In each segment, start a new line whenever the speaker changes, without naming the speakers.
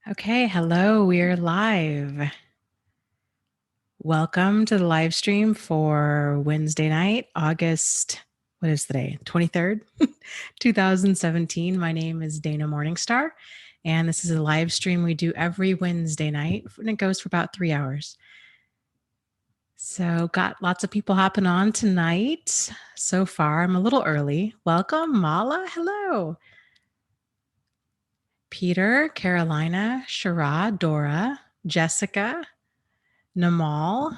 Okay, hello, we're live. Welcome to the live stream for Wednesday night, August, what is today? 23rd, 2017. My name is Dana Morningstar, and this is a live stream we do every Wednesday night, and it goes for about 3 hours. So, got lots of people hopping on tonight so far. I'm a little early. Welcome, Mala. Hello. Peter, Carolina, Shara, Dora, Jessica, Namal,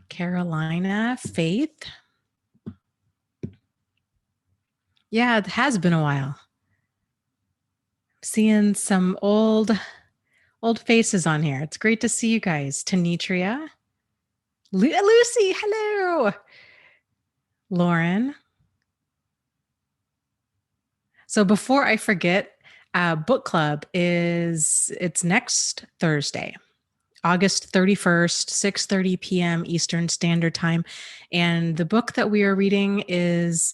Carolina, Faith. Yeah, it has been a while. Seeing some old faces on here. It's great to see you guys. Tanitria, Lucy, hello. Lauren. So before I forget, book club it's next Thursday, August 31st, 6:30 p.m. Eastern Standard Time. And the book that we are reading is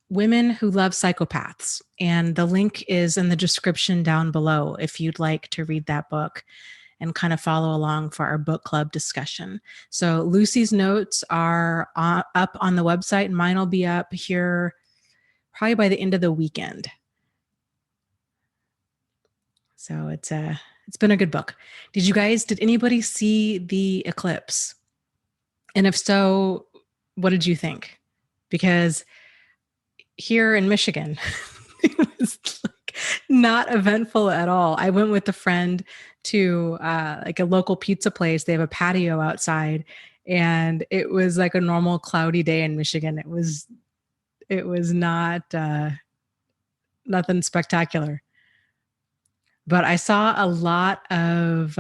Women Who Love Psychopaths. And the link is in the description down below if you'd like to read that book and kind of follow along for our book club discussion. So Lucy's notes are up on the website, and mine will be up here probably by the end of the weekend. So it's been a good book. Did anybody see the eclipse? And if so, what did you think? Because here in Michigan, it was like not eventful at all. I went with a friend to like a local pizza place. They have a patio outside, and it was like a normal cloudy day in Michigan. It was not nothing spectacular. But I saw a lot of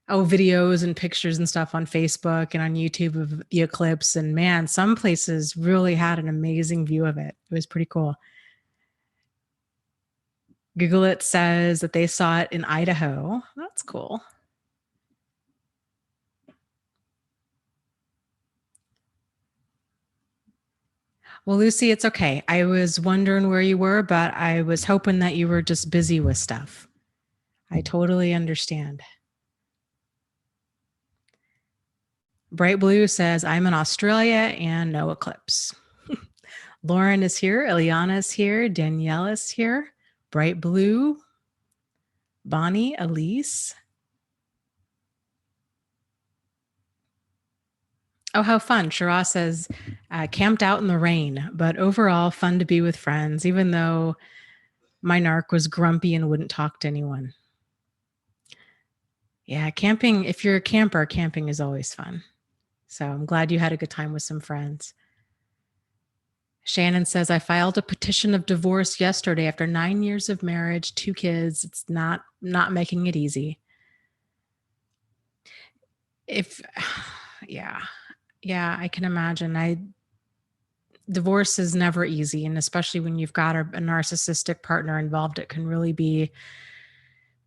videos and pictures and stuff on Facebook and on YouTube of the eclipse. And man, some places really had an amazing view of it. It was pretty cool. Google It says that they saw it in Idaho. That's cool. Well, Lucy, it's okay. I was wondering where you were, but I was hoping that you were just busy with stuff. I totally understand. Bright Blue says, I'm in Australia and no eclipse. Lauren is here. Eliana is here. Danielle is here. Bright Blue. Bonnie, Elise. Oh, how fun. Shara says, camped out in the rain, but overall fun to be with friends, even though my narc was grumpy and wouldn't talk to anyone. Yeah, camping, if you're a camper, camping is always fun. So I'm glad you had a good time with some friends. Shannon says, I filed a petition of divorce yesterday after 9 years of marriage, 2 kids. It's not making it easy. Yeah, I can imagine. Divorce is never easy. And especially when you've got a narcissistic partner involved, it can really be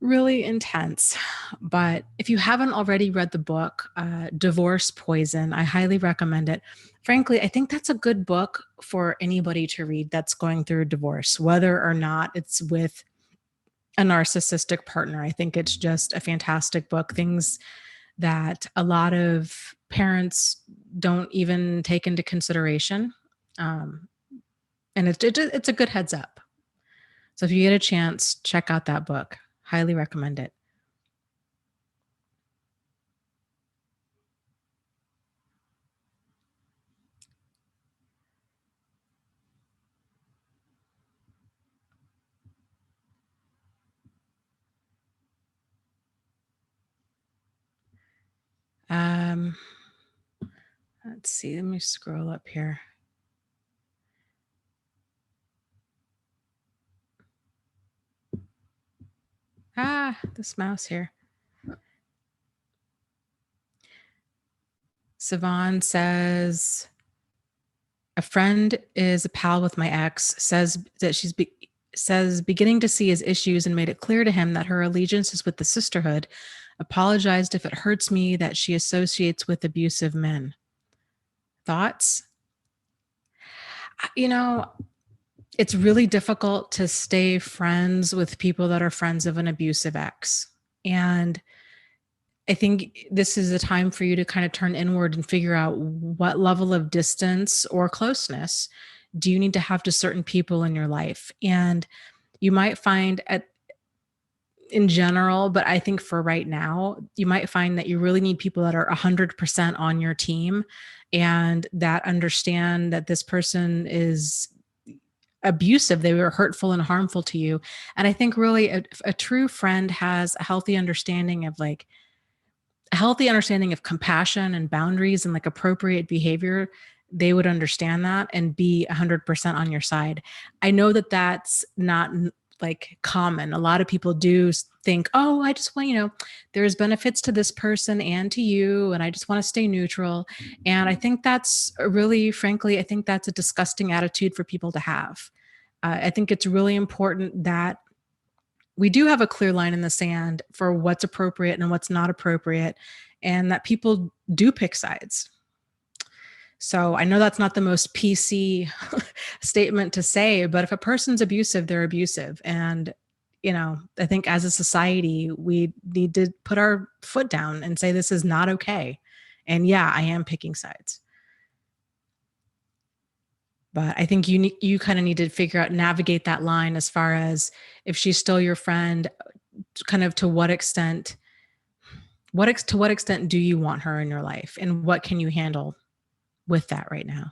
really intense. But if you haven't already read the book, Divorce Poison, I highly recommend it. Frankly, I think that's a good book for anybody to read that's going through a divorce, whether or not it's with a narcissistic partner. I think it's just a fantastic book. Things that a lot of parents don't even take into consideration. And it's a good heads up. So if you get a chance, check out that book. Highly recommend it. Let's see. Let me scroll up here. This mouse here. Savon says, a friend is a pal with my ex, says that she's beginning to see his issues and made it clear to him that her allegiance is with the sisterhood. Apologized if it hurts me that she associates with abusive men. Thoughts? You know, it's really difficult to stay friends with people that are friends of an abusive ex. And I think this is a time for you to kind of turn inward and figure out what level of distance or closeness do you need to have to certain people in your life. And you might find at in general, but I think for right now, you might find that you really need people that are 100% on your team and that understand that this person is abusive, they were hurtful and harmful to you. And I think really a true friend has a healthy understanding of like a healthy understanding of compassion and boundaries and like appropriate behavior. They would understand that and be 100% on your side. I know that that's not like common. A lot of people do think, oh, I just want, there's benefits to this person and to you, and I just want to stay neutral. And I think that's really, frankly, I think that's a disgusting attitude for people to have. I think it's really important that we do have a clear line in the sand for what's appropriate and what's not appropriate, and that people do pick sides. So I know that's not the most PC statement to say, but if a person's abusive, they're abusive. And, I think as a society, we need to put our foot down and say, this is not okay. And yeah, I am picking sides. But I think you kind of need to figure out, navigate that line as far as if she's still your friend, kind of to what extent, to what extent do you want her in your life, and what can you handle with that right now?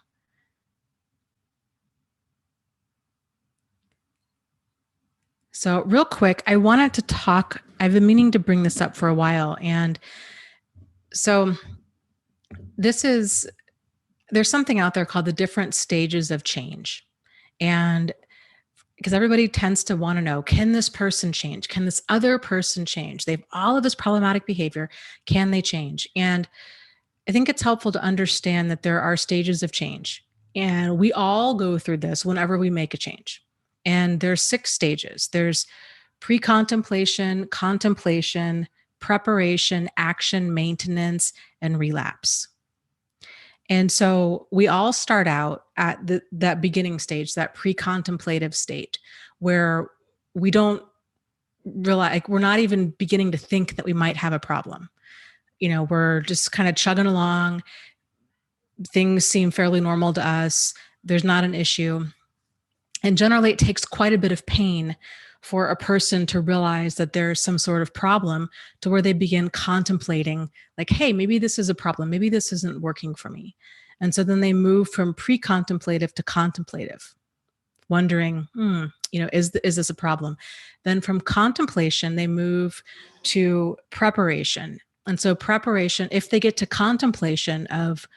So real quick, I wanted to talk, I've been meaning to bring this up for a while. And so this is, there's something out there called the different stages of change. And because everybody tends to want to know, can this person change? Can this other person change? They have all of this problematic behavior. Can they change? And I think it's helpful to understand that there are stages of change. And we all go through this whenever we make a change. And there's 6 stages. There's pre-contemplation, contemplation, preparation, action, maintenance, and relapse. And so we all start out at that beginning stage, that pre-contemplative state, where we don't realize, like, we're not even beginning to think that we might have a problem. We're just kind of chugging along. Things seem fairly normal to us. There's not an issue. And generally, it takes quite a bit of pain for a person to realize that there's some sort of problem, to where they begin contemplating, like, hey, maybe this is a problem. Maybe this isn't working for me. And so then they move from pre-contemplative to contemplative, wondering, is this a problem? Then from contemplation, they move to preparation. And so preparation, if they get to contemplation of,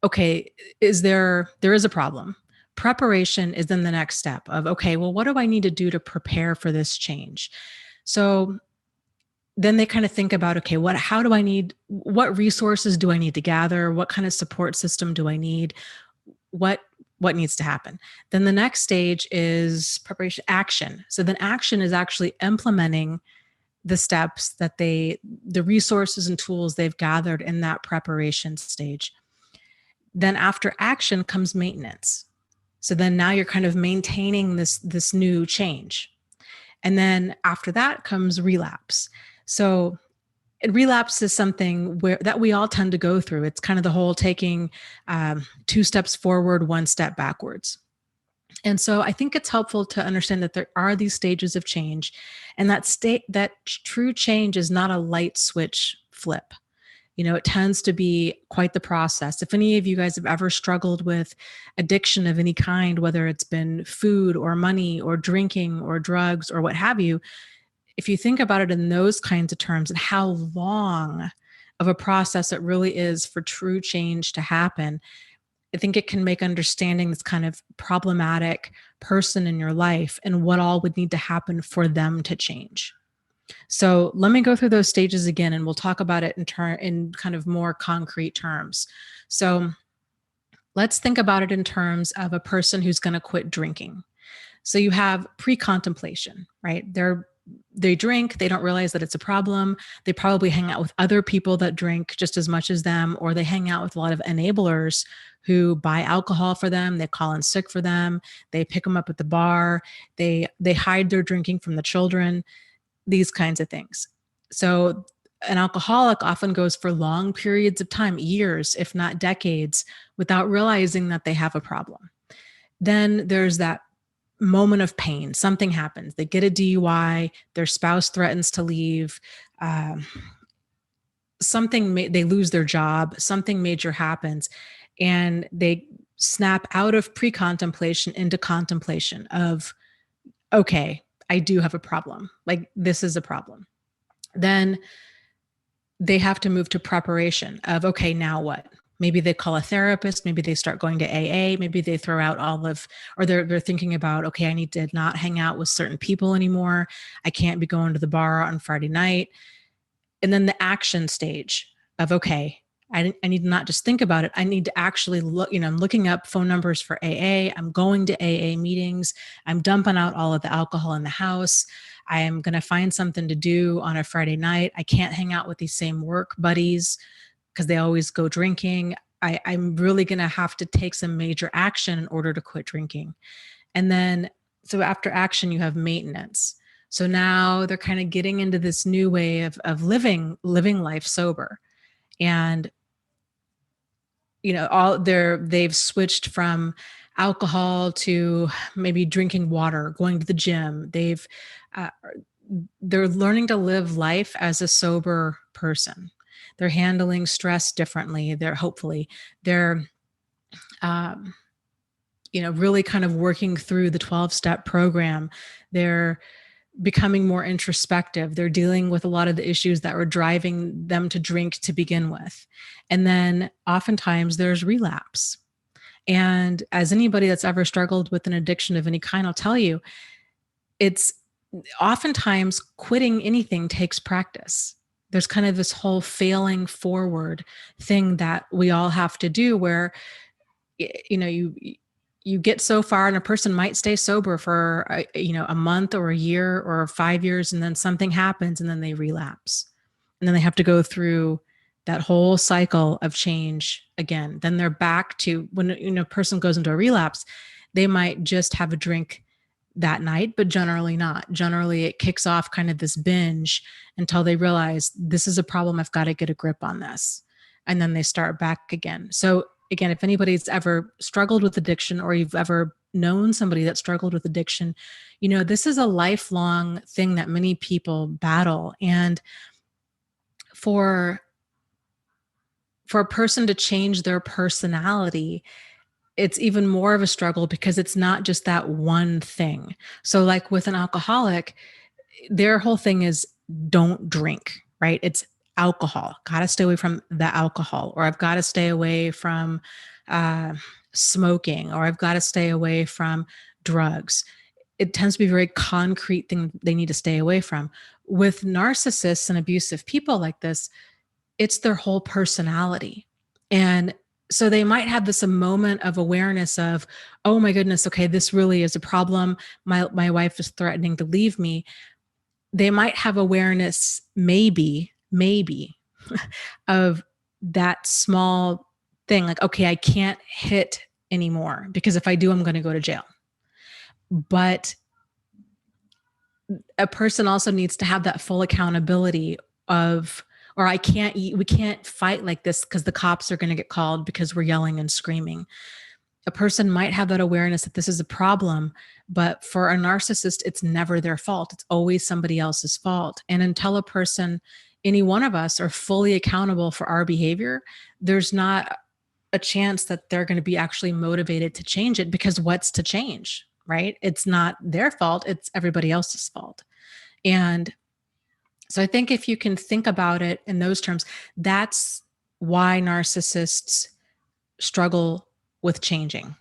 okay, there is a problem. Preparation is then the next step of, okay, well, what do I need to do to prepare for this change? So then they kind of think about, okay, what resources do I need to gather? What kind of support system do I need? What needs to happen? Then the next stage is preparation, action. So then action is actually implementing the steps that the resources and tools they've gathered in that preparation stage. Then after action comes maintenance. So then now you're kind of maintaining this new change. And then after that comes relapse. So relapse is something that we all tend to go through. It's kind of the whole taking 2 steps forward, 1 step backwards. And so I think it's helpful to understand that there are these stages of change, and that true change is not a light switch flip. It tends to be quite the process. If any of you guys have ever struggled with addiction of any kind, whether it's been food or money or drinking or drugs or what have you, if you think about it in those kinds of terms and how long of a process it really is for true change to happen, I think it can make understanding this kind of problematic person in your life and what all would need to happen for them to change. So let me go through those stages again, and we'll talk about it in kind of more concrete terms. So let's think about it in terms of a person who's going to quit drinking. So you have pre-contemplation, right? they drink, they don't realize that it's a problem. They probably hang out with other people that drink just as much as them, or they hang out with a lot of enablers who buy alcohol for them, they call in sick for them, they pick them up at the bar, they hide their drinking from the children, these kinds of things. So an alcoholic often goes for long periods of time, years, if not decades, without realizing that they have a problem. Then there's that moment of pain. Something happens. They get a DUI, their spouse threatens to leave, um, they lose their job, something major happens, and they snap out of pre-contemplation into contemplation of, okay, I do have a problem. Like, this is a problem. Then they have to move to preparation of, okay, now what? Maybe they call a therapist, maybe they start going to AA, maybe they throw out or they're thinking about, okay, I need to not hang out with certain people anymore. I can't be going to the bar on Friday night. And then the action stage of, okay, I need to not just think about it. I need to actually look, I'm looking up phone numbers for AA. I'm going to AA meetings. I'm dumping out all of the alcohol in the house. I am going to find something to do on a Friday night. I can't hang out with these same work buddies because they always go drinking. I'm really going to have to take some major action in order to quit drinking. And then, so after action, you have maintenance. So now they're kind of getting into this new way of living life sober. And they've switched from alcohol to maybe drinking water, going to the gym. They're learning to live life as a sober person. They're handling stress differently. They're really kind of working through the 12-step program. They're becoming more introspective. They're dealing with a lot of the issues that were driving them to drink to begin with. And then oftentimes there's relapse. And as anybody that's ever struggled with an addiction of any kind will tell you, it's oftentimes quitting anything takes practice. There's kind of this whole failing forward thing that we all have to do where, you get so far, and a person might stay sober for a month or a year or 5 years, and then something happens and then they relapse. And then they have to go through that whole cycle of change again. Then they're back to when a person goes into a relapse, they might just have a drink that night, but generally not. Generally, it kicks off kind of this binge until they realize this is a problem. I've got to get a grip on this. And then they start back again. So again, if anybody's ever struggled with addiction, or you've ever known somebody that struggled with addiction, this is a lifelong thing that many people battle. And for a person to change their personality, it's even more of a struggle because it's not just that one thing. So like with an alcoholic, their whole thing is don't drink, right? It's alcohol. Got to stay away from the alcohol, or I've got to stay away from smoking, or I've got to stay away from drugs. It tends to be a very concrete thing they need to stay away from. With narcissists and abusive people like this, it's their whole personality. And so they might have this a moment of awareness of, oh my goodness, okay, this really is a problem. My wife is threatening to leave me. They might have awareness, maybe, of that small thing, like, okay, I can't hit anymore because if I do, I'm going to go to jail. But a person also needs to have that full accountability of, or we can't fight like this because the cops are going to get called because we're yelling and screaming. A person might have that awareness that this is a problem, but for a narcissist, it's never their fault. It's always somebody else's fault. And until a person, any one of us, are fully accountable for our behavior, there's not a chance that they're going to be actually motivated to change it, because what's to change, right? It's not their fault. It's everybody else's fault. And so I think if you can think about it in those terms, that's why narcissists struggle with changing.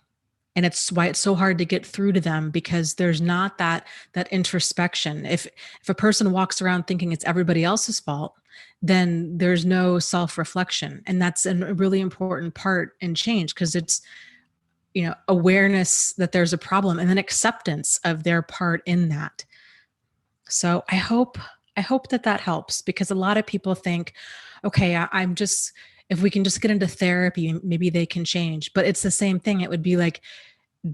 And it's why it's so hard to get through to them, because there's not that introspection. If a person walks around thinking it's everybody else's fault, then there's no self-reflection. And that's a really important part in change, because it's, awareness that there's a problem, and then acceptance of their part in that. So I hope that that helps, because a lot of people think, okay, I'm just, if we can just get into therapy, maybe they can change. But it's the same thing. It would be like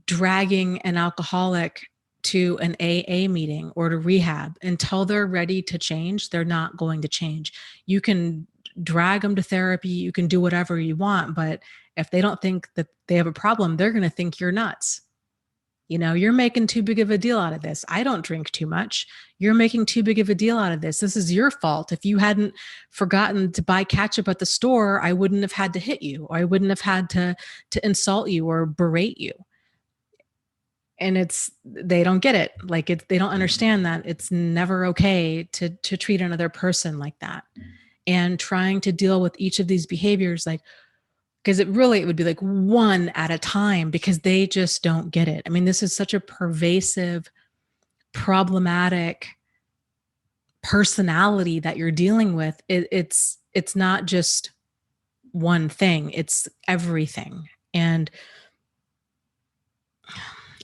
dragging an alcoholic to an AA meeting or to rehab. Until they're ready to change, they're not going to change. You can drag them to therapy, you can do whatever you want, but if they don't think that they have a problem, they're going to think you're nuts. You're making too big of a deal out of this. I don't drink too much. You're making too big of a deal out of this. This is your fault. If you hadn't forgotten to buy ketchup at the store, I wouldn't have had to hit you, or I wouldn't have had to insult you or berate you. And they don't get it. Like, they don't understand that it's never okay to treat another person like that. And trying to deal with each of these behaviors, like, because it would be like one at a time, because they just don't get it. I mean, this is such a pervasive, problematic personality that you're dealing with. It's not just one thing, it's everything. And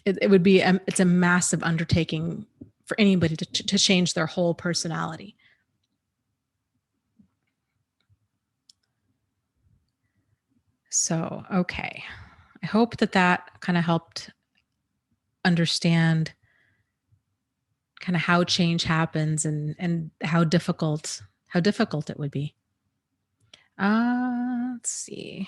it would be it's a massive undertaking for anybody to change their whole personality. So, okay. I hope that kind of helped understand kind of how change happens, and how difficult it would be. Let's see.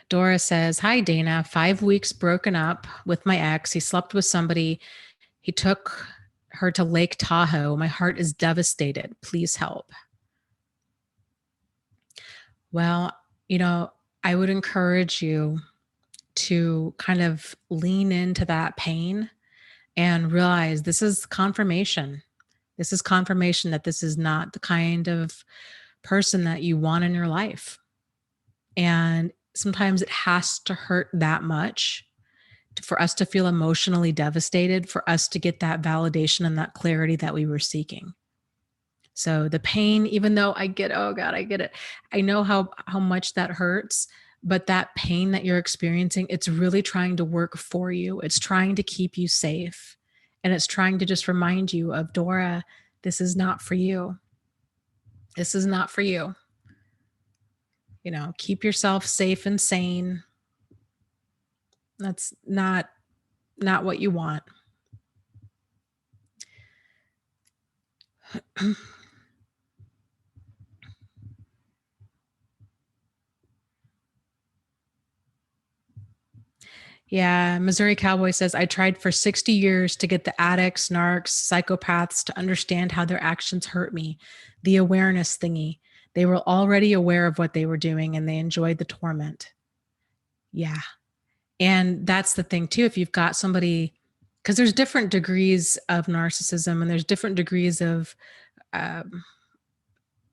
Dora says, "Hi Dana, 5 weeks broken up with my ex. He slept with somebody. He took her to Lake Tahoe. My heart is devastated. Please help." Well, I would encourage you to kind of lean into that pain and realize this is confirmation. This is confirmation that this is not the kind of person that you want in your life. And sometimes it has to hurt that much for us to feel emotionally devastated, for us to get that validation and that clarity that we were seeking. So the pain, even though oh God, I get it. I know how much that hurts, but that pain that you're experiencing, it's really trying to work for you. It's trying to keep you safe. And it's trying to just remind you of, Dora, this is not for you. This is not for you. Keep yourself safe and sane. That's not what you want. Yeah, Missouri Cowboy says, "I tried for 60 years to get the addicts, narcs, psychopaths to understand how their actions hurt me. The awareness thingy. They were already aware of what they were doing, and they enjoyed the torment." Yeah. And that's the thing too. If you've got somebody, because there's different degrees of narcissism, and there's different degrees of um,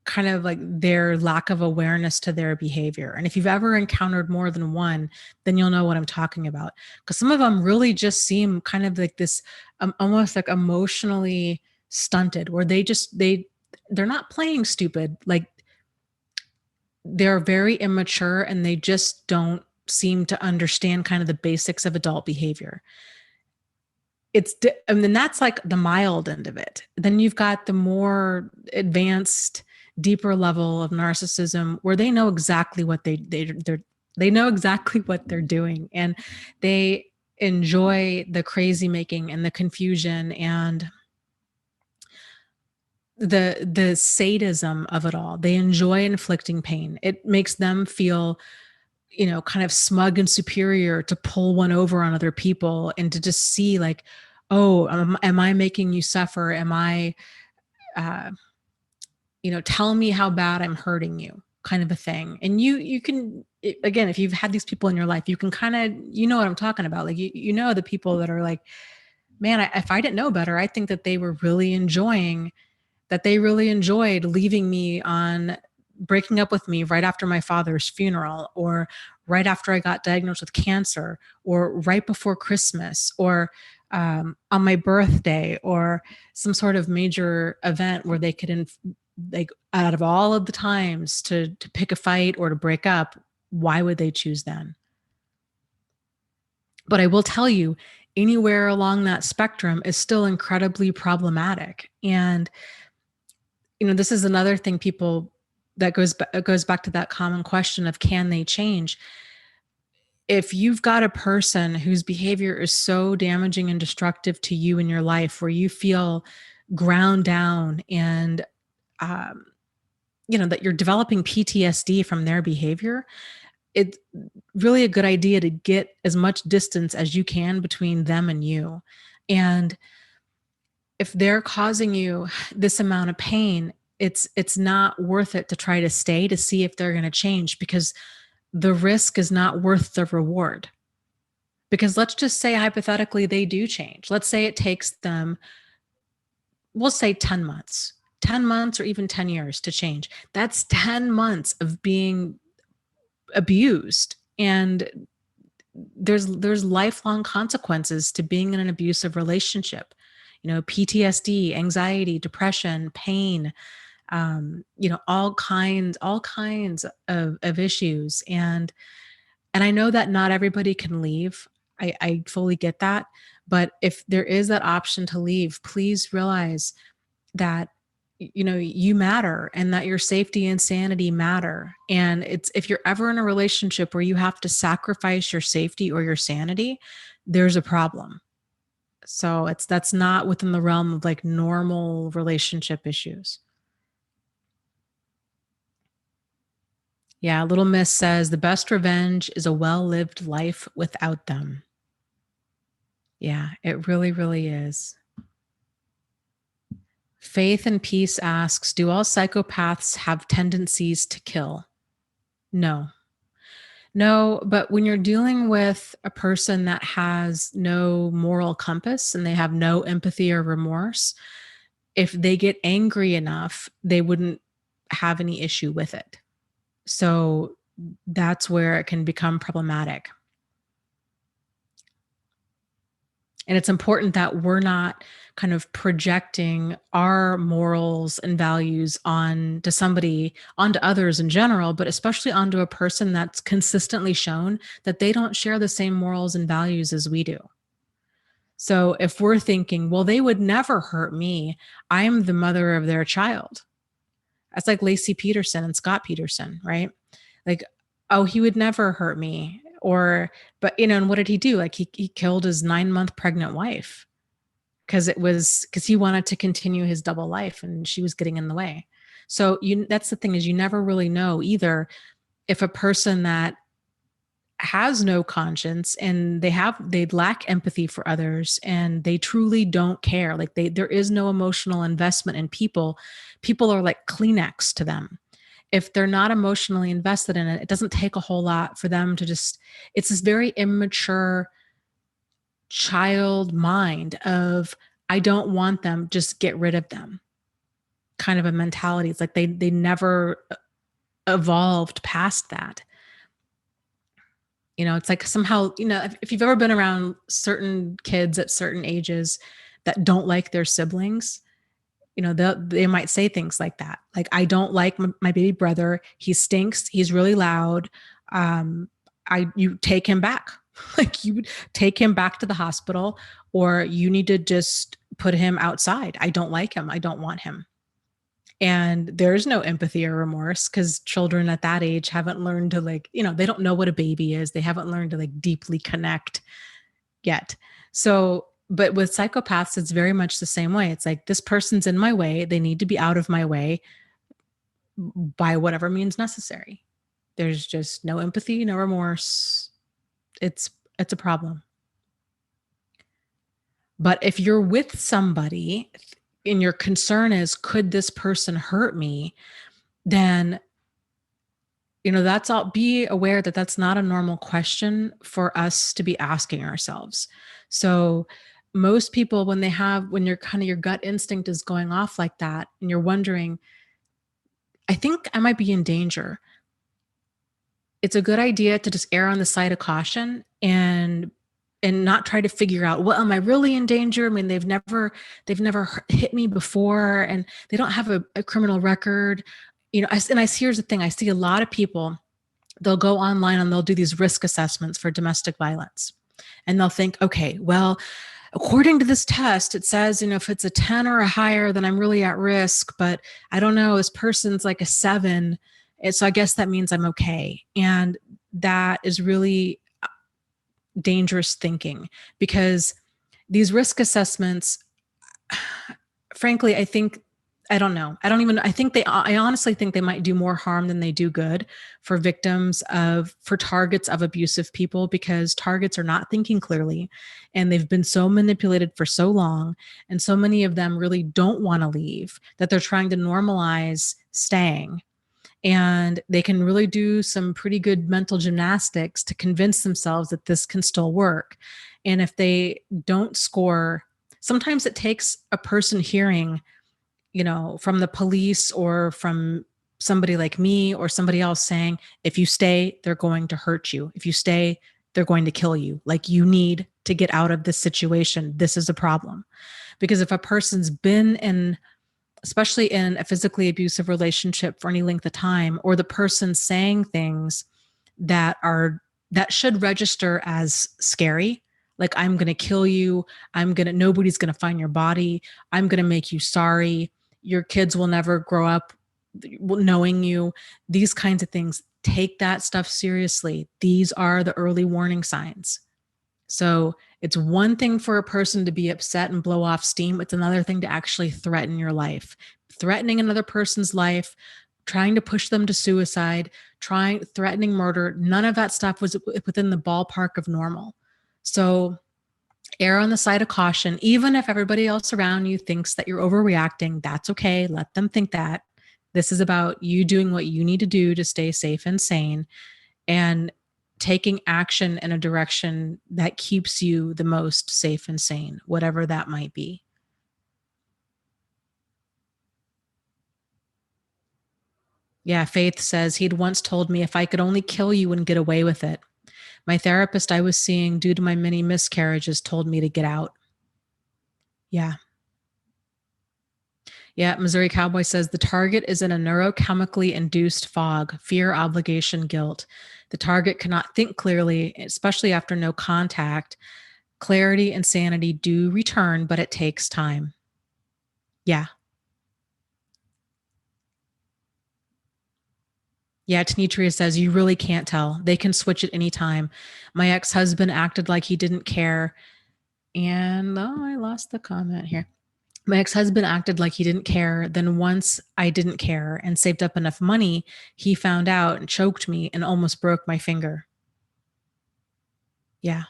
kind of like their lack of awareness to their behavior. And if you've ever encountered more than one, then you'll know what I'm talking about. Because some of them really just seem kind of like this, almost like emotionally stunted, where they're not playing stupid. Like, they're very immature, and they just don't seem to understand kind of the basics of adult behavior. And then that's like the mild end of it. Then you've got the more advanced, deeper level of narcissism, where they know exactly what they know exactly what they're doing, and they enjoy the crazy making and the confusion and the sadism of it all. They enjoy inflicting pain. It makes them feel kind of smug and superior to pull one over on other people, and to just see like, oh, am I making you suffer? Am I, uh, tell me how bad I'm hurting you, kind of a thing. And you can, again, if you've had these people in your life, you can kind of, what I'm talking about. Like, the people that are like, man, if I didn't know better, I think that they really enjoyed leaving me on, breaking up with me right after my father's funeral, or right after I got diagnosed with cancer, or right before Christmas, or on my birthday, or some sort of major event where they could like out of all of the times to pick a fight or to break up, why would they choose then? But I will tell you, anywhere along that spectrum is still incredibly problematic. And, this is another thing people that goes back to that common question of can they change? If you've got a person whose behavior is so damaging and destructive to you in your life, where you feel ground down and, um, that you're developing PTSD from their behavior, it's really a good idea to get as much distance as you can between them and you. And if they're causing you this amount of pain, it's not worth it to try to stay to see if they're going to change, because the risk is not worth the reward. Because let's just say hypothetically they do change. Let's say it takes them, we'll say 10 months. 10 months or even 10 years to change. That's 10 months of being abused, and there's lifelong consequences to being in an abusive relationship. PTSD, anxiety, depression, pain, all kinds of issues. And I know that not everybody can leave. I fully get that. But if there is that option to leave, please realize that you matter, and that your safety and sanity matter. And if you're ever in a relationship where you have to sacrifice your safety or your sanity, there's a problem. So that's not within the realm of like normal relationship issues. Yeah, Little Miss says the best revenge is a well-lived life without them. Yeah, it really, really is. Faith and Peace asks, do all psychopaths have tendencies to kill? No. No, but when you're dealing with a person that has no moral compass and they have no empathy or remorse, if they get angry enough, they wouldn't have any issue with it. So that's where it can become problematic. And it's important that we're not kind of projecting our morals and values onto somebody, onto others in general, but especially onto a person that's consistently shown that they don't share the same morals and values as we do. So if we're thinking, well, they would never hurt me, I'm the mother of their child. That's like Lacey Peterson and Scott Peterson, right? Like, oh, he would never hurt me. But and what did he do? Like he killed his 9-month pregnant wife because he wanted to continue his double life and she was getting in the way. So that's the thing, is you never really know either if a person that has no conscience and they lack empathy for others and they truly don't care, like there is no emotional investment in people. People are like Kleenex to them. If they're not emotionally invested in it, it doesn't take a whole lot for them to it's this very immature child mind of, I don't want them, just get rid of them kind of a mentality. It's like they never evolved past that. It's like somehow, if you've ever been around certain kids at certain ages that don't like their siblings, they might say things like that. Like, I don't like my baby brother. He stinks. He's really loud. You take him back. Like, you would take him back to the hospital, or you need to just put him outside. I don't like him. I don't want him. And there's no empathy or remorse because children at that age haven't learned to they don't know what a baby is. They haven't learned to deeply connect yet. So, but with psychopaths, it's very much the same way. It's like, this person's in my way. They need to be out of my way by whatever means necessary. There's just no empathy, no remorse. It's a problem. But if you're with somebody and your concern is, could this person hurt me? Then, that's all. Be aware that that's not a normal question for us to be asking ourselves. So most people, when you're kind of, your gut instinct is going off like that, and you're wondering, I think I might be in danger. It's a good idea to just err on the side of caution and and not try to figure out, well, am I really in danger? I mean, they've never hit me before, and they don't have a criminal record. Here's the thing. I see a lot of people, they'll go online and they'll do these risk assessments for domestic violence. And they'll think, okay, well, according to this test, it says, if it's a 10 or a higher, then I'm really at risk. But I don't know, this person's like a 7. And so I guess that means I'm okay. And that is really dangerous thinking, because these risk assessments, frankly, I don't know. I honestly think they might do more harm than they do good for for targets of abusive people, because targets are not thinking clearly, and they've been so manipulated for so long. And so many of them really don't want to leave, that they're trying to normalize staying. And they can really do some pretty good mental gymnastics to convince themselves that this can still work. And if they don't score, sometimes it takes a person hearing, from the police or from somebody like me or somebody else saying, if you stay, they're going to hurt you. If you stay, they're going to kill you. Like, you need to get out of this situation. This is a problem. Because if a person's been especially in a physically abusive relationship for any length of time, or the person saying things that should register as scary, like, I'm going to kill you, nobody's going to find your body, I'm going to make you sorry, your kids will never grow up knowing you, these kinds of things, take that stuff seriously. These are the early warning signs. So it's one thing for a person to be upset and blow off steam. It's another thing to actually threaten your life. Threatening another person's life, trying to push them to suicide, threatening murder, none of that stuff was within the ballpark of normal. So err on the side of caution. Even if everybody else around you thinks that you're overreacting, that's okay. Let them think that. This is about you doing what you need to do to stay safe and sane, and taking action in a direction that keeps you the most safe and sane, whatever that might be. Yeah, Faith says, he'd once told me if I could only kill you and get away with it. My therapist I was seeing, due to my many miscarriages, told me to get out. Yeah. Yeah, Missouri Cowboy says the target is in a neurochemically induced fog, fear, obligation, guilt. The target cannot think clearly, especially after no contact. Clarity and sanity do return, but it takes time. Yeah. Yeah, Tanitria says, you really can't tell. They can switch at any time. My ex-husband acted like he didn't care. And I lost the comment here. My ex-husband acted like he didn't care. Then once I didn't care and saved up enough money, he found out and choked me and almost broke my finger. Yeah.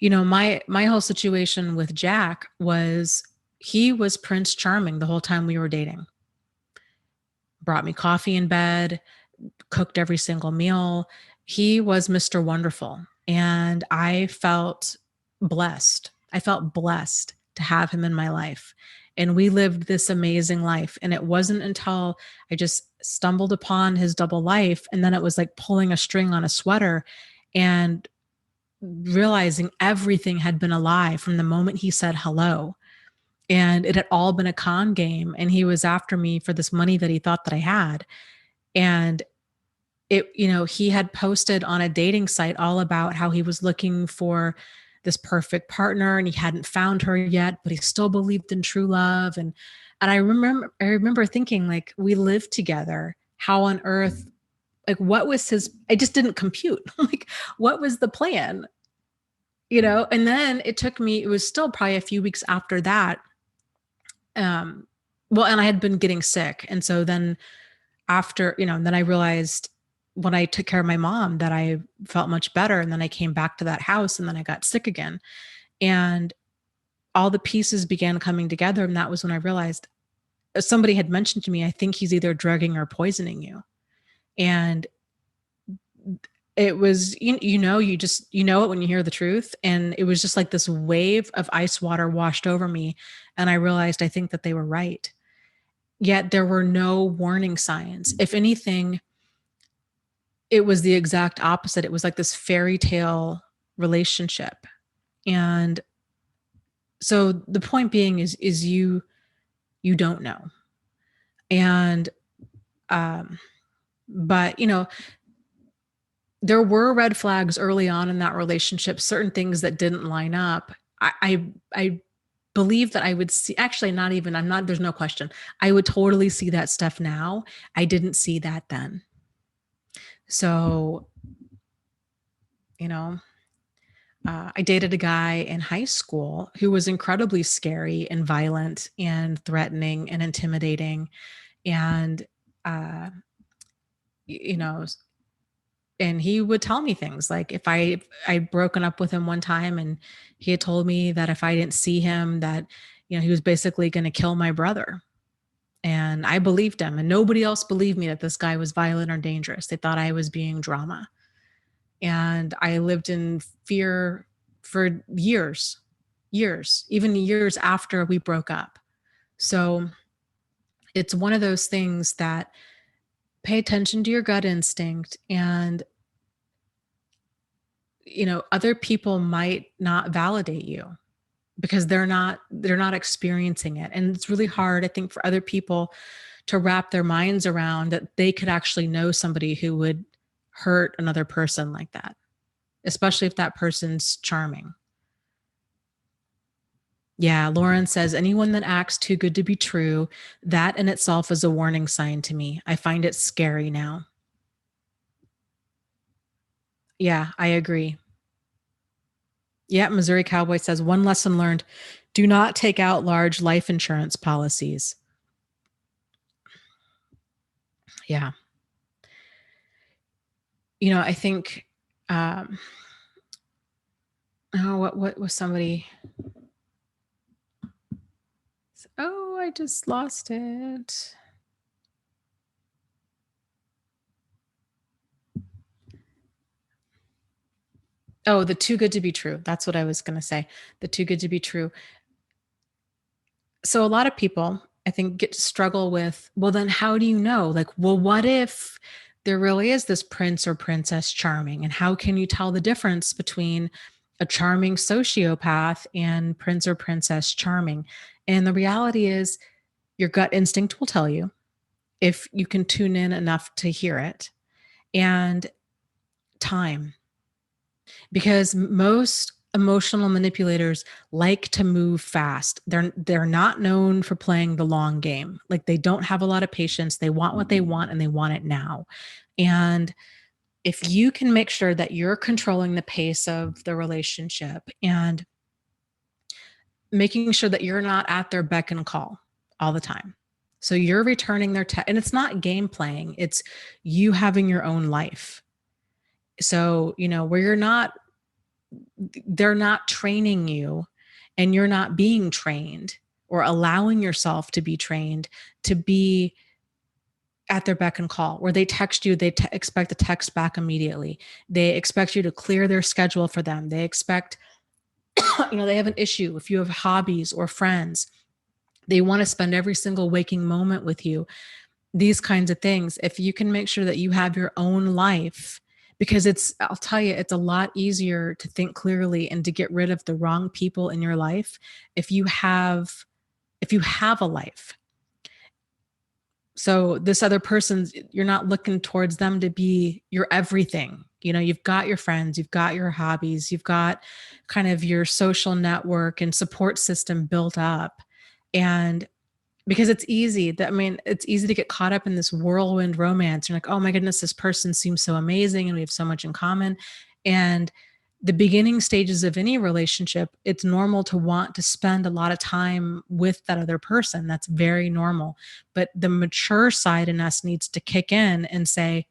My whole situation with Jack was, he was Prince Charming the whole time we were dating. Brought me coffee in bed, cooked every single meal. He was Mr. Wonderful. And I felt blessed. I felt blessed to have him in my life. And we lived this amazing life. And it wasn't until I just stumbled upon his double life, and then it was like pulling a string on a sweater and realizing everything had been a lie from the moment he said hello. And it had all been a con game. And he was after me for this money that he thought that I had. And he had posted on a dating site all about how he was looking for this perfect partner and he hadn't found her yet, but he still believed in true love. And I remember thinking, like, we lived together. How on earth, like, what was I just didn't compute. Like, what was the plan? And then it was still probably a few weeks after that. And I had been getting sick. And so then after, then I realized when I took care of my mom that I felt much better. And then I came back to that house and then I got sick again. And all the pieces began coming together. And that was when I realized, somebody had mentioned to me, I think he's either drugging or poisoning you. And it was, you know it when you hear the truth. And it was just like this wave of ice water washed over me. And I realized, I think that they were right. Yet there were no warning signs. If anything, it was the exact opposite. It was like this fairy tale relationship. And so the point being is you don't know. And um but there were red flags early on in that relationship, certain things that didn't line up. I believe that I would see, actually not even, I'm not, there's no question. I would totally see that stuff now. I didn't see that then. So, you know, I dated a guy in high school who was incredibly scary and violent and threatening and intimidating. And, uh, you know, and he would tell me things like if I'd broken up with him one time, and he had told me that if I didn't see him, that he was basically going to kill my brother. And I believed him, and nobody else believed me that this guy was violent or dangerous. They thought I was being drama. And I lived in fear for years, even years after we broke up. So it's one of those things that pay attention to your gut instinct. And other people might not validate you because they're not experiencing it. And it's really hard, I think, for other people to wrap their minds around that they could actually know somebody who would hurt another person like that, especially if that person's charming. Yeah, Lauren says anyone that acts too good to be true, that in itself is a warning sign to me. I find it scary now. Yeah, I agree. Yeah, Missouri Cowboy says one lesson learned: do not take out large life insurance policies. Yeah. I think um oh, what was somebody, oh, I just lost it. Oh, the too good to be true. That's what I was going to say. The too good to be true. So a lot of people, I think, get to struggle with, well, then how do you know? Like, well, what if there really is this prince or princess charming? And how can you tell the difference between a charming sociopath and prince or princess charming? And the reality is, your gut instinct will tell you if you can tune in enough to hear it. And time, because most emotional manipulators like to move fast. They're not known for playing the long game. Like, they don't have a lot of patience. They want what they want and they want it now. And if you can make sure that you're controlling the pace of the relationship and making sure that you're not at their beck and call all the time. So you're returning their text, and it's not game playing, it's you having your own life. So, where they're not training you and you're not being trained or allowing yourself to be trained to be at their beck and call, where they text you, they expect a text back immediately. They expect you to clear their schedule for them. They expect, they have an issue. If you have hobbies or friends, they want to spend every single waking moment with you. These kinds of things. If you can make sure that you have your own life, because I'll tell you, it's a lot easier to think clearly and to get rid of the wrong people in your life if you have a life. So this other person's, you're not looking towards them to be your everything. You've got your friends, you've got your hobbies, you've got kind of your social network and support system built up. And because it's easy to get caught up in this whirlwind romance. You're like, oh my goodness, this person seems so amazing and we have so much in common. And the beginning stages of any relationship, it's normal to want to spend a lot of time with that other person. That's very normal. But the mature side in us needs to kick in and say,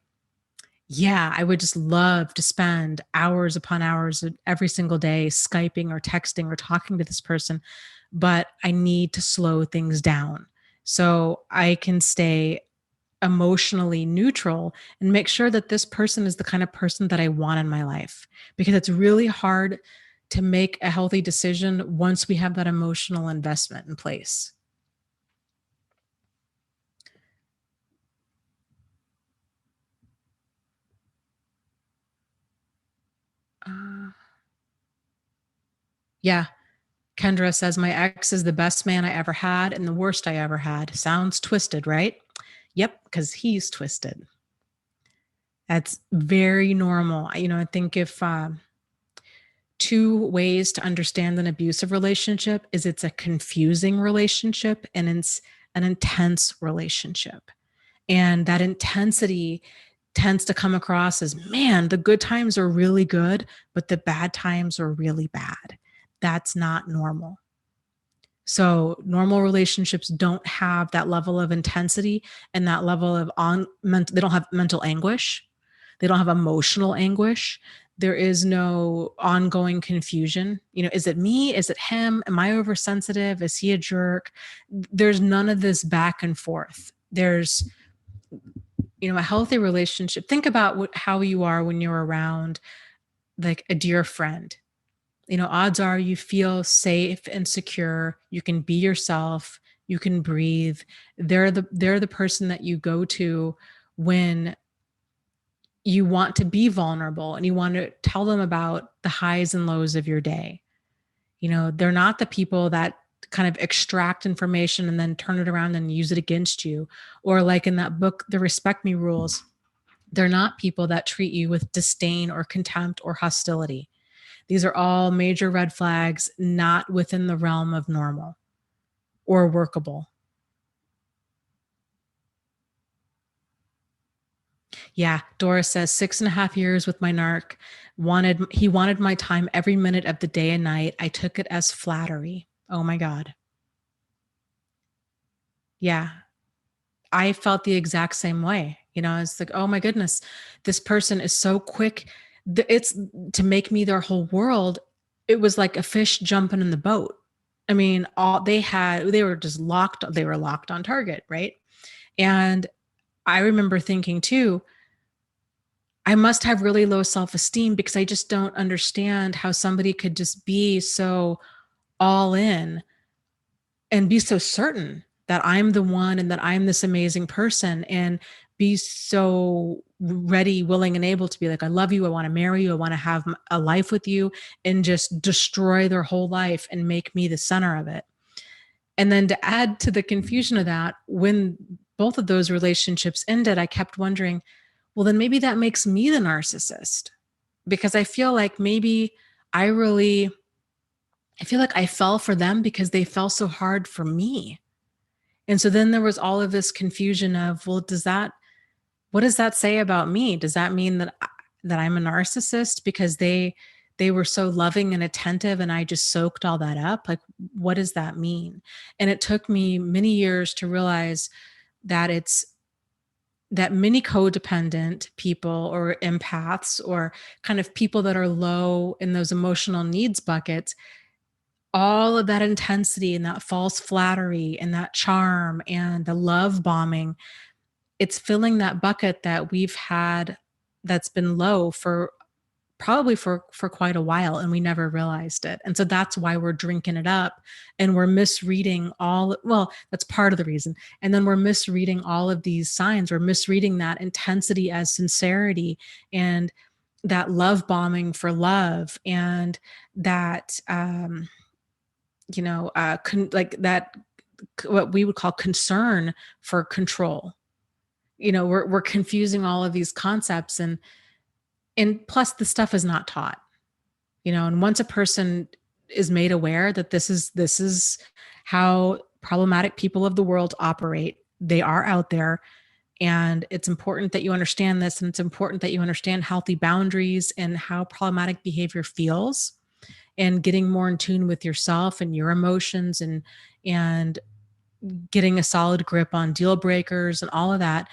yeah, I would just love to spend hours upon hours every single day Skyping or texting or talking to this person, but I need to slow things down so I can stay emotionally neutral and make sure that this person is the kind of person that I want in my life. Because it's really hard to make a healthy decision once we have that emotional investment in place. Uh, Yeah. Kendra says, my ex is the best man I ever had and the worst I ever had. Sounds twisted, right? Yep, because he's twisted. That's very normal. I think if two ways to understand an abusive relationship is it's a confusing relationship and it's an intense relationship. And that intensity tends to come across as, man, the good times are really good, but the bad times are really bad. That's not normal. So normal relationships don't have that level of intensity and that level of they don't have mental anguish. They don't have emotional anguish. There is no ongoing confusion. Is it me? Is it him? Am I oversensitive? Is he a jerk? There's none of this back and forth. There's, a healthy relationship. Think about how you are when you're around like a dear friend. Odds are you feel safe and secure. You can be yourself. You can breathe. They're the person that you go to when you want to be vulnerable and you want to tell them about the highs and lows of your day. They're not the people that kind of extract information and then turn it around and use it against you. Or like in that book, The Respect Me Rules, they're not people that treat you with disdain or contempt or hostility. These are all major red flags, not within the realm of normal or workable. Yeah, Dora says 6.5 years with my narc. He wanted my time every minute of the day and night. I took it as flattery. Oh my God. Yeah, I felt the exact same way. It's like, oh my goodness, this person is so quick. It's to make me their whole world. It was like a fish jumping in the boat. I mean, they were just locked. They were locked on target, right? And I remember thinking too, I must have really low self-esteem because I just don't understand how somebody could just be so all in and be so certain that I'm the one and that I'm this amazing person and be so ready, willing, and able to be like, I love you. I want to marry you. I want to have a life with you, and just destroy their whole life and make me the center of it. And then to add to the confusion of that, when both of those relationships ended, I kept wondering, well, then maybe that makes me the narcissist, because I feel like maybe I really, I feel like I fell for them because they fell so hard for me. And so then there was all of this confusion of, well, what does that say about me? Does that mean that I'm a narcissist because they were so loving and attentive and I just soaked all that up? Like, what does that mean? And it took me many years to realize that it's that many codependent people or empaths or kind of people that are low in those emotional needs buckets, all of that intensity and that false flattery and that charm and the love bombing, it's filling that bucket that we've had that's been low for probably for quite a while, and we never realized it. And so that's why we're drinking it up and we're misreading well, that's part of the reason. And then we're misreading all of these signs. We're misreading that intensity as sincerity and that love bombing for love and that like that what we would call concern for control. We're confusing all of these concepts, and plus the stuff is not taught. And once a person is made aware that this is how problematic people of the world operate, they are out there, and it's important that you understand this, and it's important that you understand healthy boundaries and how problematic behavior feels, and getting more in tune with yourself and your emotions, and getting a solid grip on deal breakers and all of that.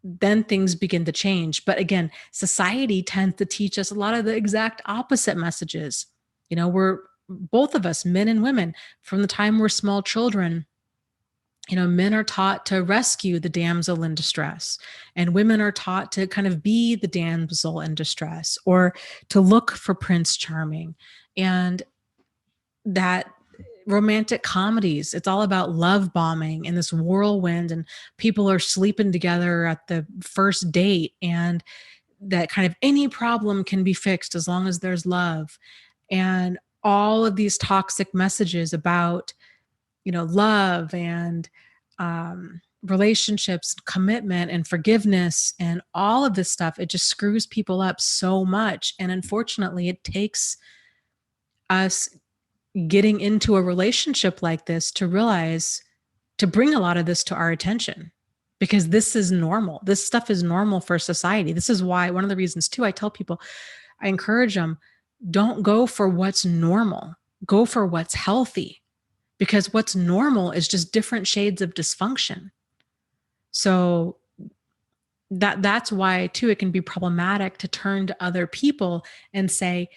Then things begin to change. But again, society tends to teach us a lot of the exact opposite messages. We're both of us, men and women, from the time we're small children, men are taught to rescue the damsel in distress, and women are taught to kind of be the damsel in distress or to look for Prince Charming. And that romantic comedies, it's all about love bombing and this whirlwind, and people are sleeping together at the first date, and that kind of any problem can be fixed as long as there's love. And all of these toxic messages about, love and relationships, commitment and forgiveness and all of this stuff. It just screws people up so much. And unfortunately, it takes us getting into a relationship like this to realize, to bring a lot of this to our attention, because this is normal. This stuff is normal for society. This is why, one of the reasons too, I tell people, I encourage them, don't go for what's normal, go for what's healthy, because what's normal is just different shades of dysfunction. So that's why too, it can be problematic to turn to other people and say,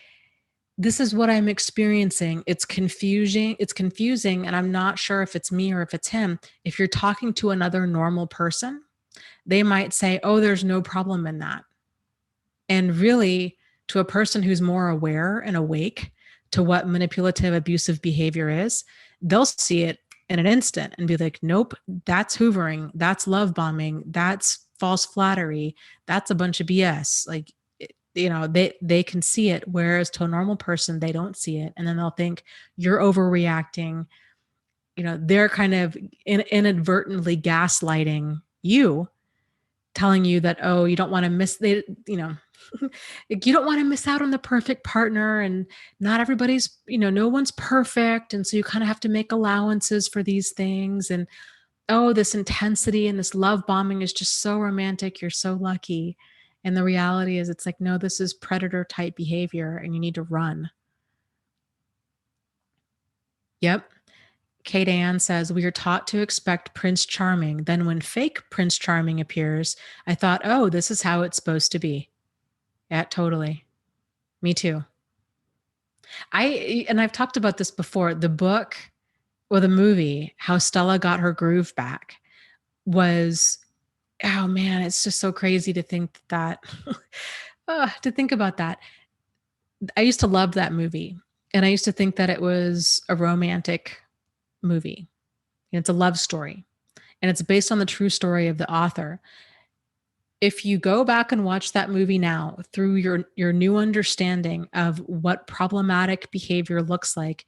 this is what I'm experiencing. It's confusing, and I'm not sure if it's me or if it's him. If you're talking to another normal person, they might say, oh, there's no problem in that. And really, to a person who's more aware and awake to what manipulative, abusive behavior is, they'll see it in an instant and be like, nope, that's hoovering, that's love bombing, that's false flattery, that's a bunch of BS. Like, they can see it, whereas to a normal person, they don't see it. And then they'll think you're overreacting. They're kind of inadvertently gaslighting you, telling you that, oh, you don't want to miss, like, you don't want to miss out on the perfect partner, and not everybody's, no one's perfect. And so you kind of have to make allowances for these things. And oh, this intensity and this love bombing is just so romantic. You're so lucky. And the reality is, it's like, no, this is predator type behavior and you need to run. Yep. Kate Ann says, we are taught to expect Prince Charming. Then when fake Prince Charming appears, I thought, oh, this is how it's supposed to be. Yeah, totally. Me too. And I've talked about this before. The book or the movie, How Stella Got Her Groove Back, was, oh man, it's just so crazy to think that, to think about that. I used to love that movie, and I used to think that it was a romantic movie. It's a love story, and it's based on the true story of the author. If you go back and watch that movie now through your new understanding of what problematic behavior looks like,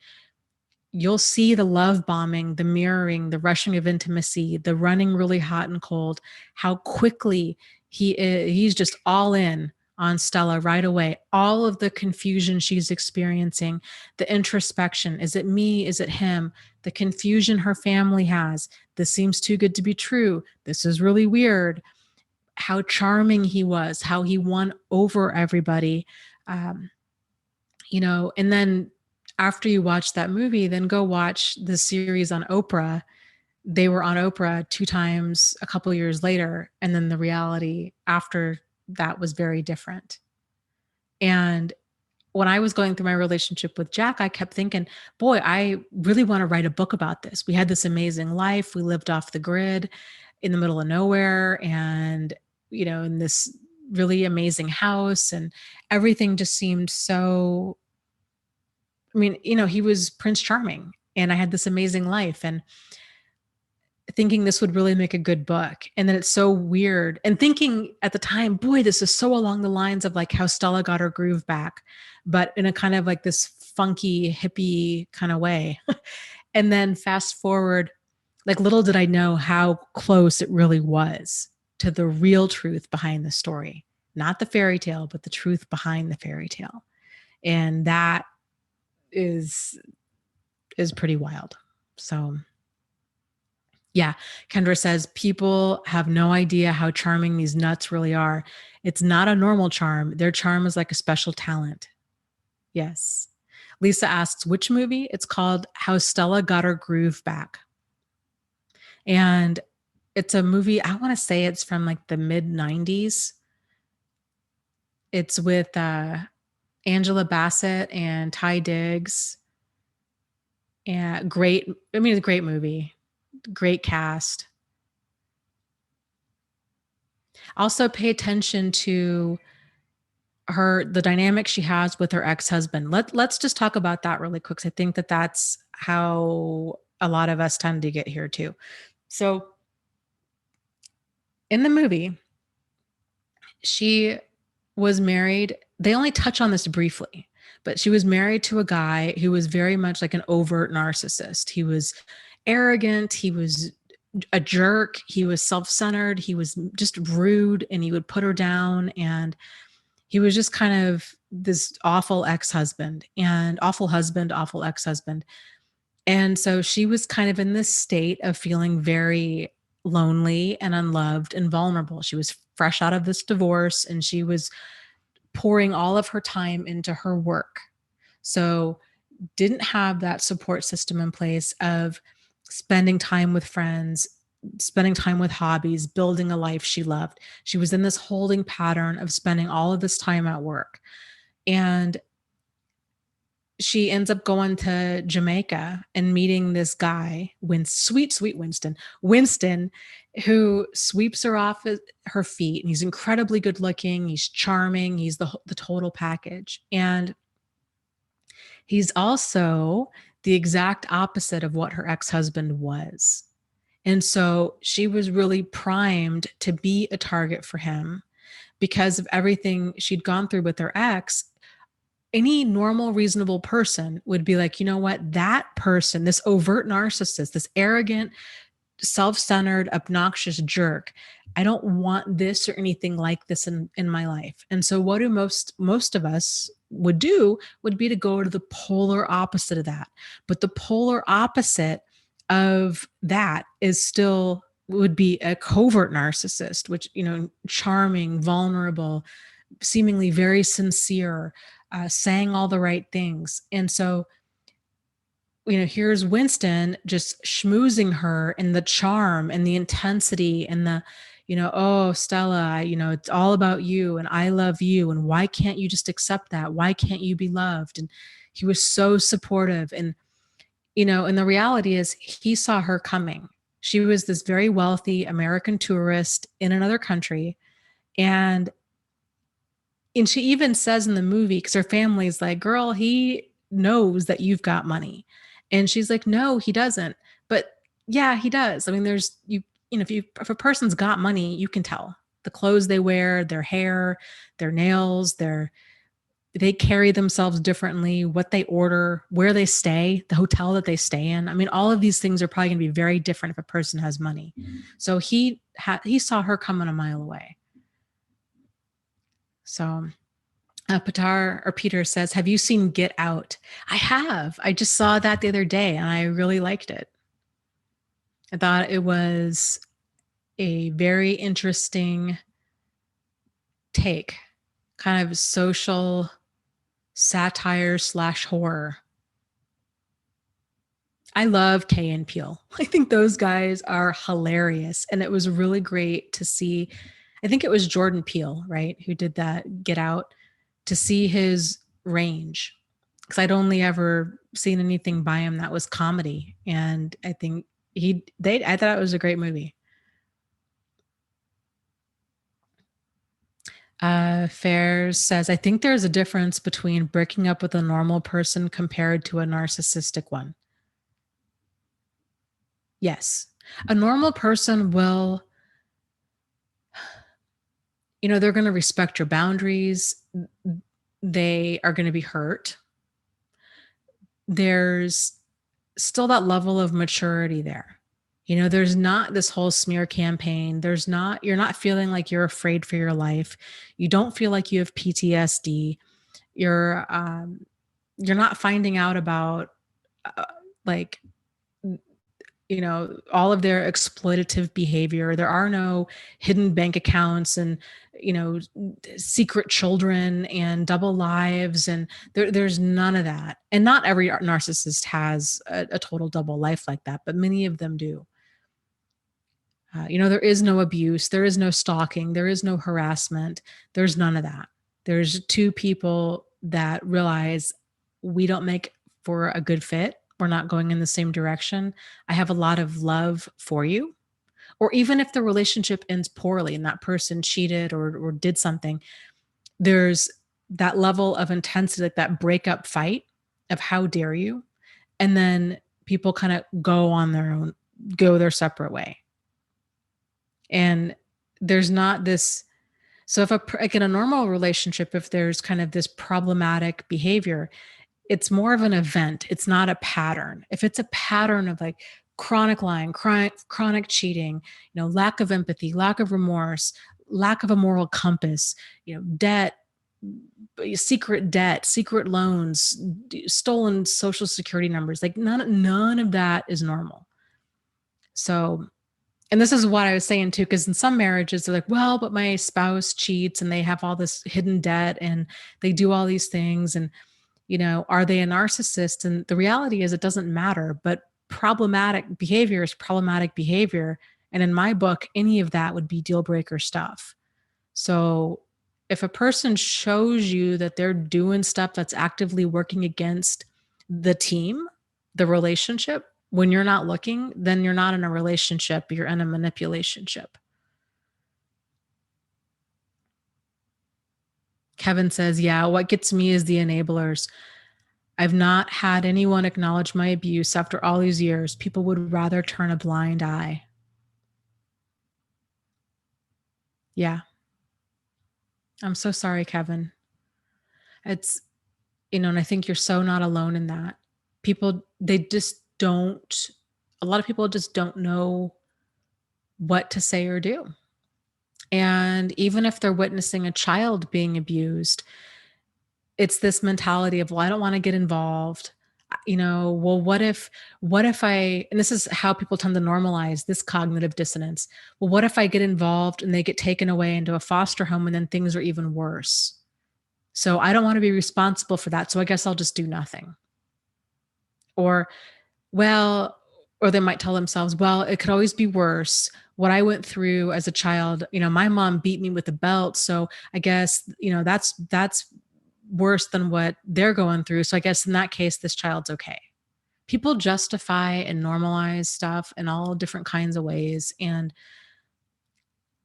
you'll see the love bombing, the mirroring, the rushing of intimacy, the running really hot and cold, how quickly he's just all in on Stella right away. All of the confusion she's experiencing, the introspection. Is it me? Is it him? The confusion her family has. This seems too good to be true. This is really weird. How charming he was, how he won over everybody. And then after you watch that movie, then go watch the series on Oprah. They were on Oprah 2 times a couple years later. And then the reality after that was very different. And when I was going through my relationship with Jack, I kept thinking, boy, I really want to write a book about this. We had this amazing life. We lived off the grid in the middle of nowhere, and, in this really amazing house, and everything just seemed so, he was Prince Charming, and I had this amazing life, and thinking this would really make a good book. And then it's so weird. And thinking at the time, boy, this is so along the lines of like How Stella Got Her Groove Back, but in a kind of like this funky hippie kind of way. And then fast forward, like, little did I know how close it really was to the real truth behind the story, not the fairy tale, but the truth behind the fairy tale. And that is pretty wild. So yeah, Kendra says, people have no idea how charming these nuts really are. It's not a normal charm. Their charm is like a special talent. Yes. Lisa asks, which movie? It's called How Stella Got Her Groove Back. And it's a movie, I want to say it's from like the mid 90s. It's with Angela Bassett and Ty Diggs. And it's a great movie. Great cast. Also pay attention to the dynamic she has with her ex-husband. Let's just talk about that really quick. I think that's how a lot of us tend to get here too. So in the movie, she was married. They only touch on this briefly, But she was married to a guy who was very much like an overt narcissist. He was arrogant, he was a jerk, he was self-centered, he was just rude, and he would put her down, and he was just kind of this awful ex-husband and awful husband, awful ex-husband. And so she was kind of in this state of feeling very lonely and unloved and vulnerable. She was fresh out of this divorce, and she was pouring all of her time into her work. So didn't have that support system in place of spending time with friends, spending time with hobbies, building a life she loved. She was in this holding pattern of spending all of this time at work. And she ends up going to Jamaica and meeting this guy, sweet Winston, who sweeps her off her feet. And he's incredibly good looking. He's charming. He's the total package. And he's also the exact opposite of what her ex-husband was. And so she was really primed to be a target for him because of everything she'd gone through with her ex. Any normal, reasonable person would be like, you know what, that person, this overt narcissist, this arrogant, self-centered, obnoxious jerk, I don't want this or anything like this in my life. And so what do most of us would do would be to go to the polar opposite of that. But the polar opposite of that is still would be a covert narcissist, which, charming, vulnerable, seemingly very sincere, saying all the right things. And so, here's Winston just schmoozing her and the charm and the intensity and the, oh, Stella, it's all about you and I love you. And why can't you just accept that? Why can't you be loved? And he was so supportive. And, and the reality is he saw her coming. She was this very wealthy American tourist in another country. And she even says in the movie, because her family's like, girl, he knows that you've got money. And she's like, no, he doesn't. But yeah, he does. I mean, if a person's got money, you can tell. The clothes they wear, their hair, their nails, they carry themselves differently, what they order, where they stay, the hotel that they stay in. I mean, all of these things are probably going to be very different if a person has money. So he saw her coming a mile away. So Peter says, have you seen Get Out? I have. I just saw that the other day and I really liked it. I thought it was a very interesting take, kind of social satire / horror. I love Kay and Peele. I think those guys are hilarious. And it was really great to see. I think it was Jordan Peele, right, who did that Get Out, to see his range. Because I'd only ever seen anything by him that was comedy. And I think I thought it was a great movie. Fairs says, I think there's a difference between breaking up with a normal person compared to a narcissistic one. Yes. A normal person will, they're going to respect your boundaries. They are going to be hurt. There's still that level of maturity there. There's not this whole smear campaign. You're not feeling like you're afraid for your life. You don't feel like you have PTSD. You're not finding out about all of their exploitative behavior. There are no hidden bank accounts and, secret children and double lives. And there's none of that. And not every narcissist has a total double life like that, but many of them do. There is no abuse. There is no stalking. There is no harassment. There's none of that. There's two people that realize we don't make for a good fit. We're not going in the same direction. I have a lot of love for you. Or even if the relationship ends poorly and that person cheated or did something, there's that level of intensity, like that breakup fight of how dare you? And then people kind of go their separate way. And there's not this So if like in a normal relationship, if there's kind of this problematic behavior, it's more of an event. It's not a pattern. If it's a pattern of like chronic lying, chronic cheating, lack of empathy, lack of remorse, lack of a moral compass, debt, secret debt, secret loans, stolen social security numbers, like none of that is normal. So, and this is what I was saying too, because in some marriages they're like, well, but my spouse cheats and they have all this hidden debt and they do all these things. And, are they a narcissist? And the reality is it doesn't matter, but problematic behavior is problematic behavior. And in my book, any of that would be deal breaker stuff. So if a person shows you that they're doing stuff that's actively working against the team, the relationship, when you're not looking, then you're not in a relationship, you're in a manipulationship. Kevin says, yeah, what gets me is the enablers. I've not had anyone acknowledge my abuse after all these years. People would rather turn a blind eye. Yeah. I'm so sorry, Kevin. It's, and I think you're so not alone in that. People, they just don't, a lot of people just don't know what to say or do. And even if they're witnessing a child being abused, it's this mentality of, well, I don't want to get involved. Well, what if and this is how people tend to normalize this cognitive dissonance. Well, what if I get involved and they get taken away into a foster home and then things are even worse? So I don't want to be responsible for that. So I guess I'll just do nothing. Or, or they might tell themselves, well, it could always be worse. What I went through as a child, my mom beat me with a belt. So I guess, that's worse than what they're going through. So I guess in that case, this child's okay. People justify and normalize stuff in all different kinds of ways. And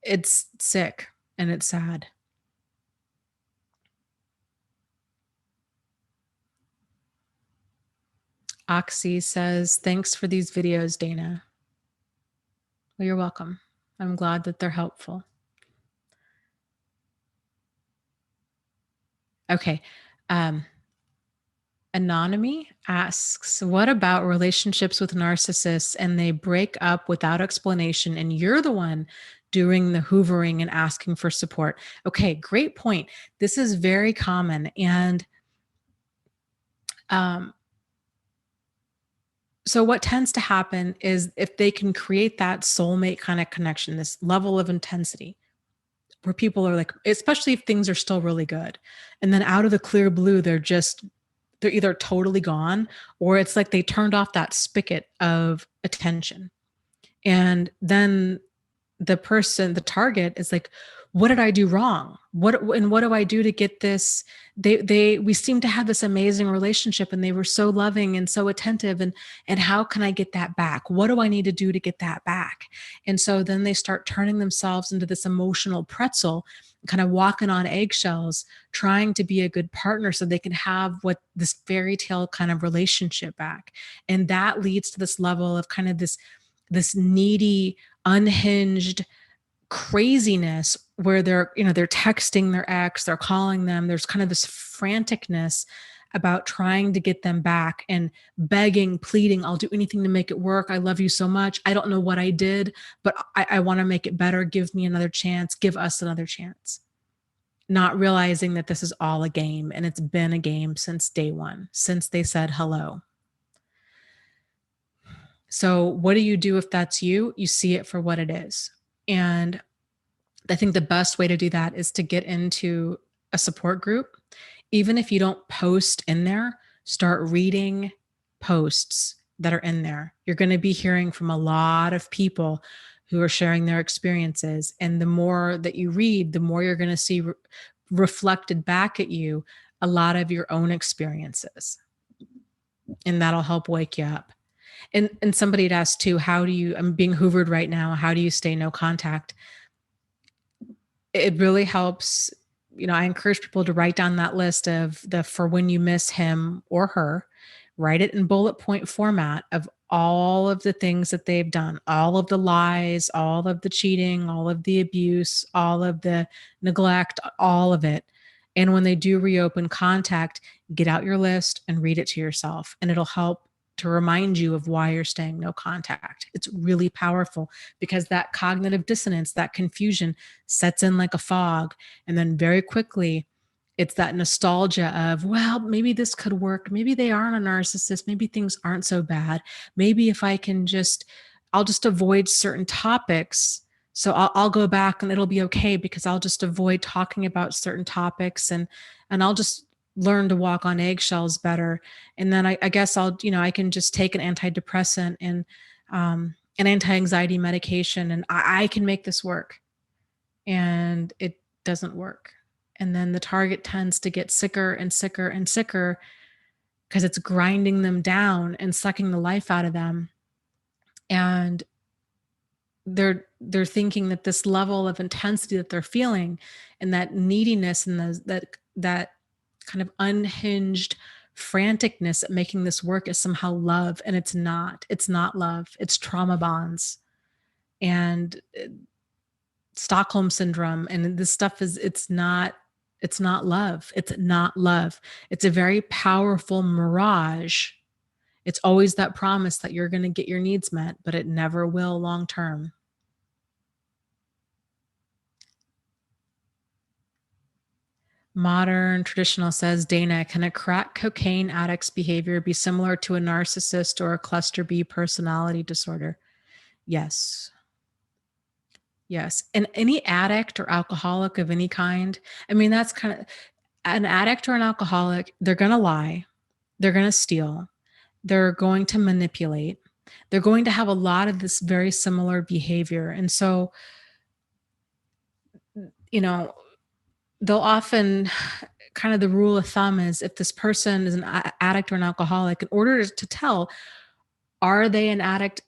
it's sick and it's sad. Oxy says, thanks for these videos, Dana. Well, you're welcome. I'm glad that they're helpful. Okay. Anonymy asks, what about relationships with narcissists and they break up without explanation and you're the one doing the hoovering and asking for support? Okay, great point. This is very common. And so what tends to happen is if they can create that soulmate kind of connection, this level of intensity, where people are like, especially if things are still really good. And then out of the clear blue, they're either totally gone or it's like they turned off that spigot of attention. And then the target is like, what did I do wrong? What do I do to get this? We seem to have this amazing relationship and they were so loving and so attentive. And how can I get that back? What do I need to do to get that back? And so then they start turning themselves into this emotional pretzel, kind of walking on eggshells, trying to be a good partner so they can have what this fairy tale kind of relationship back. And that leads to this level of kind of this needy, unhinged craziness where they're texting their ex, they're calling them, there's kind of this franticness about trying to get them back and begging, pleading, I'll do anything to make it work. I love you so much. I don't know what I did, but I want to make it better. Give me another chance. Give us another chance. Not realizing that this is all a game and it's been a game since day one, since they said hello. So what do you do if that's you? You see it for what it is. And I think the best way to do that is to get into a support group. Even if you don't post in there, start reading posts that are in there. You're going to be hearing from a lot of people who are sharing their experiences. And the more that you read, the more you're going to see reflected back at you a lot of your own experiences. And that'll help wake you up. And somebody had asked too, I'm being hoovered right now. How do you stay no contact? It really helps. I encourage people to write down that list of for when you miss him or her, write it in bullet point format of all of the things that they've done, all of the lies, all of the cheating, all of the abuse, all of the neglect, all of it. And when they do reopen contact, get out your list and read it to yourself, and it'll help to remind you of why you're staying no contact. It's really powerful because that cognitive dissonance, that confusion sets in like a fog. And then very quickly, it's that nostalgia of, well, maybe this could work. Maybe they aren't a narcissist. Maybe things aren't so bad. Maybe if I can just, I'll just avoid certain topics. So I'll go back and it'll be okay because I'll just avoid talking about certain topics, and I'll just learn to walk on eggshells better. And then I guess I'll, I can just take an antidepressant and an anti-anxiety medication, and I can make this work. And it doesn't work. And then the target tends to get sicker and sicker and sicker because it's grinding them down and sucking the life out of them. And they're thinking that this level of intensity that they're feeling and that neediness and that kind of unhinged franticness at making this work is somehow love. And it's not. It's not love. It's trauma bonds. And Stockholm syndrome and this stuff it's not love. It's not love. It's a very powerful mirage. It's always that promise that you're going to get your needs met, but it never will long term. Modern traditional says, Dana, can a crack cocaine addict's behavior be similar to a narcissist or a cluster B personality disorder? Yes. Yes. And any addict or alcoholic of any kind, I mean, that's kind of an addict or an alcoholic, they're going to lie, they're going to steal, they're going to manipulate, they're going to have a lot of this very similar behavior. And so, they'll often, kind of the rule of thumb is if this person is an addict or an alcoholic, in order to tell, are they an addict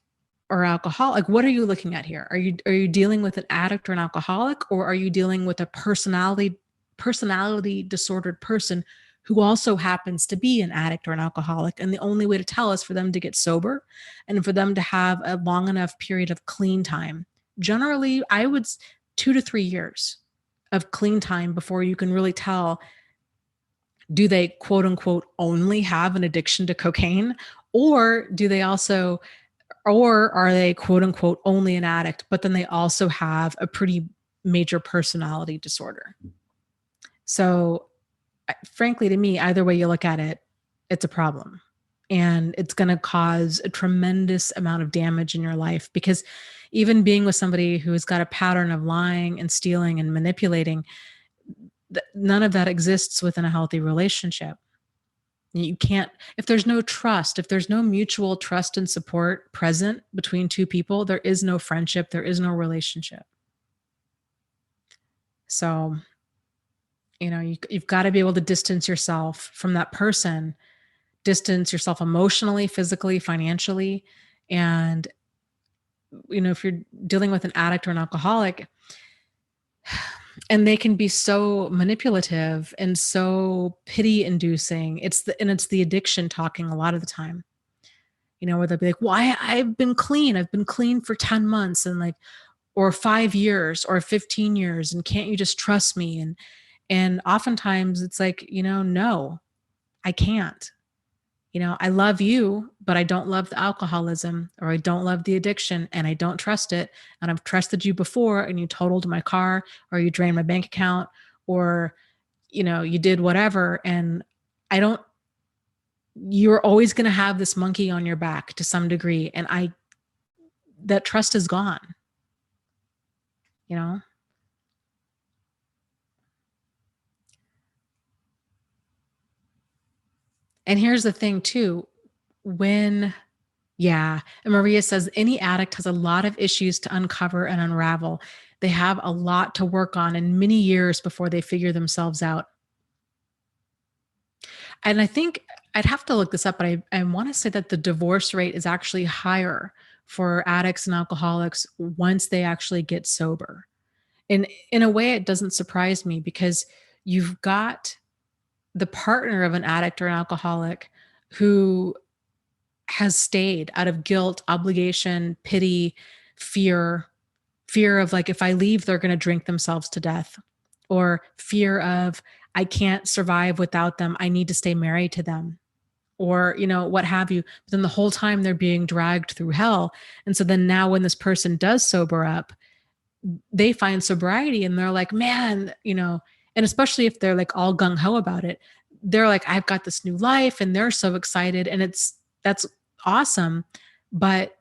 or alcoholic? What are you looking at here? Are you dealing with an addict or an alcoholic, or are you dealing with a personality disordered person who also happens to be an addict or an alcoholic? And the only way to tell is for them to get sober and for them to have a long enough period of clean time. Generally, I would 2 to 3 years of clean time before you can really tell, do they quote unquote only have an addiction to cocaine, or do they also, or are they quote unquote only an addict, but then they also have a pretty major personality disorder? So frankly, to me, either way you look at it, it's a problem. And it's going to cause a tremendous amount of damage in your life, because even being with somebody who has got a pattern of lying and stealing and manipulating, none of that exists within a healthy relationship. You can't, if there's no trust, if there's no mutual trust and support present between two people, there is no friendship, there is no relationship. So, you've got to be able to distance yourself from that person, distance yourself emotionally, physically, financially. And, if you're dealing with an addict or an alcoholic, and they can be so manipulative and so pity inducing, it's the addiction talking a lot of the time, where they'll be like, well, I've been clean for 10 months and or 5 years or 15 years. And can't you just trust me? And oftentimes it's like, no, I can't. I love you, but I don't love the alcoholism, or I don't love the addiction, and I don't trust it. And I've trusted you before, and you totaled my car, or you drained my bank account, or, you did whatever. And you're always going to have this monkey on your back to some degree. And that trust is gone, And here's the thing too, yeah. And Maria says, any addict has a lot of issues to uncover and unravel. They have a lot to work on and many years before they figure themselves out. And I think I'd have to look this up, but I want to say that the divorce rate is actually higher for addicts and alcoholics once they actually get sober. And in a way, it doesn't surprise me, because you've got the partner of an addict or an alcoholic who has stayed out of guilt, obligation, pity, fear, fear of like, if I leave, they're going to drink themselves to death, or fear of, I can't survive without them. I need to stay married to them, or, what have you. But then the whole time they're being dragged through hell. And so then now when this person does sober up, they find sobriety and they're like, man, and especially if they're like all gung ho about it, they're like, I've got this new life, and they're so excited. And that's awesome. But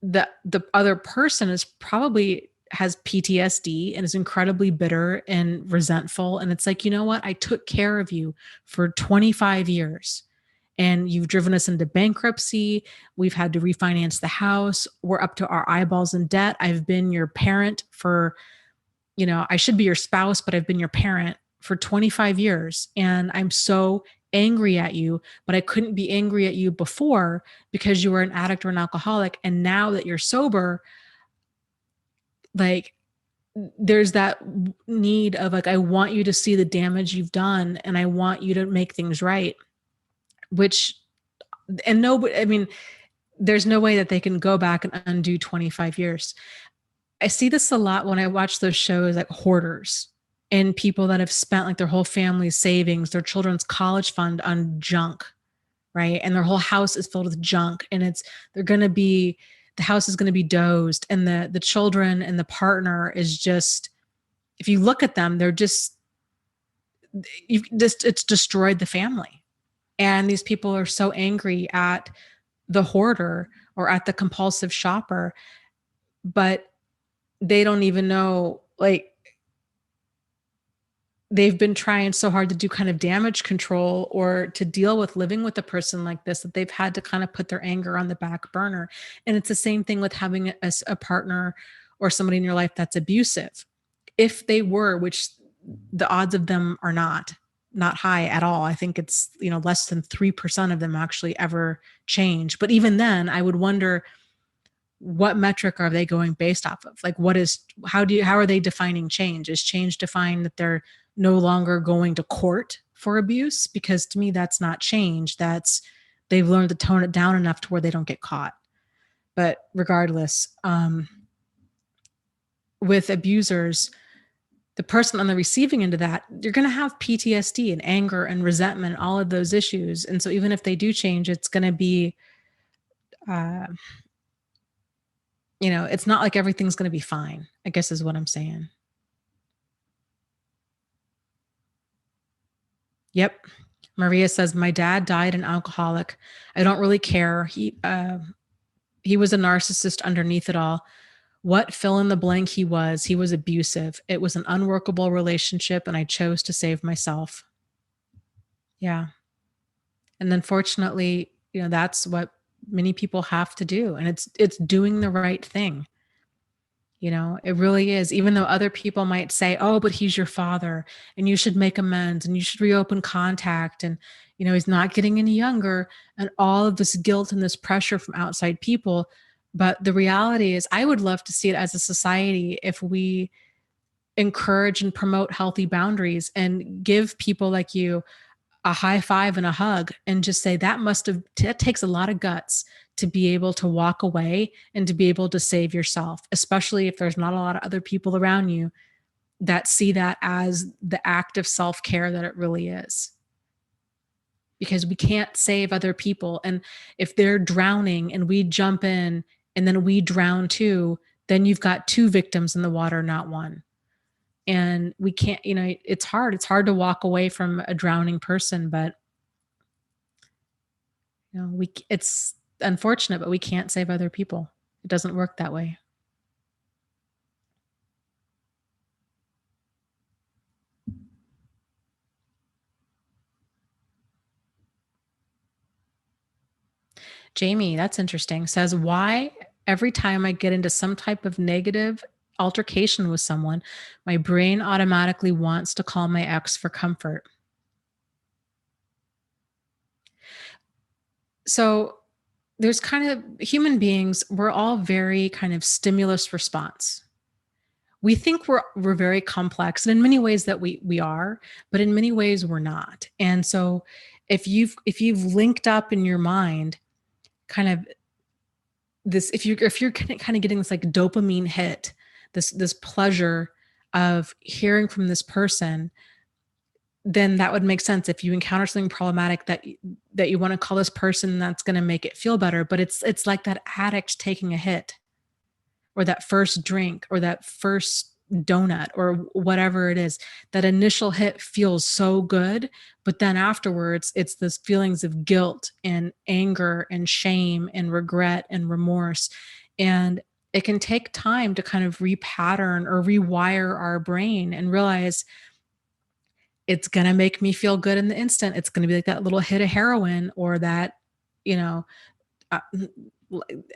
the other person is probably has PTSD and is incredibly bitter and resentful. And it's like, you know what? I took care of you for 25 years and you've driven us into bankruptcy. We've had to refinance the house. We're up to our eyeballs in debt. I've been your parent for, I should be your spouse, but I've been your parent for 25 years. And I'm so angry at you, but I couldn't be angry at you before because you were an addict or an alcoholic. And now that you're sober, like, there's that need of like, I want you to see the damage you've done and I want you to make things right, which, and nobody, I mean, there's no way that they can go back and undo 25 years. I see this a lot when I watch those shows like Hoarders, and people that have spent like their whole family's savings, their children's college fund on junk, right? And their whole house is filled with junk, and the house is going to be dozed, and the children and the partner is just, if you look at them, it's destroyed the family. And these people are so angry at the hoarder or at the compulsive shopper, but they don't even know, like, they've been trying so hard to do kind of damage control or to deal with living with a person like this, that they've had to kind of put their anger on the back burner. And it's the same thing with having a partner or somebody in your life that's abusive. If they were, which the odds of them are not high at all. I think it's, less than 3% of them actually ever change. But even then, I would wonder, what metric are they going based off of? Like, how are they defining change? Is change defined that they're no longer going to court for abuse? Because to me, that's not change. That's, they've learned to tone it down enough to where they don't get caught. But regardless, with abusers, the person on the receiving end of that, you're going to have PTSD and anger and resentment, all of those issues. And so even if they do change, it's going to be, it's not like everything's going to be fine, I guess is what I'm saying. Yep. Maria says, my dad died an alcoholic. I don't really care. He was a narcissist underneath it all. What fill in the blank he was abusive. It was an unworkable relationship and I chose to save myself. Yeah. And unfortunately, that's what many people have to do. And it's doing the right thing. It really is. Even though other people might say, oh, but he's your father and you should make amends and you should reopen contact. And, he's not getting any younger, and all of this guilt and this pressure from outside people. But the reality is, I would love to see it as a society if we encourage and promote healthy boundaries and give people like you a high five and a hug and just say, that takes a lot of guts to be able to walk away and to be able to save yourself, especially if there's not a lot of other people around you that see that as the act of self-care that it really is. Because we can't save other people. And if they're drowning and we jump in and then we drown too, then you've got two victims in the water, not one. And we can't, it's hard. It's hard to walk away from a drowning person, but it's unfortunate, but we can't save other people. It doesn't work that way. Jamie, that's interesting. Says, why every time I get into some type of negative altercation with someone, my brain automatically wants to call my ex for comfort? So there's kind of, human beings, we're all very kind of stimulus response. We think we're very complex, and in many ways that we are, but in many ways we're not. And so if you've linked up in your mind kind of this, if you're kind of getting this like dopamine hit, this pleasure of hearing from this person, then that would make sense. If you encounter something problematic that you want to call this person, that's going to make it feel better. But it's like that addict taking a hit, or that first drink, or that first donut, or whatever it is. That initial hit feels so good, but then afterwards it's this feelings of guilt and anger and shame and regret and remorse. And it can take time to kind of repattern or rewire our brain and realize it's going to make me feel good in the instant. It's going to be like that little hit of heroin, or that, you know, uh,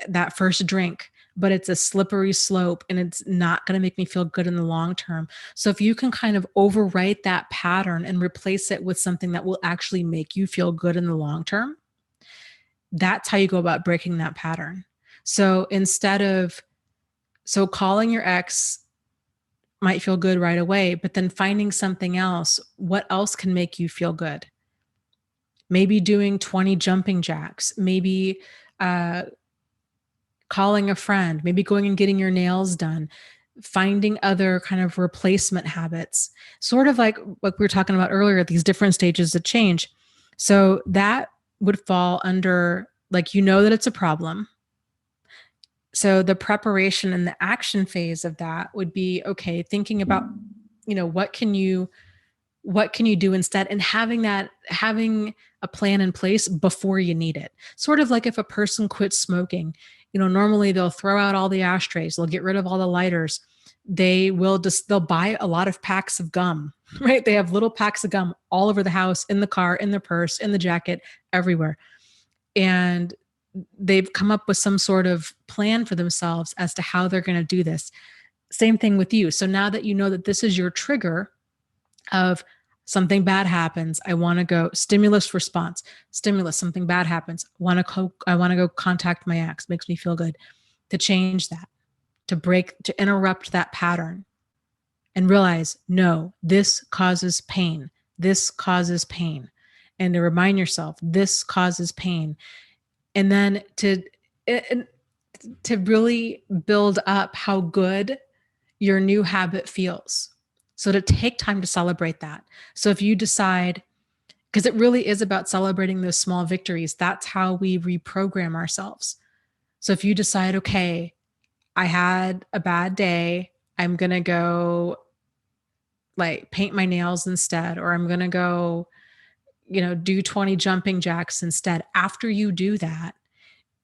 that first drink, but it's a slippery slope and it's not going to make me feel good in the long term. So if you can kind of overwrite that pattern and replace it with something that will actually make you feel good in the long term, that's how you go about breaking that pattern. So calling your ex might feel good right away, but then finding something else, what else can make you feel good? Maybe doing 20 jumping jacks, maybe calling a friend, maybe going and getting your nails done, finding other kind of replacement habits, sort of like what we were talking about earlier, these different stages of change. So that would fall under, like, that it's a problem. So the preparation and the action phase of that would be, okay, thinking about, what can you do instead, and having a plan in place before you need it. Sort of like if a person quits smoking, normally they'll throw out all the ashtrays, they'll get rid of all the lighters. They'll buy a lot of packs of gum, right? They have little packs of gum all over the house, in the car, in their purse, in the jacket, everywhere. And they've come up with some sort of plan for themselves as to how they're going to do this. Same thing with you. So now that you know that this is your trigger of something bad happens, I want to go stimulus response, something bad happens. I want to go contact my ex, makes me feel good. To change that, to interrupt that pattern and realize, no, this causes pain. This causes pain. And to remind yourself, this causes pain. And then to really build up how good your new habit feels. So to take time to celebrate that. So if you decide, because it really is about celebrating those small victories, that's how we reprogram ourselves. So if you decide, okay, I had a bad day, I'm going to go like paint my nails instead, or I'm going to go, do 20 jumping jacks instead. After you do that,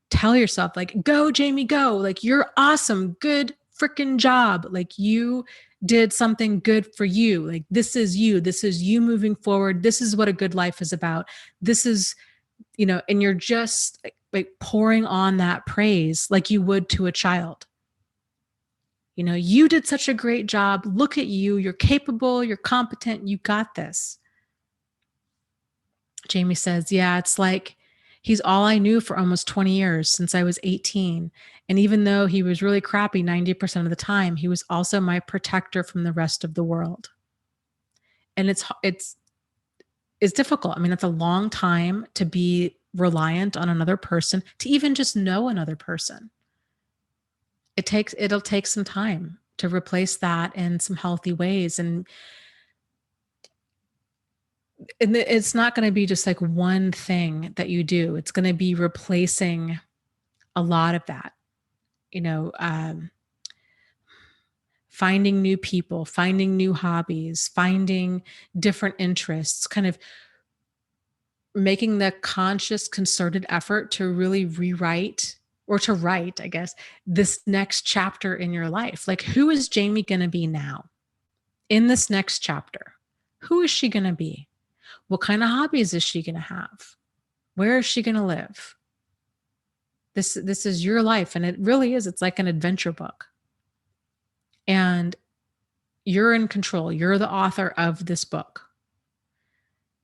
tell yourself, like, go, Jamie, go. Like, you're awesome. Good freaking job. Like, you did something good for you. Like, this is you. This is you moving forward. This is what a good life is about. This is, and you're just like pouring on that praise like you would to a child. You did such a great job. Look at you. You're capable. You're competent. You got this. Jamie says, yeah, it's like he's all I knew for almost 20 years, since I was 18. And even though he was really crappy 90% of the time, he was also my protector from the rest of the world. And it's difficult. I mean, it's a long time to be reliant on another person, to even just know another person. It'll take some time to replace that in some healthy ways. And it's not going to be just like one thing that you do. It's going to be replacing a lot of that, finding new people, finding new hobbies, finding different interests, kind of making the conscious, concerted effort to really rewrite, or to write, I guess, this next chapter in your life. Like, who is Jamie going to be now in this next chapter? Who is she going to be? What kind of hobbies is she going to have? Where is she going to live? This is your life. And it really is. It's like an adventure book. And you're in control. You're the author of this book.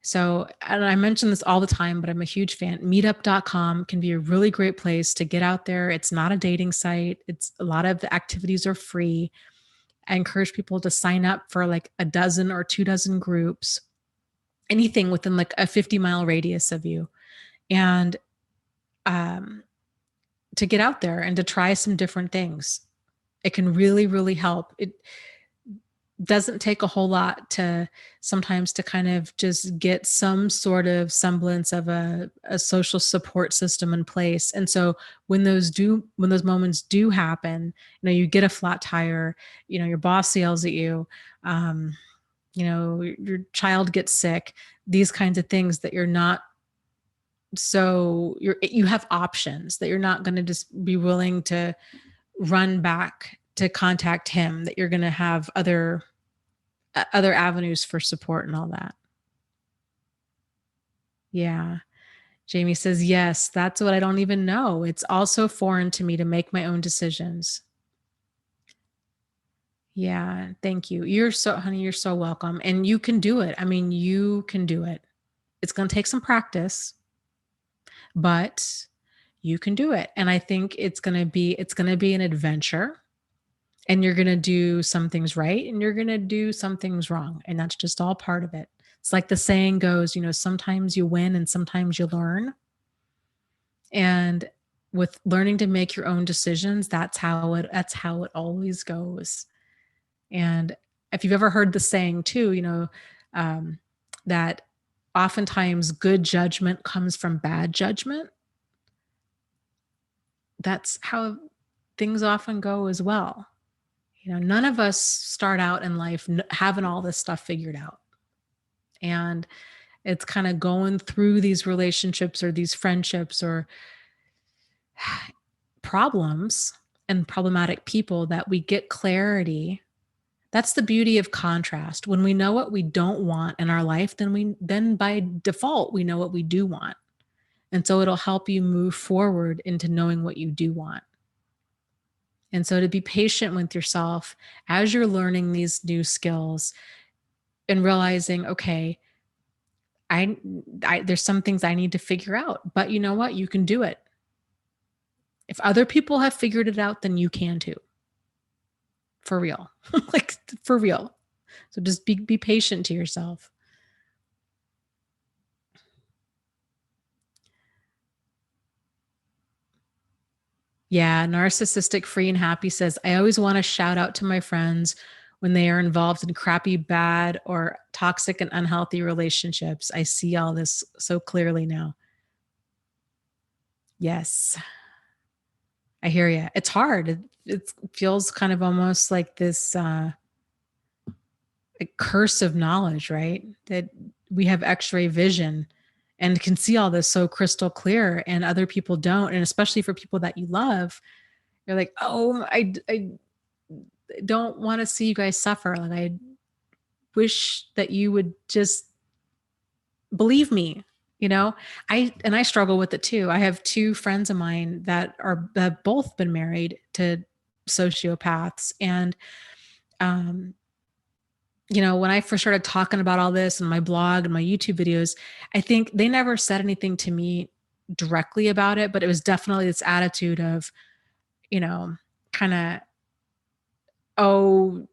So, and I mention this all the time, but I'm a huge fan. Meetup.com can be a really great place to get out there. It's not a dating site. A lot of the activities are free. I encourage people to sign up for like a dozen or 24 groups, anything within like a 50-mile radius of you. And to get out there and to try some different things. It can really, really help. It doesn't take a whole lot to sometimes to kind of just get some sort of semblance of a social support system in place. And so when those moments do happen, you get a flat tire, your boss yells at you, um, your child gets sick, these kinds of things that you're not so you have options that you're not going to just be willing to run back to contact him, that you're going to have other avenues for support and all that. Yeah. Jamie says, yes, that's what I don't even know. It's also foreign to me to make my own decisions. Yeah. Thank you. Honey, you're so welcome. And you can do it. I mean, you can do it. It's going to take some practice, but you can do it. And I think it's going to be an adventure, and you're going to do some things right and you're going to do some things wrong. And that's just all part of it. It's like the saying goes, sometimes you win and sometimes you learn. And with learning to make your own decisions, that's how it always goes. And if you've ever heard the saying too, um, that oftentimes good judgment comes from bad judgment, that's how things often go as well. None of us start out in life having all this stuff figured out. And it's kind of going through these relationships or these friendships or problems and problematic people that we get clarity. That's the beauty of contrast. When we know what we don't want in our life, then by default, we know what we do want. And so it'll help you move forward into knowing what you do want. And so to be patient with yourself as you're learning these new skills and realizing, okay, there's some things I need to figure out, but you know what? You can do it. If other people have figured it out, then you can too. For real. Like for real. So just be patient to yourself. Yeah, narcissistic free and happy says, I always want to shout out to my friends when they are involved in crappy, bad, or toxic and unhealthy relationships. I see all this so clearly now. Yes, I hear you. It's hard. It feels kind of almost like this a curse of knowledge, right? That we have x-ray vision and can see all this so crystal clear and other people don't. And especially for people that you love, you're like, oh, I don't want to see you guys suffer. Like, I wish that you would just believe me. I struggle with it too. I have two friends of mine that have both been married to sociopaths. And, um, when I first started talking about all this and my blog and my YouTube videos, I think they never said anything to me directly about it, but it was definitely this attitude of, kind of, oh,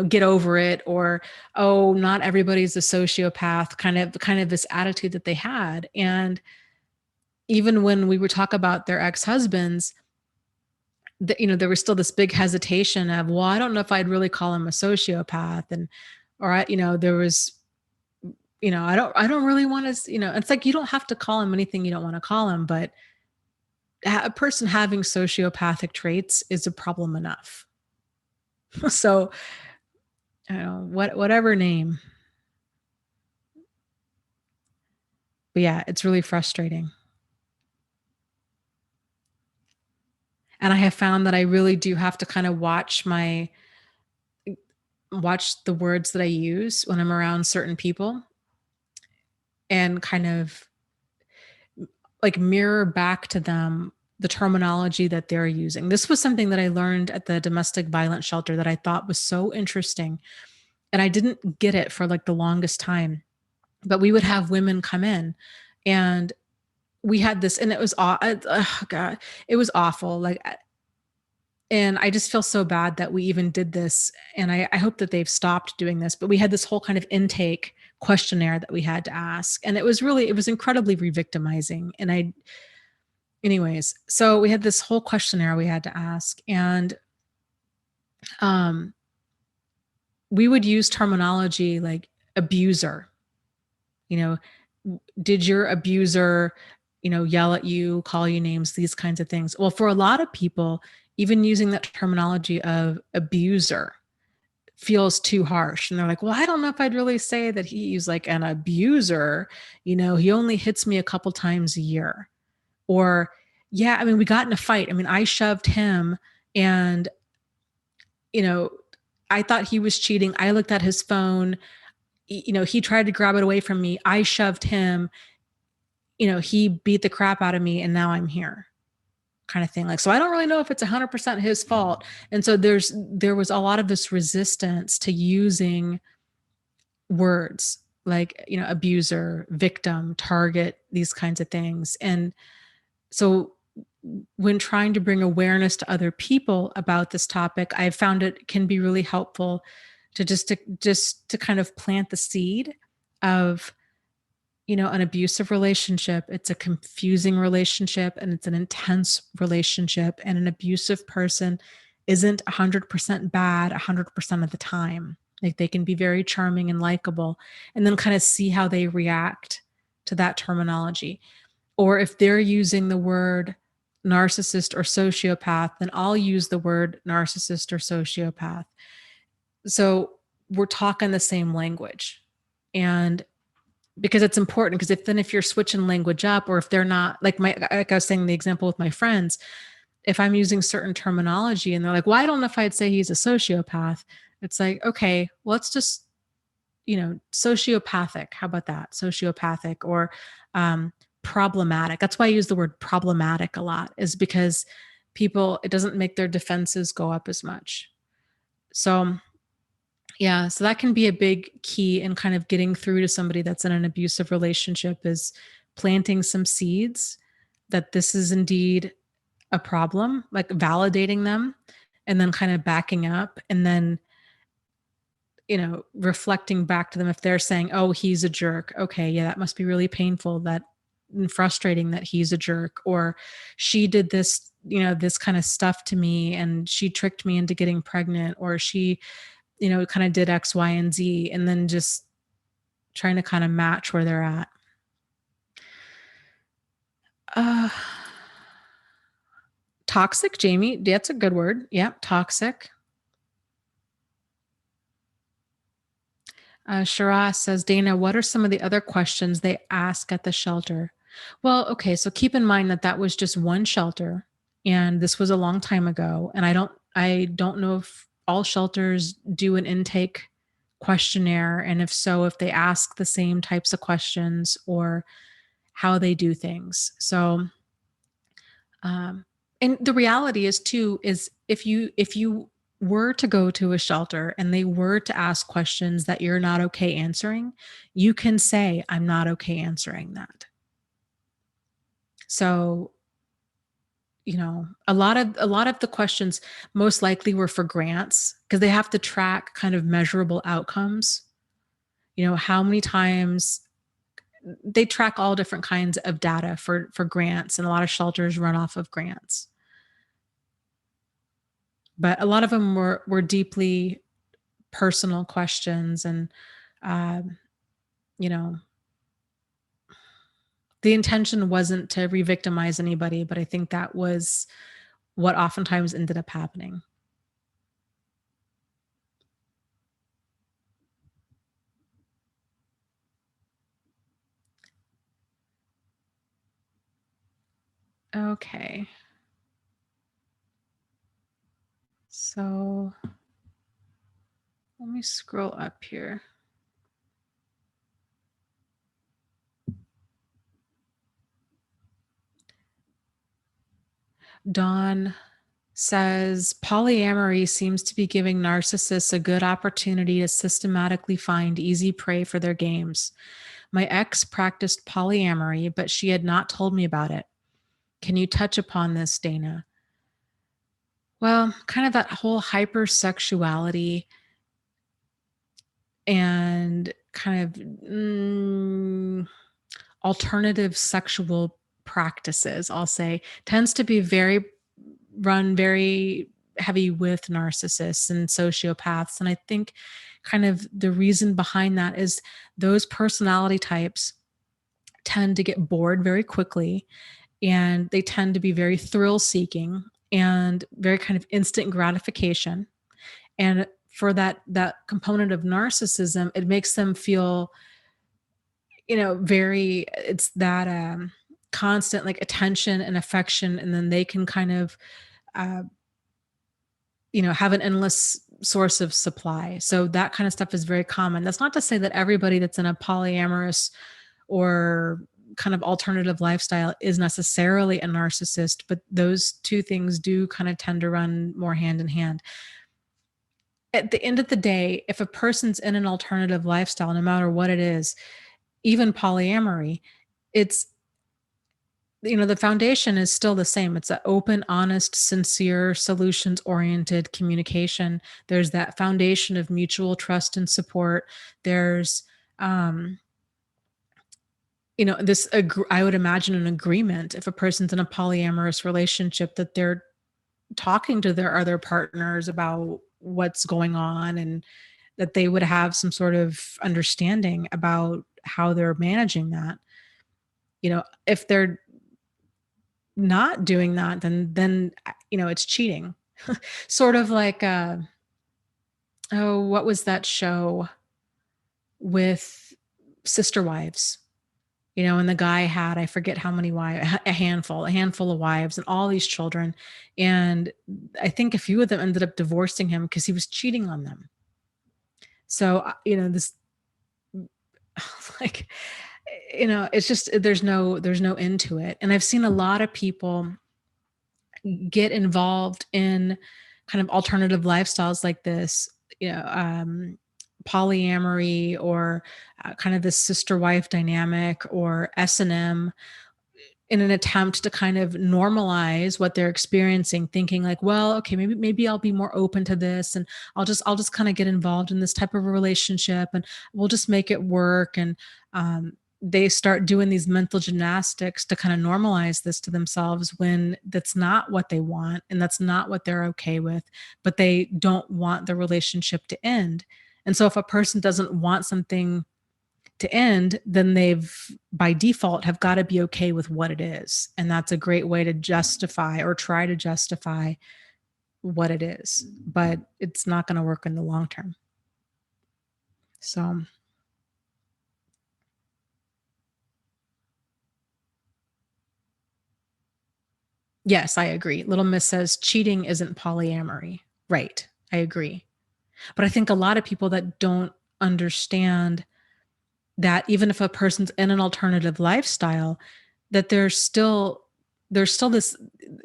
get over it, or, oh, not everybody's a sociopath, kind of this attitude that they had. And even when we would talk about their ex-husbands, there was still this big hesitation of, well, I don't know if I'd really call him a sociopath. And, there was, I don't really want to, it's like, you don't have to call him anything you don't want to call him, but a person having sociopathic traits is a problem enough. So, whatever name. But yeah, it's really frustrating. And I have found that I really do have to kind of watch the words that I use when I'm around certain people, and kind of like mirror back to them the terminology that they're using. This was something that I learned at the domestic violence shelter that I thought was so interesting. And I didn't get it for like the longest time. But we would have women come in, and we had this, and it was, oh God, it was awful. Like, and I just feel so bad that we even did this. And I hope that they've stopped doing this, but we had this whole kind of intake questionnaire that we had to ask. And it was incredibly re-victimizing. And anyways, so we had this whole questionnaire we had to ask, and um, we would use terminology like abuser. You know, did your abuser, yell at you, call you names, these kinds of things? Well, for a lot of people, even using that terminology of abuser feels too harsh. And they're like, well, I don't know if I'd really say that he's like an abuser. He only hits me a couple times a year. Or, yeah, I mean, we got in a fight. I mean, I shoved him and, you know, I thought he was cheating. I looked at his phone. He tried to grab it away from me. I shoved him. He beat the crap out of me and now I'm here, kind of thing. Like, so I don't really know if it's 100% his fault. And so there was a lot of this resistance to using words like, abuser, victim, target, these kinds of things. And so when trying to bring awareness to other people about this topic, I've found it can be really helpful to kind of plant the seed of, an abusive relationship. It's a confusing relationship and it's an intense relationship. And an abusive person isn't 100% bad 100% of the time. Like, they can be very charming and likable, and then kind of see how they react to that terminology. Or if they're using the word narcissist or sociopath, then I'll use the word narcissist or sociopath. So we're talking the same language. And because it's important, because if you're switching language up, or if they're not like like I was saying, the example with my friends, if I'm using certain terminology and they're like, well, I don't know if I'd say he's a sociopath. It's like, okay, let's just, sociopathic. How about that? Sociopathic or problematic. That's why I use the word problematic a lot, is because it doesn't make their defenses go up as much. So yeah, so that can be a big key in kind of getting through to somebody that's in an abusive relationship, is planting some seeds that this is indeed a problem, like validating them, and then kind of backing up, and then, reflecting back to them. If they're saying, oh, he's a jerk. Okay. Yeah. That must be really painful and frustrating that he's a jerk, or she did this, this kind of stuff to me and she tricked me into getting pregnant, or she, kind of did X, Y, and Z, and then just trying to kind of match where they're at. Uh, Toxic, Jamie. That's a good word. Yeah, toxic. Shara says, Dana, what are some of the other questions they ask at the shelter? Well, okay, so keep in mind that that was just one shelter, and this was a long time ago. And I don't know if all shelters do an intake questionnaire, and if so, if they ask the same types of questions or how they do things. So, um, and the reality is too, is if you were to go to a shelter and they were to ask questions that you're not okay answering, you can say, I'm not okay answering that. So, a lot of the questions most likely were for grants, because they have to track kind of measurable outcomes. How many times they track all different kinds of data for grants, and a lot of shelters run off of grants. But a lot of them were deeply personal questions, and um, you know the intention wasn't to re-victimize anybody, but I think that was what oftentimes ended up happening. Okay, so let me scroll up here. Dawn says polyamory seems to be giving narcissists a good opportunity to systematically find easy prey for their games. My ex practiced polyamory, but she had not told me about it. Can you touch upon this, Dana? Well, kind of that whole hypersexuality and kind of alternative sexual practices, I'll say, tends to be very run very heavy with narcissists and sociopaths. And I think kind of the reason behind that is those personality types tend to get bored very quickly, and they tend to be very thrill seeking and very kind of instant gratification. And for that component of narcissism, it makes them feel, very it's that constant like attention and affection, and then they can kind of uh, have an endless source of supply. So that kind of stuff is very common. That's not to say that everybody that's in a polyamorous or kind of alternative lifestyle is necessarily a narcissist, but those two things do kind of tend to run more hand in hand. At the end of the day, if a person's in an alternative lifestyle, no matter what it is, even polyamory, it's the foundation is still the same. It's an open, honest, sincere, solutions oriented communication. There's that foundation of mutual trust and support. There's, um, I would imagine an agreement if a person's in a polyamorous relationship that they're talking to their other partners about what's going on, and that they would have some sort of understanding about how they're managing that. If they're not doing that, then it's cheating. Sort of like, oh, what was that show with Sister Wives? And the guy had, I forget how many wives, a handful of wives and all these children. And I think a few of them ended up divorcing him because he was cheating on them. So, this like, it's just there's no end to it. And I've seen a lot of people get involved in kind of alternative lifestyles like this, polyamory, or kind of this sister wife dynamic, or S&M, in an attempt to kind of normalize what they're experiencing, thinking like, well, okay, maybe I'll be more open to this, and I'll just kind of get involved in this type of a relationship, and we'll just make it work. And they start doing these mental gymnastics to kind of normalize this to themselves, when that's not what they want and that's not what they're okay with, but they don't want the relationship to end. And so if a person doesn't want something to end, then they've by default have got to be okay with what it is. And that's a great way to justify, or try to justify, what it is. But it's not going to work in the long term. So, yes, I agree. Little Miss says cheating isn't polyamory. Right. I agree. But I think a lot of people that don't understand that even if a person's in an alternative lifestyle, that there's still this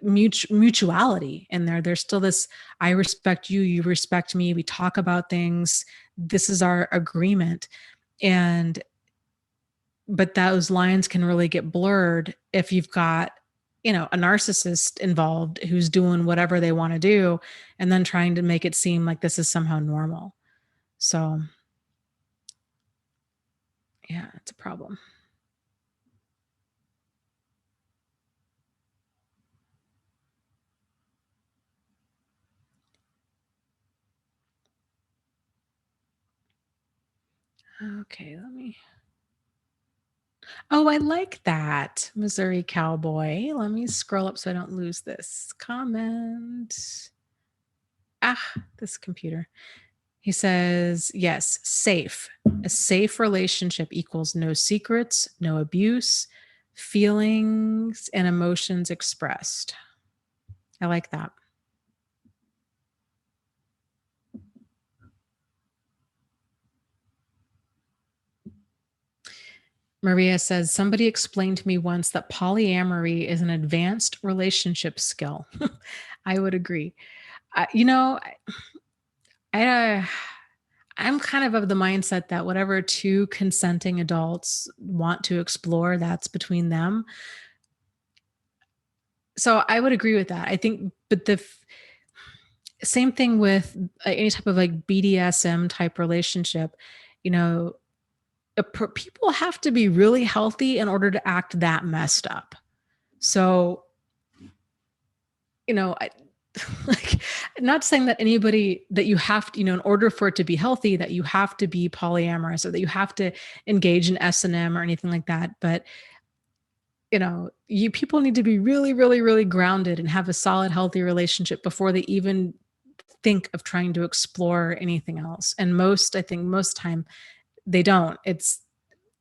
mutuality in there. There's still this, I respect you, you respect me. We talk about things. This is our agreement. And but those lines can really get blurred if you've got, a narcissist involved who's doing whatever they want to do, and then trying to make it seem like this is somehow normal. So, yeah, it's a problem. Okay, let me. Oh, I like that. Missouri Cowboy. Let me scroll up so I don't lose this comment. This computer. He says, yes, safe. A safe relationship equals no secrets, no abuse, feelings and emotions expressed. I like that. Maria says, somebody explained to me once that polyamory is an advanced relationship skill. I would agree. I, you know, I, I'm kind of the mindset that whatever two consenting adults want to explore, that's between them. So I would agree with that. I think, but same thing with any type of like BDSM type relationship, you know, people have to be really healthy in order to act that messed up. So, I, like, not saying that anybody that you have to, in order for it to be healthy, that you have to be polyamorous or that you have to engage in S&M or anything like that. But, you people need to be really, really, really grounded and have a solid, healthy relationship before they even think of trying to explore anything else. And I think most time they don't. It's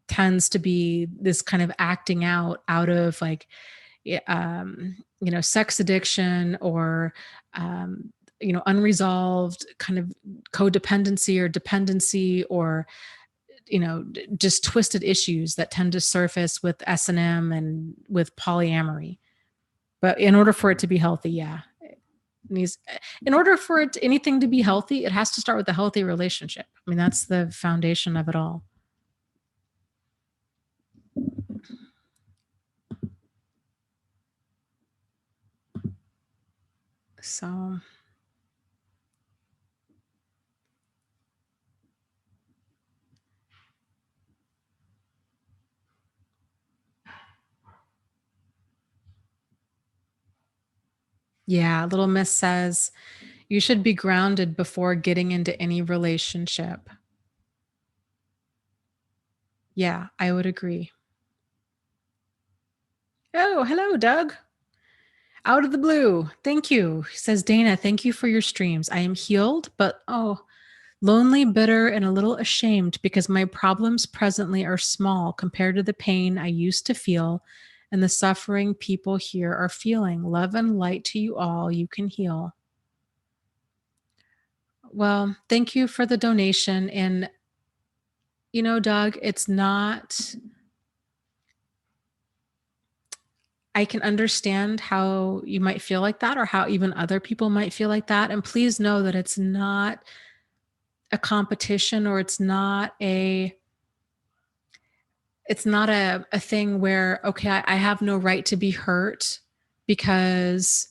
tends to be this kind of acting out of like, sex addiction or, unresolved kind of codependency or dependency or, just twisted issues that tend to surface with S&M and with polyamory. But in order for it to be healthy, yeah, needs in order for anything to be healthy, it has to start with a healthy relationship. I mean, that's the foundation of it all. So, yeah, Little Miss says you should be grounded before getting into any relationship. Yeah, I would agree. Oh, hello, Doug. Out of the blue. Thank you. Says Dana, thank you for your streams. I am healed, but lonely, bitter, and a little ashamed because my problems presently are small compared to the pain I used to feel and the suffering people here are feeling. Love and light to you all. You can heal. Well, thank you for the donation. And, Doug, it's not, I can understand how you might feel like that or how even other people might feel like that. And please know that it's not a competition or it's not a thing where, okay, I have no right to be hurt because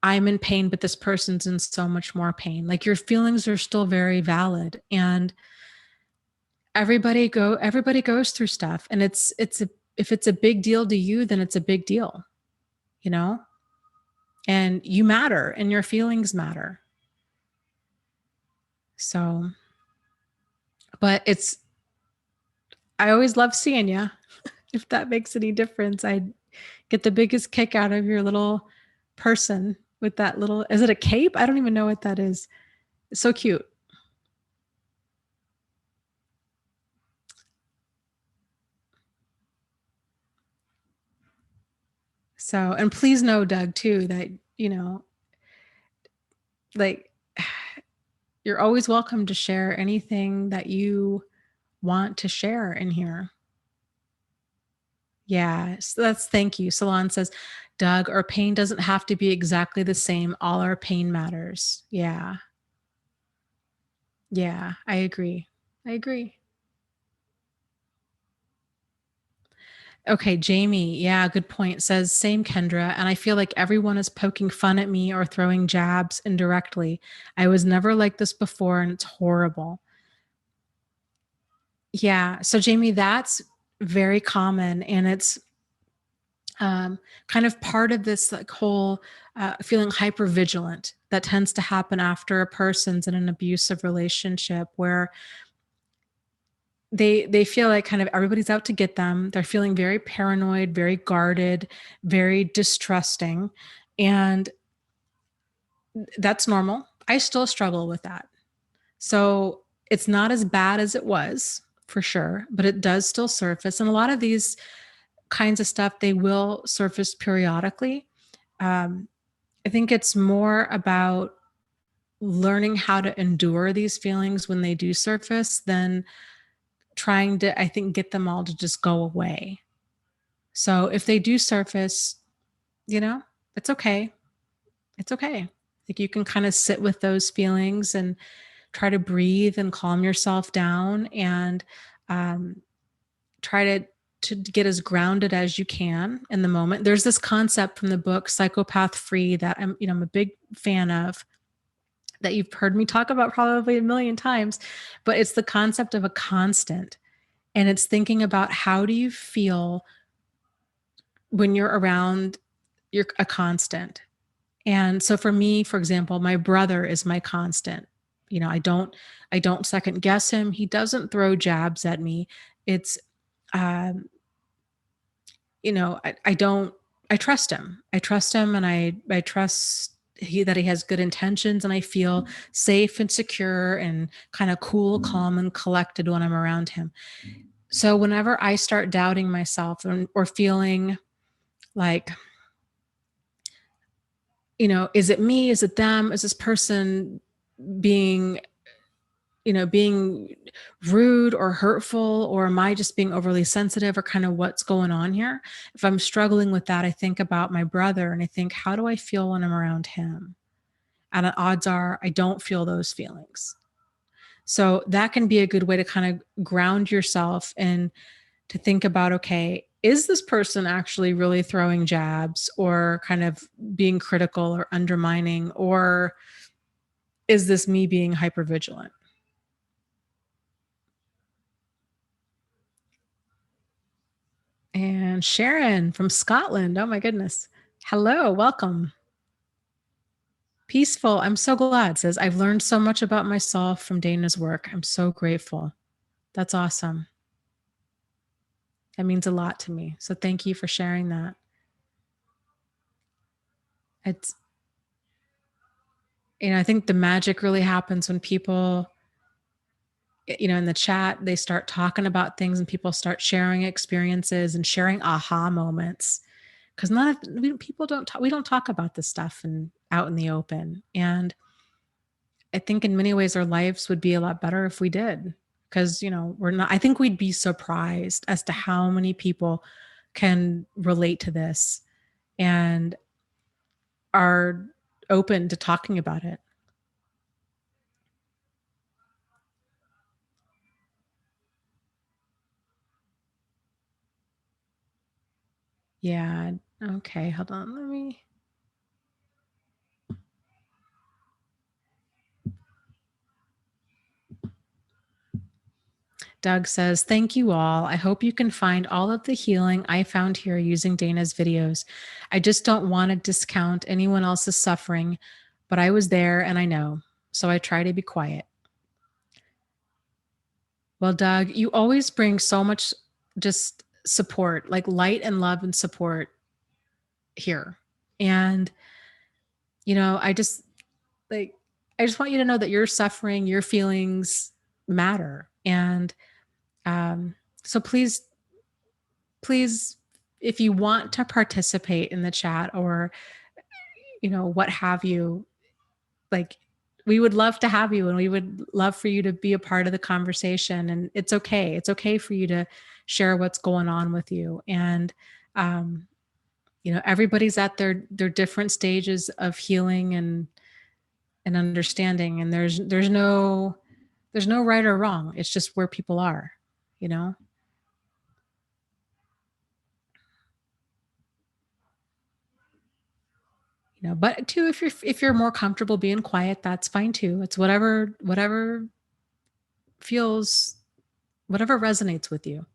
I'm in pain, but this person's in so much more pain. Like your feelings are still very valid, and everybody goes through stuff, and if it's a big deal to you, then it's a big deal, you know, and you matter, and your feelings matter. So, but I always love seeing you. If that makes any difference, I get the biggest kick out of your little person with that little, is it a cape? I don't even know what that is. It's so cute. So, and please know, Doug, too, that, like, you're always welcome to share anything that you want to share in here. Yeah, so thank you. Salon says, Doug, our pain doesn't have to be exactly the same. All our pain matters. Yeah. Yeah, I agree. I agree. Okay, Jamie, yeah, good point. Says, same Kendra, and I feel like everyone is poking fun at me or throwing jabs indirectly. I was never like this before, and it's horrible. Yeah, so Jamie, that's very common, and it's kind of part of this like whole feeling hyper vigilant that tends to happen after a person's in an abusive relationship where they feel like kind of everybody's out to get them. They're feeling very paranoid, very guarded, very distrusting, and that's normal. I still struggle with that. So it's not as bad as it was for sure, but it does still surface. And a lot of these kinds of stuff, they will surface periodically. Um, I think it's more about learning how to endure these feelings when they do surface than trying to, I think, get them all to just go away. So if they do surface, you know, it's okay. It's okay. Like you can kind of sit with those feelings and try to breathe and calm yourself down and um, try to get as grounded as you can in the moment. There's this concept from the book Psychopath Free that I'm a big fan of, that you've heard me talk about probably a million times, but it's the concept of a constant. And it's thinking about how do you feel when you're around, you're a constant. And so for me, for example, my brother is my constant. I don't second guess him. He doesn't throw jabs at me. It's, um, I don't, I trust him. I trust him, and I trust that he has good intentions, and I feel safe and secure and kind of cool, calm, and collected when I'm around him. So whenever I start doubting myself, or feeling like, is it me? Is it them? Is this person being, being rude or hurtful, or am I just being overly sensitive, or kind of what's going on here? If I'm struggling with that, I think about my brother and I think, how do I feel when I'm around him? And the odds are I don't feel those feelings. So that can be a good way to kind of ground yourself and to think about, okay, is this person actually really throwing jabs or kind of being critical or undermining, or is this me being hypervigilant? And Sharon from Scotland. Oh my goodness. Hello, welcome. Peaceful. I'm so glad. Says, I've learned so much about myself from Dana's work. I'm so grateful. That's awesome. That means a lot to me. So thank you for sharing that. It's, I think the magic really happens when people, in the chat, they start talking about things and people start sharing experiences and sharing aha moments. Because people don't talk, we don't talk about this stuff and out in the open. And I think in many ways our lives would be a lot better if we did. Because, I think we'd be surprised as to how many people can relate to this and are open to talking about it. Yeah. Okay. Hold on. Let me. Doug says, thank you all. I hope you can find all of the healing I found here using Dana's videos. I just don't want to discount anyone else's suffering, but I was there and I know. So I try to be quiet. Well, Doug, you always bring so much just support, like light and love and support here. And, I just like, I just want you to know that your suffering, your feelings matter. And so please, if you want to participate in the chat, or, what have you, like, we would love to have you, and we would love for you to be a part of the conversation. And it's okay. It's okay for you to share what's going on with you. And, um, everybody's at their different stages of healing and understanding. And there's no right or wrong. It's just where people are, you know? But too, if you're more comfortable being quiet, that's fine too. It's whatever feels, whatever resonates with you,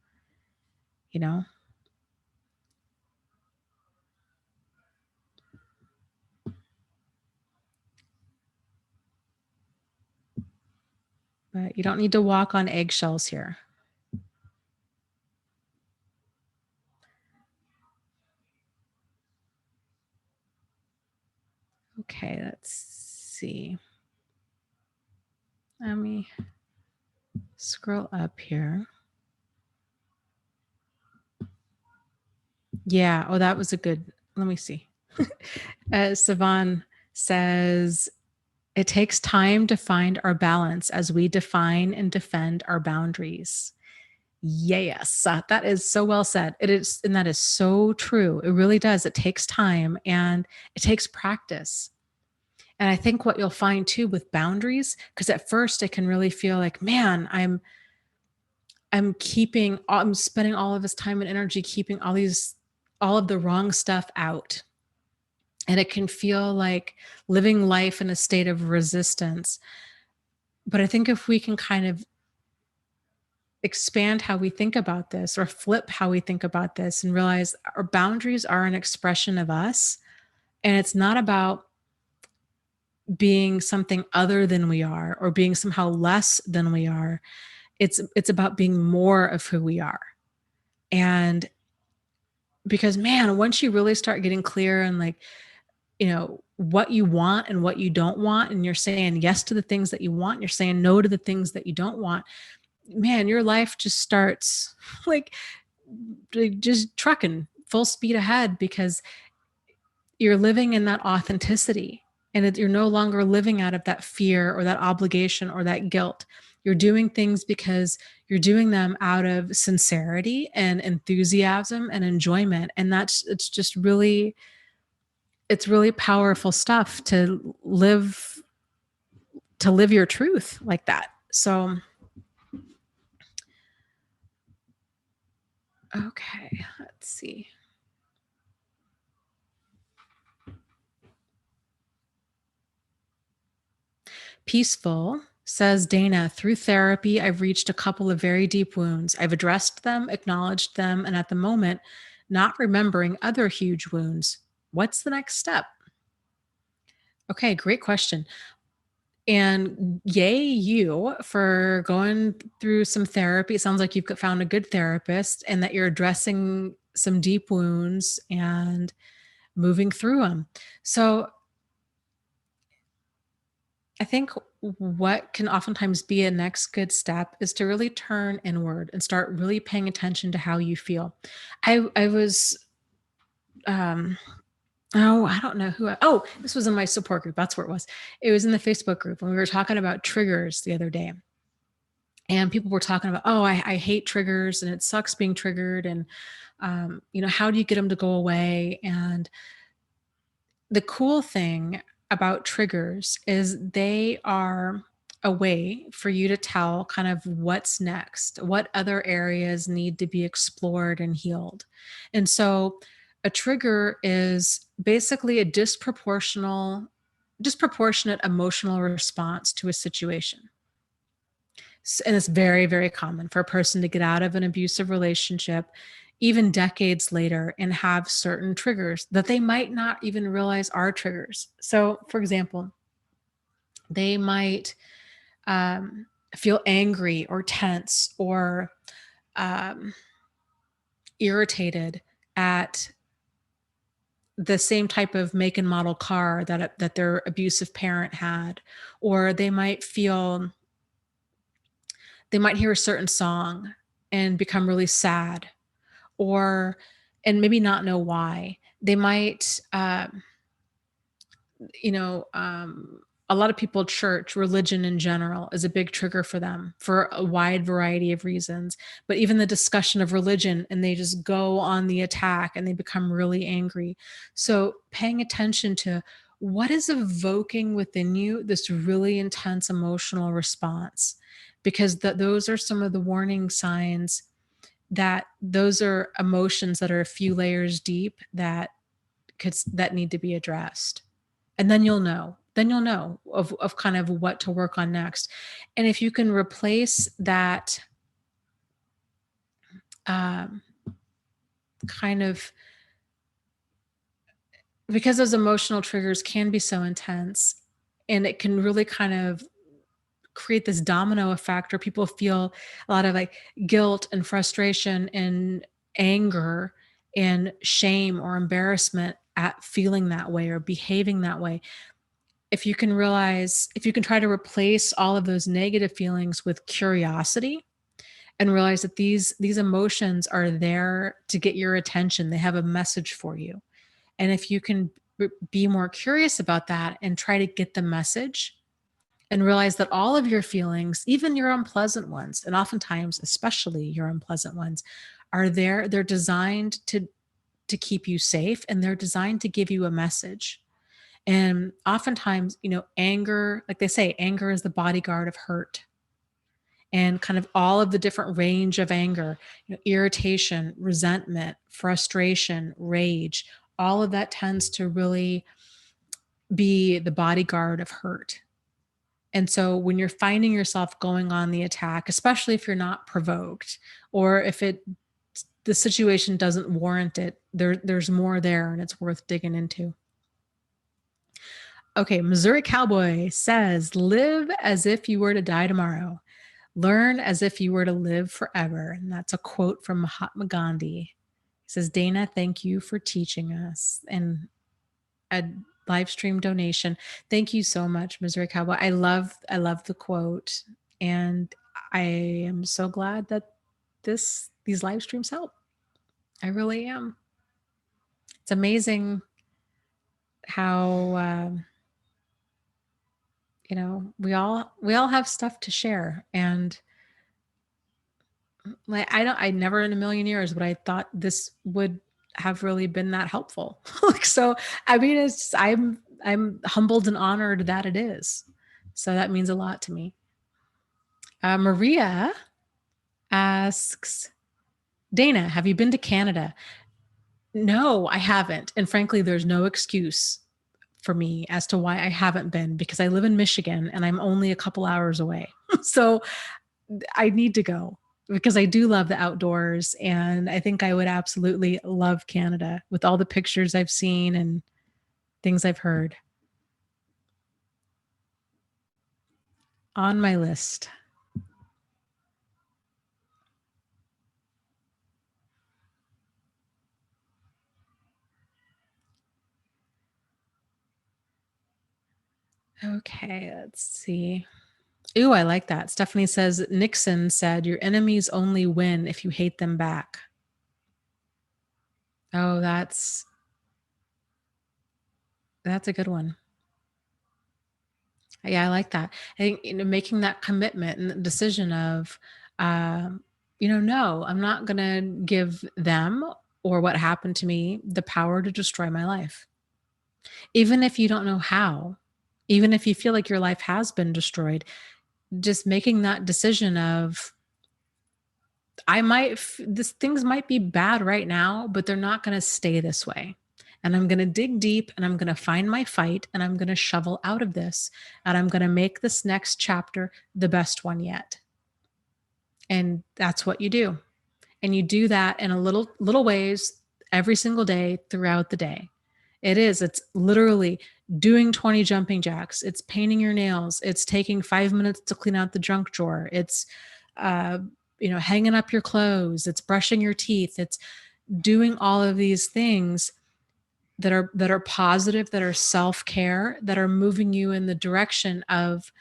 you know? But you don't need to walk on eggshells here. Okay, let's see. Let me scroll up here. Yeah. Oh, that was a good. Let me see. Savan says, it takes time to find our balance as we define and defend our boundaries. Yes, that is so well said. It is, and that is so true. It really does. It takes time and it takes practice. And I think what you'll find too with boundaries, because at first it can really feel like, man, I'm spending all of this time and energy keeping all of the wrong stuff out. And it can feel like living life in a state of resistance. But I think if we can kind of expand how we think about this or flip how we think about this and realize our boundaries are an expression of us. And it's not about being something other than we are or being somehow less than we are. It's about being more of who we are. And because man, once you really start getting clear and like, what you want and what you don't want, and you're saying yes to the things that you want, you're saying no to the things that you don't want, man, your life just starts like just trucking full speed ahead because you're living in that authenticity and you're no longer living out of that fear or that obligation or that guilt. You're doing things because you're doing them out of sincerity and enthusiasm and enjoyment. And it's really powerful stuff to live your truth like that. So, okay, let's see. Peaceful says Dana, through therapy, I've reached a couple of very deep wounds. I've addressed them, acknowledged them, and at the moment, not remembering other huge wounds. What's the next step? Okay, great question. And yay, you for going through some therapy. It sounds like you've found a good therapist and that you're addressing some deep wounds and moving through them. So I think what can oftentimes be a next good step is to really turn inward and start really paying attention to how you feel. I was um oh, I don't know oh, this was in my support group. That's where it was. It was in the Facebook group and we were talking about triggers the other day. And people were talking about, oh, I hate triggers and it sucks being triggered. And, how do you get them to go away? And the cool thing about triggers is they are a way for you to tell kind of what's next, what other areas need to be explored and healed. And so a trigger is basically a disproportionate emotional response to a situation. And it's very, very common for a person to get out of an abusive relationship, even decades later, and have certain triggers that they might not even realize are triggers. So, for example, they might feel angry or tense or um, irritated at the same type of make and model car that their abusive parent had, or they might hear a certain song and become really sad or and maybe not know why. They might you know a lot of people, church religion in general is a big trigger for them for a wide variety of reasons, but even the discussion of religion and they just go on the attack and they become really angry. So paying attention to what is evoking within you this really intense emotional response, because those are some of the warning signs that those are emotions that are a few layers deep that need to be addressed. And then you'll know of kind of what to work on next. And if you can replace that um, kind of, because those emotional triggers can be so intense and it can really kind of create this domino effect where people feel a lot of like guilt and frustration and anger and shame or embarrassment at feeling that way or behaving that way. If you can try to replace all of those negative feelings with curiosity and realize that these emotions are there to get your attention, they have a message for you. And if you can be more curious about that and try to get the message and realize that all of your feelings, even your unpleasant ones, and oftentimes, especially your unpleasant ones, are there. They're designed to keep you safe and they're designed to give you a message. And oftentimes, anger, like they say, anger is the bodyguard of hurt. And kind of all of the different range of anger, irritation, resentment, frustration, rage, all of that tends to really be the bodyguard of hurt. And so when you're finding yourself going on the attack, especially if you're not provoked or if the situation doesn't warrant it, there's more there and it's worth digging into. Okay, Missouri Cowboy says, live as if you were to die tomorrow. Learn as if you were to live forever. And that's a quote from Mahatma Gandhi. He says, Dana, thank you for teaching us. And a live stream donation. Thank you so much, Missouri Cowboy. I love the quote. And I am so glad that these live streams help. I really am. It's amazing how we all have stuff to share, and like I never in a million years would I thought this would have really been that helpful. Like, so I mean, it's I'm humbled and honored that it is. So that means a lot to me. Maria asks, Dana, have you been to Canada? No, I haven't. And frankly, there's no excuse for me as to why I haven't been, because I live in Michigan and I'm only a couple hours away. So I need to go because I do love the outdoors. And I think I would absolutely love Canada with all the pictures I've seen and things I've heard. On my list. Okay, let's see. Ooh, I like that. Stephanie says, Nixon said, your enemies only win if you hate them back. Oh, that's a good one. Yeah, I like that. I think, making that commitment and the decision of, no, I'm not going to give them or what happened to me the power to destroy my life. Even if you don't know how, even if you feel like your life has been destroyed, just making that decision of, this things might be bad right now, but they're not going to stay this way. And I'm going to dig deep and I'm going to find my fight and I'm going to shovel out of this and I'm going to make this next chapter the best one yet. And that's what you do. And you do that in a little ways every single day throughout the day. It's literally doing 20 jumping jacks. It's painting your nails. It's taking 5 minutes to clean out the junk drawer. It's, hanging up your clothes. It's brushing your teeth. It's doing all of these things that are positive, that are self-care, that are moving you in the direction of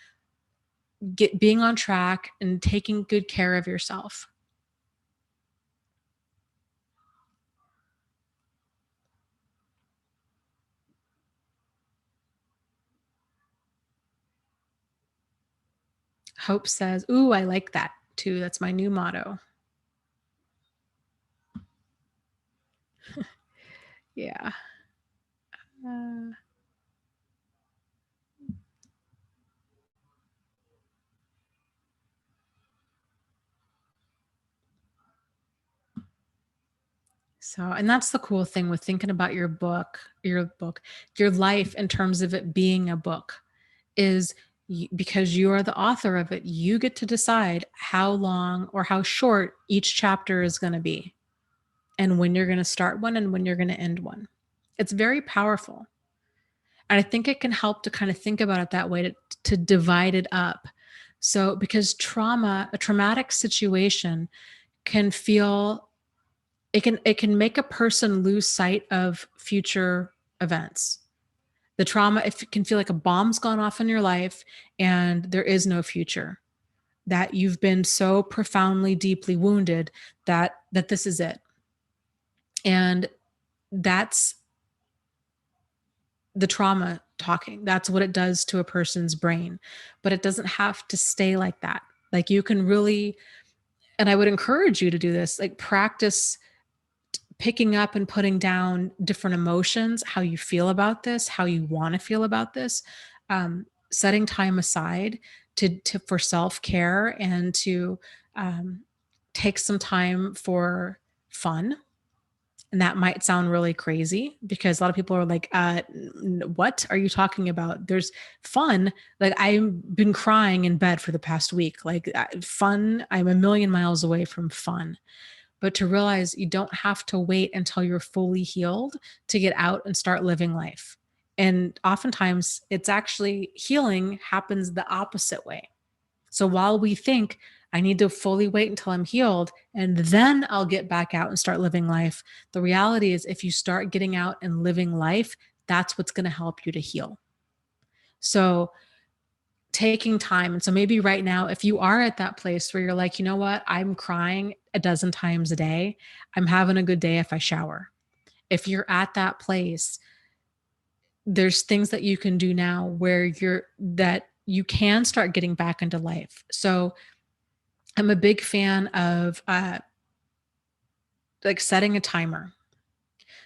being on track and taking good care of yourself. Hope says, ooh, I like that too. That's my new motto. Yeah. Uh, and that's the cool thing with thinking about your life in terms of it being a book is because you are the author of it, you get to decide how long or how short each chapter is going to be and when you're going to start one and when you're going to end one. It's very powerful. And I think it can help to kind of think about it that way, to divide it up. So, because a traumatic situation can feel, it can make a person lose sight of future events. The trauma, it can feel like a bomb's gone off in your life and there is no future, that you've been so profoundly, deeply wounded that this is it. And that's the trauma talking. That's what it does to a person's brain. But it doesn't have to stay like that. Like, you can really, and I would encourage you to do this, like practice picking up and putting down different emotions, how you feel about this, how you want to feel about this, setting time aside for self-care and to take some time for fun And that might sound really crazy because a lot of people are like, what are you talking about? There's fun. Like, I've been crying in bed for the past week. Like, fun, I'm a million miles away from fun. But to realize you don't have to wait until you're fully healed to get out and start living life. And oftentimes, it's actually healing happens the opposite way. So while we think I need to fully wait until I'm healed and then I'll get back out and start living life, the reality is if you start getting out and living life, that's what's going to help you to heal. So taking time. And so maybe right now, if you are at that place where you're like, you know what, I'm crying a dozen times a day, I'm having a good day if I shower. If you're at that place, there's things that you can do now where that you can start getting back into life. So I'm a big fan of like setting a timer.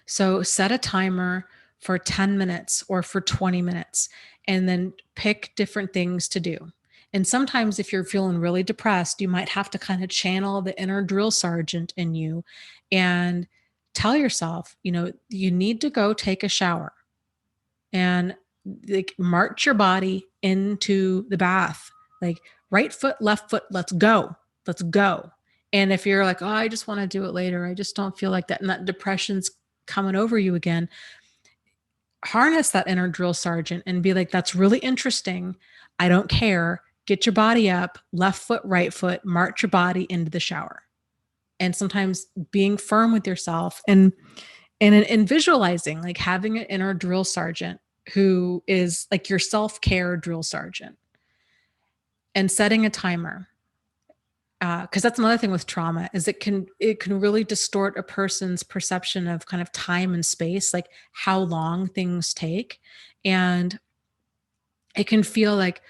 So set a timer for 10 minutes or for 20 minutes and then pick different things to do. And sometimes if you're feeling really depressed, you might have to kind of channel the inner drill sergeant in you and tell yourself, you need to go take a shower and like march your body into the bath. Like right foot, left foot, let's go. Let's go. And if you're like, oh, I just want to do it later, I just don't feel like that, and that depression's coming over you again, harness that inner drill sergeant and be like, that's really interesting. I don't care. Get your body up, left foot, right foot, march your body into the shower. And sometimes being firm with yourself and visualizing, like having an inner drill sergeant who is like your self-care drill sergeant, and setting a timer. Because that's another thing with trauma is it can really distort a person's perception of kind of time and space, like how long things take. And it can feel like,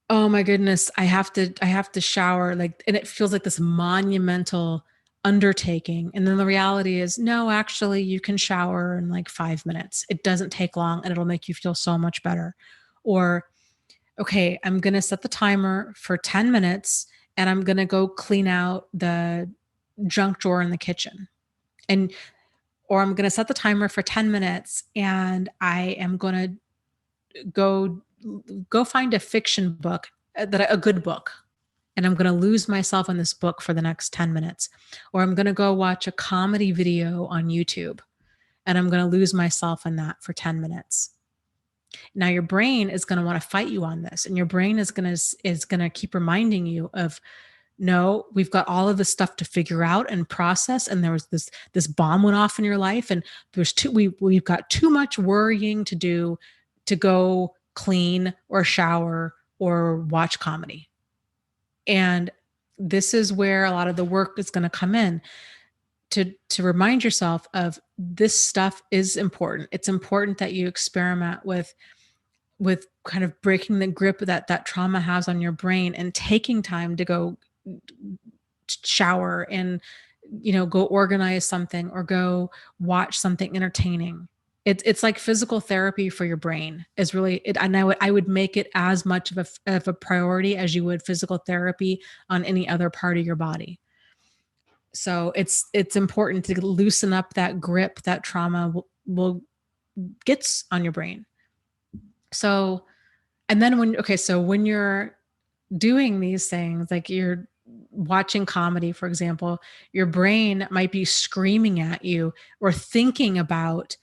oh my goodness, I have to shower, like, and it feels like this monumental undertaking. And then the reality is, no, actually you can shower in like 5 minutes. It doesn't take long and it'll make you feel so much better. Or, okay, I'm going to set the timer for 10 minutes and I'm going to go clean out the junk drawer in the kitchen. And, or I'm going to set the timer for 10 minutes and I am going to go find a fiction book, a good book. And I'm going to lose myself in this book for the next 10 minutes. Or I'm going to go watch a comedy video on YouTube and I'm going to lose myself in that for 10 minutes. Now your brain is going to want to fight you on this, and your brain is going to keep reminding you of, no, we've got all of this stuff to figure out and process, and there was this bomb went off in your life, and we've got too much worrying to do to go clean or shower or watch comedy. And this is where a lot of the work is going to come in, to remind yourself of this stuff is important. It's important that you experiment with kind of breaking the grip that trauma has on your brain and taking time to go shower and, go organize something or go watch something entertaining. It's like physical therapy for your brain is really it. And I would make it as much of a priority as you would physical therapy on any other part of your body. So it's important to loosen up that grip that trauma will gets on your brain. So, and then when you're doing these things, like you're watching comedy, for example, your brain might be screaming at you or thinking about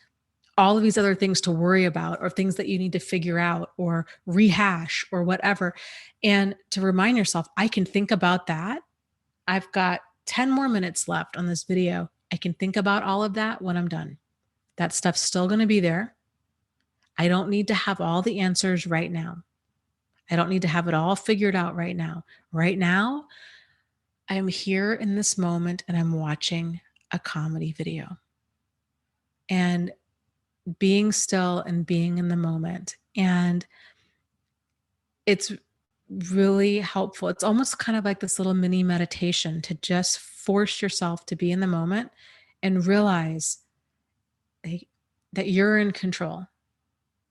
all of these other things to worry about or things that you need to figure out or rehash or whatever. And to remind yourself, I can think about that. I've got 10 more minutes left on this video. I can think about all of that when I'm done. That stuff's still going to be there. I don't need to have all the answers right now. I don't need to have it all figured out right now. Right now, I'm here in this moment and I'm watching a comedy video. And being still and being in the moment. And it's really helpful. It's almost kind of like this little mini meditation to just force yourself to be in the moment and realize that you're in control.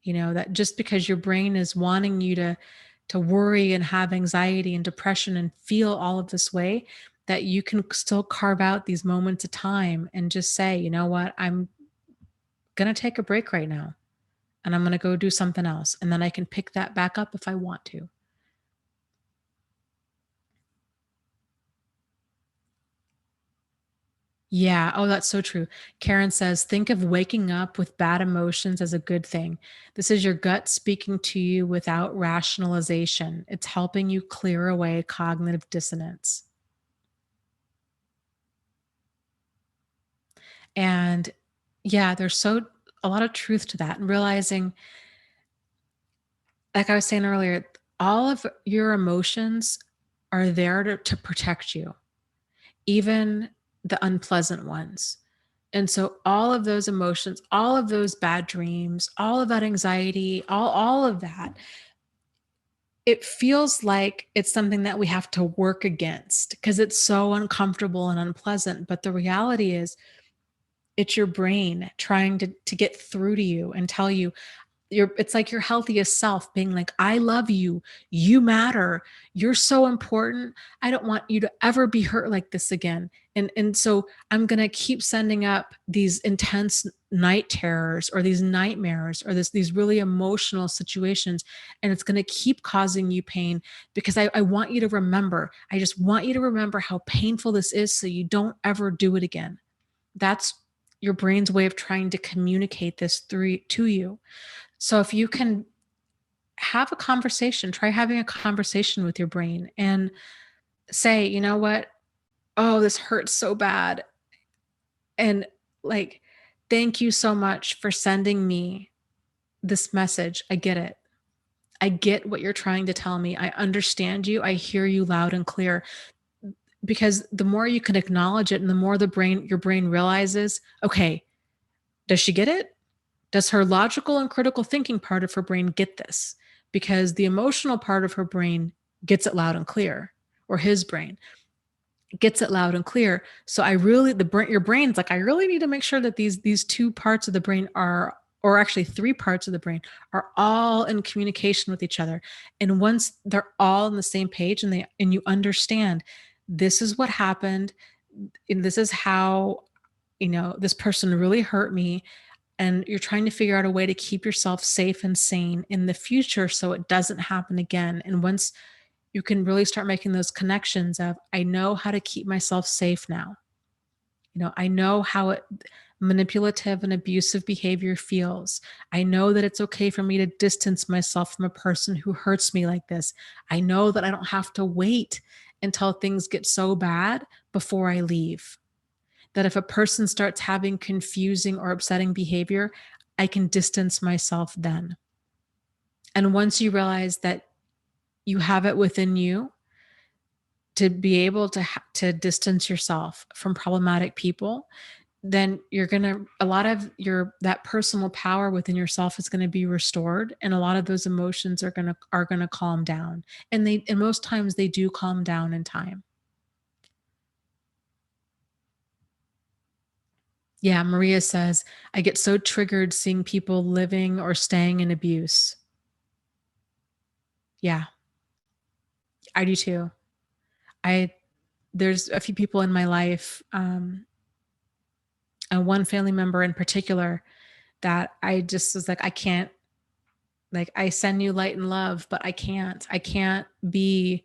That just because your brain is wanting you to worry and have anxiety and depression and feel all of this way, that you can still carve out these moments of time and just say, you know what, I'm going to take a break right now and I'm going to go do something else. And then I can pick that back up if I want to. Yeah. Oh, that's so true. Karen says, think of waking up with bad emotions as a good thing. This is your gut speaking to you without rationalization. It's helping you clear away cognitive dissonance. And yeah, there's a lot of truth to that, and realizing, like I was saying earlier, all of your emotions are there to protect you, even the unpleasant ones. And so all of those emotions, all of those bad dreams, all of that anxiety, all of that, it feels like it's something that we have to work against because it's so uncomfortable and unpleasant. But the reality is it's your brain trying to get through to you and tell you, it's like your healthiest self being like, I love you, you matter, you're so important, I don't want you to ever be hurt like this again. And so I'm going to keep sending up these intense night terrors or these nightmares or these really emotional situations, and it's going to keep causing you pain because I want you to remember, I just want you to remember how painful this is so you don't ever do it again. That's your brain's way of trying to communicate this through to you. So if you can have a conversation, try having a conversation with your brain and say, you know what? Oh, this hurts so bad. And like, thank you so much for sending me this message. I get it. I get what you're trying to tell me. I understand you. I hear you loud and clear. Because the more you can acknowledge it and the more your brain realizes, okay, does she get it? Does her logical and critical thinking part of her brain get this? Because the emotional part of her brain gets it loud and clear, or his brain gets it loud and clear. So your brain's like, I really need to make sure that these two parts of the brain are, or actually three parts of the brain, are all in communication with each other. And once they're all on the same page and you understand, this is what happened, and this is how, this person really hurt me, and you're trying to figure out a way to keep yourself safe and sane in the future so it doesn't happen again. And once you can really start making those connections of, I know how to keep myself safe now. I know how manipulative and abusive behavior feels. I know that it's okay for me to distance myself from a person who hurts me like this. I know that I don't have to wait until things get so bad before I leave. That if a person starts having confusing or upsetting behavior, I can distance myself then. And once you realize that you have it within you to be able to distance yourself from problematic people, then a lot of that personal power within yourself is going to be restored, and a lot of those emotions are going to calm down. And most times they do calm down in time. Yeah, Maria says, I get so triggered seeing people living or staying in abuse. Yeah, I do too. I There's a few people in my life, and one family member in particular that I just was like, I can't, like, I send you light and love, but I can't be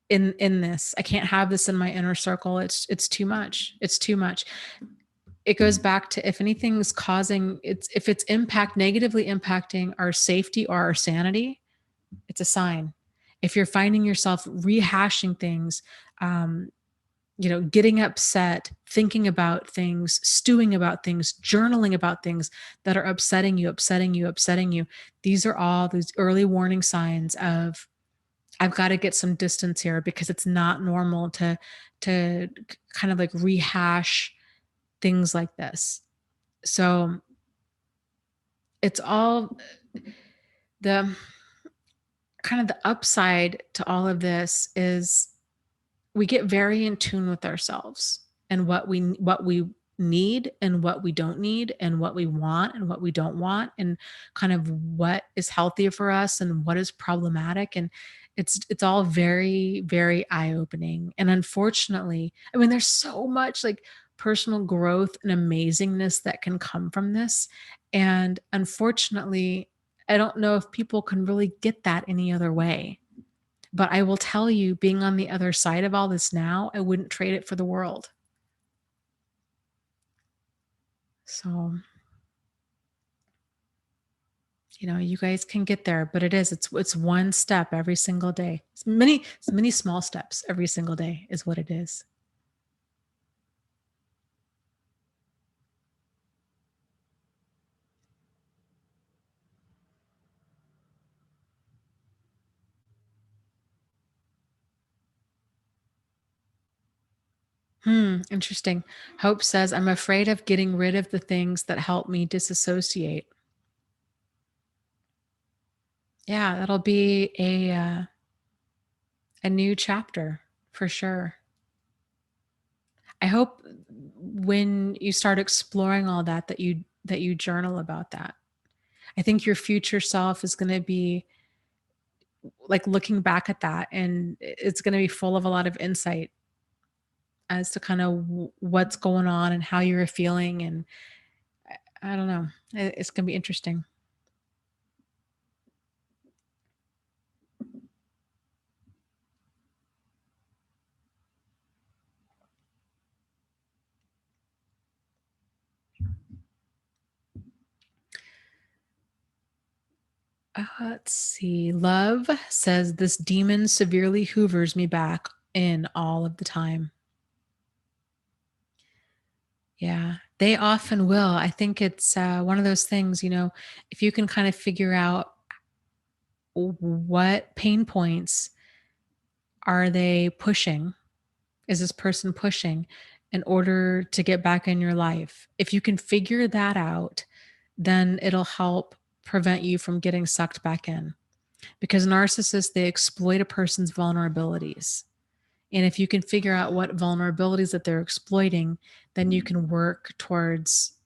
in this. I can't have this in my inner circle. It's too much. It's too much. It goes back to, if it's negatively impacting our safety or our sanity, it's a sign. If you're finding yourself rehashing things, um, getting upset, thinking about things, stewing about things, journaling about things that are upsetting you, these are all these early warning signs of, I've got to get some distance here, because it's not normal to kind of like rehash things like this. So it's all the kind of the upside to all of this is we get very in tune with ourselves and what we need and what we don't need, and what we want and what we don't want, and kind of what is healthy for us and what is problematic. And It's all very, very eye-opening, and unfortunately, I mean, there's so much, like, personal growth and amazingness that can come from this, and unfortunately, I don't know if people can really get that any other way. But I will tell you, being on the other side of all this now, I wouldn't trade it for the world. So, you guys can get there, but it's one step every single day. It's many small steps every single day is what it is. Interesting. Hope says, "I'm afraid of getting rid of the things that help me disassociate." Yeah, that'll be a new chapter for sure. I hope when you start exploring all that that you journal about that. I think your future self is gonna be, like, looking back at that, and it's gonna be full of a lot of insight as to kinda what's going on and how you were feeling, and I don't know. It's gonna be interesting. Let's see. Love says, "This demon severely hoovers me back in all of the time." Yeah, they often will. I think it's, one of those things, if you can kind of figure out what pain points are they pushing, is this person pushing in order to get back in your life? If you can figure that out, then it'll help prevent you from getting sucked back in. Because narcissists, they exploit a person's vulnerabilities. And if you can figure out what vulnerabilities that they're exploiting, then you can work towards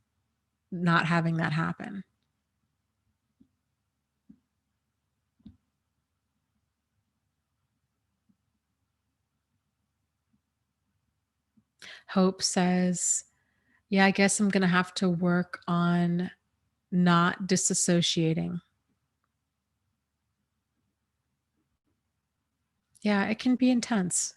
not having that happen. Hope says, "Yeah, I guess I'm going to have to work on not disassociating." Yeah, it can be intense.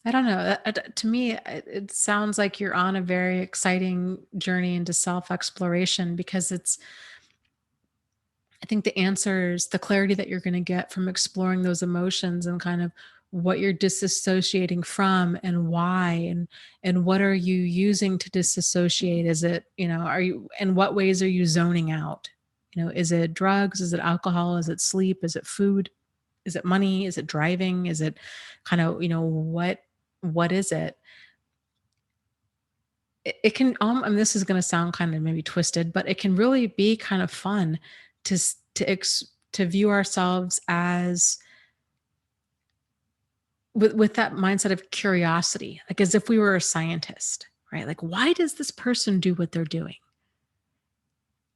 I don't know. To me, it sounds like you're on a very exciting journey into self exploration because I think the answers, the clarity that you're going to get from exploring those emotions and kind of what you're disassociating from and why, and what are you using to disassociate? Is it, are you, in what ways are you zoning out? Is it drugs? Is it alcohol? Is it sleep? Is it food? Is it money? Is it driving? Is it kind of, what is it? It can, and this is going to sound kind of maybe twisted, but it can really be kind of fun to view ourselves as, with that mindset of curiosity, like as if we were a scientist, right? Like, why does this person do what they're doing?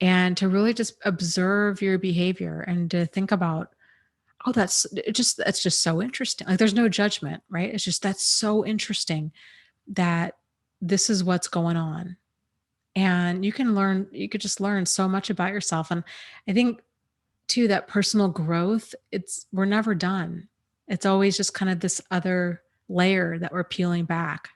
And to really just observe your behavior and to think about, oh, that's just so interesting. Like, there's no judgment, right? It's just, that's so interesting that this is what's going on. And you could just learn so much about yourself. And I think too, that personal growth, we're never done. It's always just kind of this other layer that we're peeling back.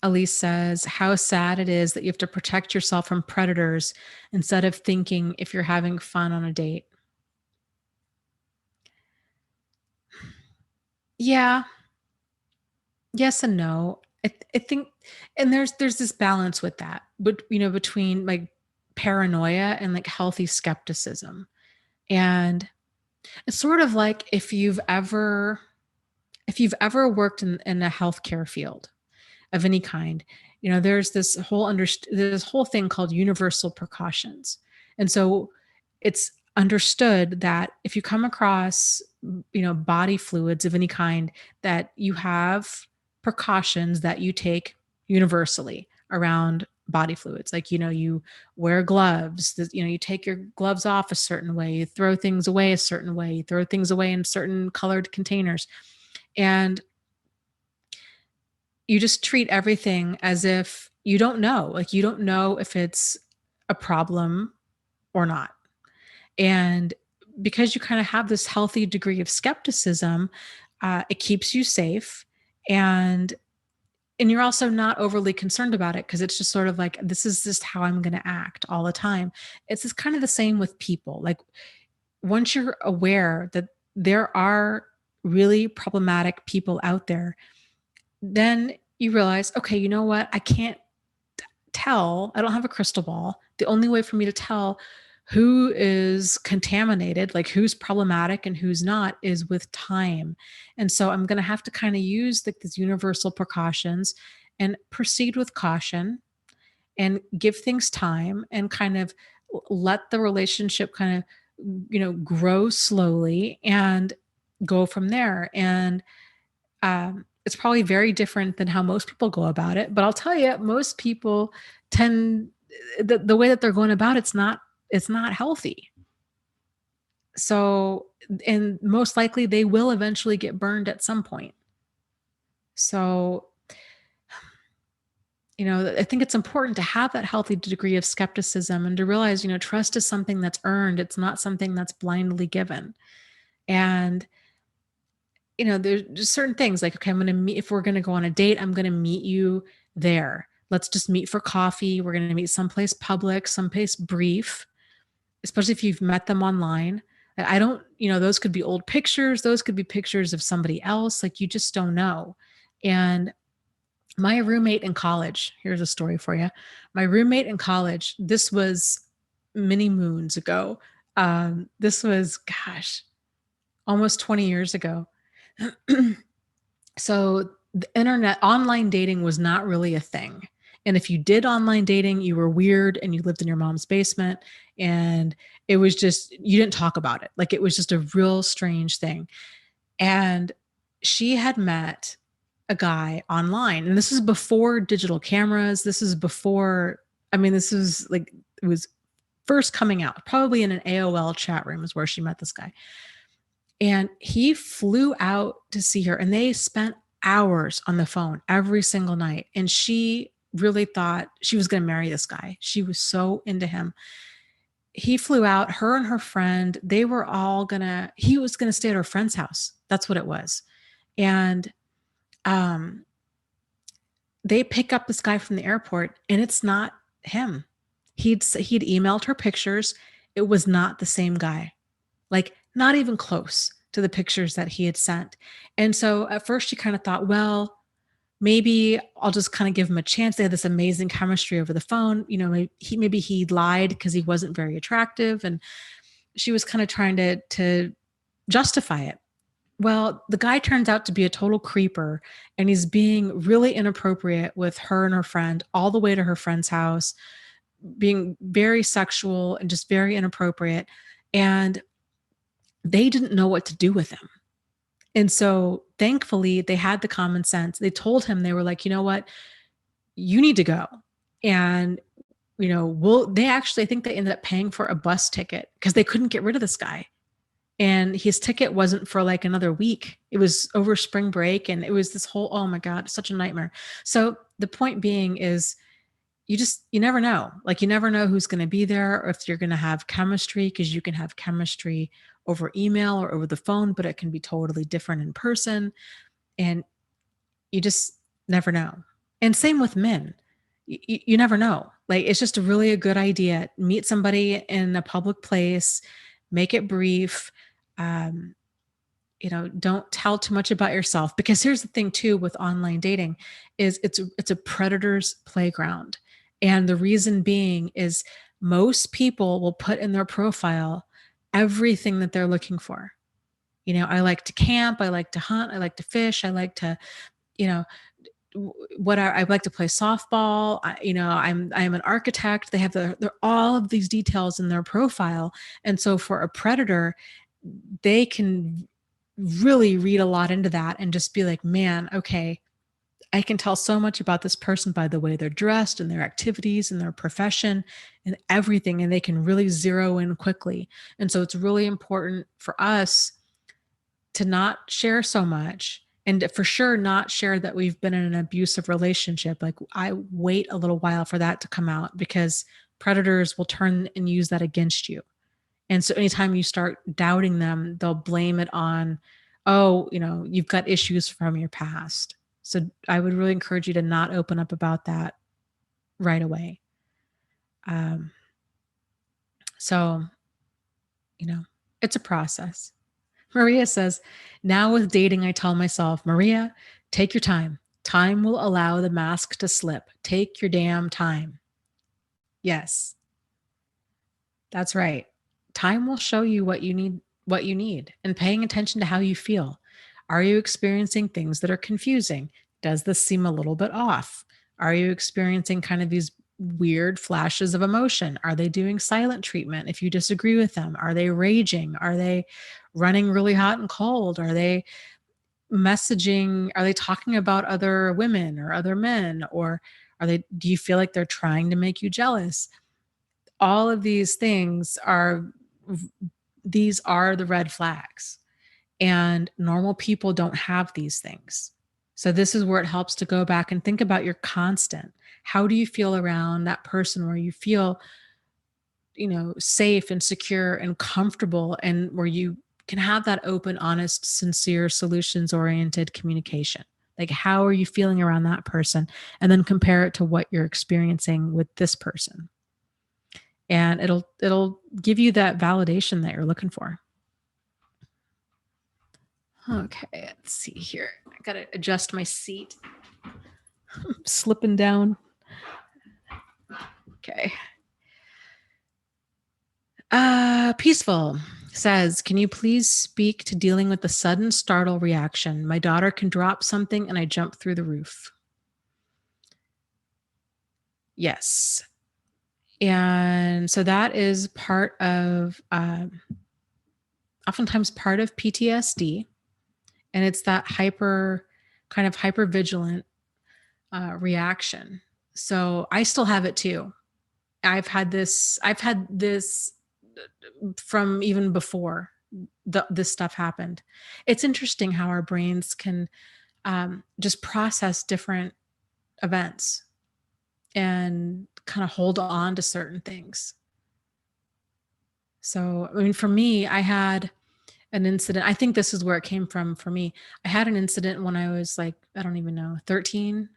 Elise says, "How sad it is that you have to protect yourself from predators instead of thinking if you're having fun on a date." Yeah, yes and no. I think, and there's this balance with that, but between, like, paranoia and, like, healthy skepticism. And it's sort of like, if you've ever worked in a healthcare field of any kind, there's this whole thing called universal precautions. And so it's understood that if you come across, body fluids of any kind, that you have precautions that you take universally around body fluids. Like, you wear gloves, you take your gloves off a certain way, you throw things away a certain way, you throw things away in certain colored containers. And you just treat everything as if you don't know. Like, you don't know if it's a problem or not. And because you kind of have this healthy degree of skepticism, it keeps you safe. And you're also not overly concerned about it, because it's just sort of like, this is just how I'm going to act all the time. It's just kind of the same with people. Like, once you're aware that there are really problematic people out there, then you realize, okay, you know what? I can't tell. I don't have a crystal ball. The only way for me to tell who is contaminated, like who's problematic and who's not, is with time. And so I'm going to have to kind of use these universal precautions and proceed with caution and give things time and kind of let the relationship kind of, grow slowly and go from there. And it's probably very different than how most people go about it. But I'll tell you, most people tend, the way that they're going about it's not healthy. So, and most likely they will eventually get burned at some point. So, I think it's important to have that healthy degree of skepticism and to realize, trust is something that's earned. It's not something that's blindly given. And, there's just certain things like, okay, I'm going to meet, if we're going to go on a date, I'm going to meet you there. Let's just meet for coffee. We're going to meet someplace public, someplace brief, especially if you've met them online. I don't, those could be old pictures. Those could be pictures of somebody else. Like, you just don't know. And my roommate in college, here's a story for you. My roommate in college, this was many moons ago. This was, gosh, almost 20 years ago. So the internet, online dating was not really a thing. And if you did online dating, you were weird and you lived in your mom's basement, and it was just, you didn't talk about it. Like, it was just a real strange thing. And she had met a guy online, and this is before digital cameras. This is before, this is like, it was first coming out, probably in an AOL chat room is where she met this guy. And he flew out to see her, and they spent hours on the phone every single night. And she really thought she was going to marry this guy. She was so into him. He flew out, her and her friend, he was going to stay at her friend's house. That's what it was. And they pick up this guy from the airport, and it's not him. He'd emailed her pictures. It was not the same guy. Like, not even close to the pictures that he had sent. And so at first she kind of thought, well, maybe I'll just kind of give him a chance. They had this amazing chemistry over the phone. Maybe he lied because he wasn't very attractive. And she was kind of trying to justify it. Well, the guy turns out to be a total creeper, and he's being really inappropriate with her and her friend all the way to her friend's house, being very sexual and just very inappropriate. And they didn't know what to do with him. And so thankfully they had the common sense. They told him, they were like, you know what, you need to go. And, I think they ended up paying for a bus ticket because they couldn't get rid of this guy. And his ticket wasn't for like another week. It was over spring break. And it was this whole, oh my God, such a nightmare. So the point being is, you never know. Like, you never know who's going to be there, or if you're going to have chemistry, because you can have chemistry over email or over the phone, but it can be totally different in person. And you just never know. And same with men. You never know. Like, it's just a good idea. Meet somebody in a public place, make it brief. Don't tell too much about yourself, because here's the thing too with online dating is it's a predator's playground. And the reason being is most people will put in their profile everything that they're looking for. I like to camp, I like to hunt, I like to fish, I like to, I like to play softball. I'm an architect. They have they're all of these details in their profile. And so for a predator, they can really read a lot into that and just be like, man, okay, I can tell so much about this person by the way they're dressed and their activities and their profession and everything, and they can really zero in quickly. And so it's really important for us to not share so much, and for sure not share that we've been in an abusive relationship. Like, I wait a little while for that to come out, because predators will turn and use that against you. And so anytime you start doubting them, they'll blame it on, oh, you've got issues from your past. So I would really encourage you to not open up about that right away. Um, so, you know, it's a process. Maria says, now with dating, I tell myself, Maria, take your time. Time will allow the mask to slip. Take your damn time. Yes, that's right. Time will show you what you need, and paying attention to how you feel. Are you experiencing things that are confusing? Does this seem a little bit off? Are you experiencing kind of these weird flashes of emotion? Are they doing silent treatment if you disagree with them? Are they raging? Are they running really hot and cold? Are they messaging? Are they talking about other women or other men? Or do you feel like they're trying to make you jealous? All of these are the red flags, and normal people don't have these things. So this is where it helps to go back and think about your constant. How do you feel around that person, where you feel, safe and secure and comfortable, and where you can have that open, honest, sincere, solutions oriented communication? Like, how are you feeling around that person? And then compare it to what you're experiencing with this person. And it'll give you that validation that you're looking for. Okay, let's see here. I gotta adjust my seat. I'm slipping down. Okay. Peaceful says, can you please speak to dealing with the sudden startle reaction? My daughter can drop something and I jump through the roof. Yes. And so that is oftentimes part of PTSD. And it's that hyper vigilant reaction. So I still have it too. I've had this from even before this stuff happened. It's interesting how our brains can just process different events and kind of hold on to certain things. So, I mean, for me, I had an incident. I think this is where it came from for me. I had an incident when I was like, I don't even know, 13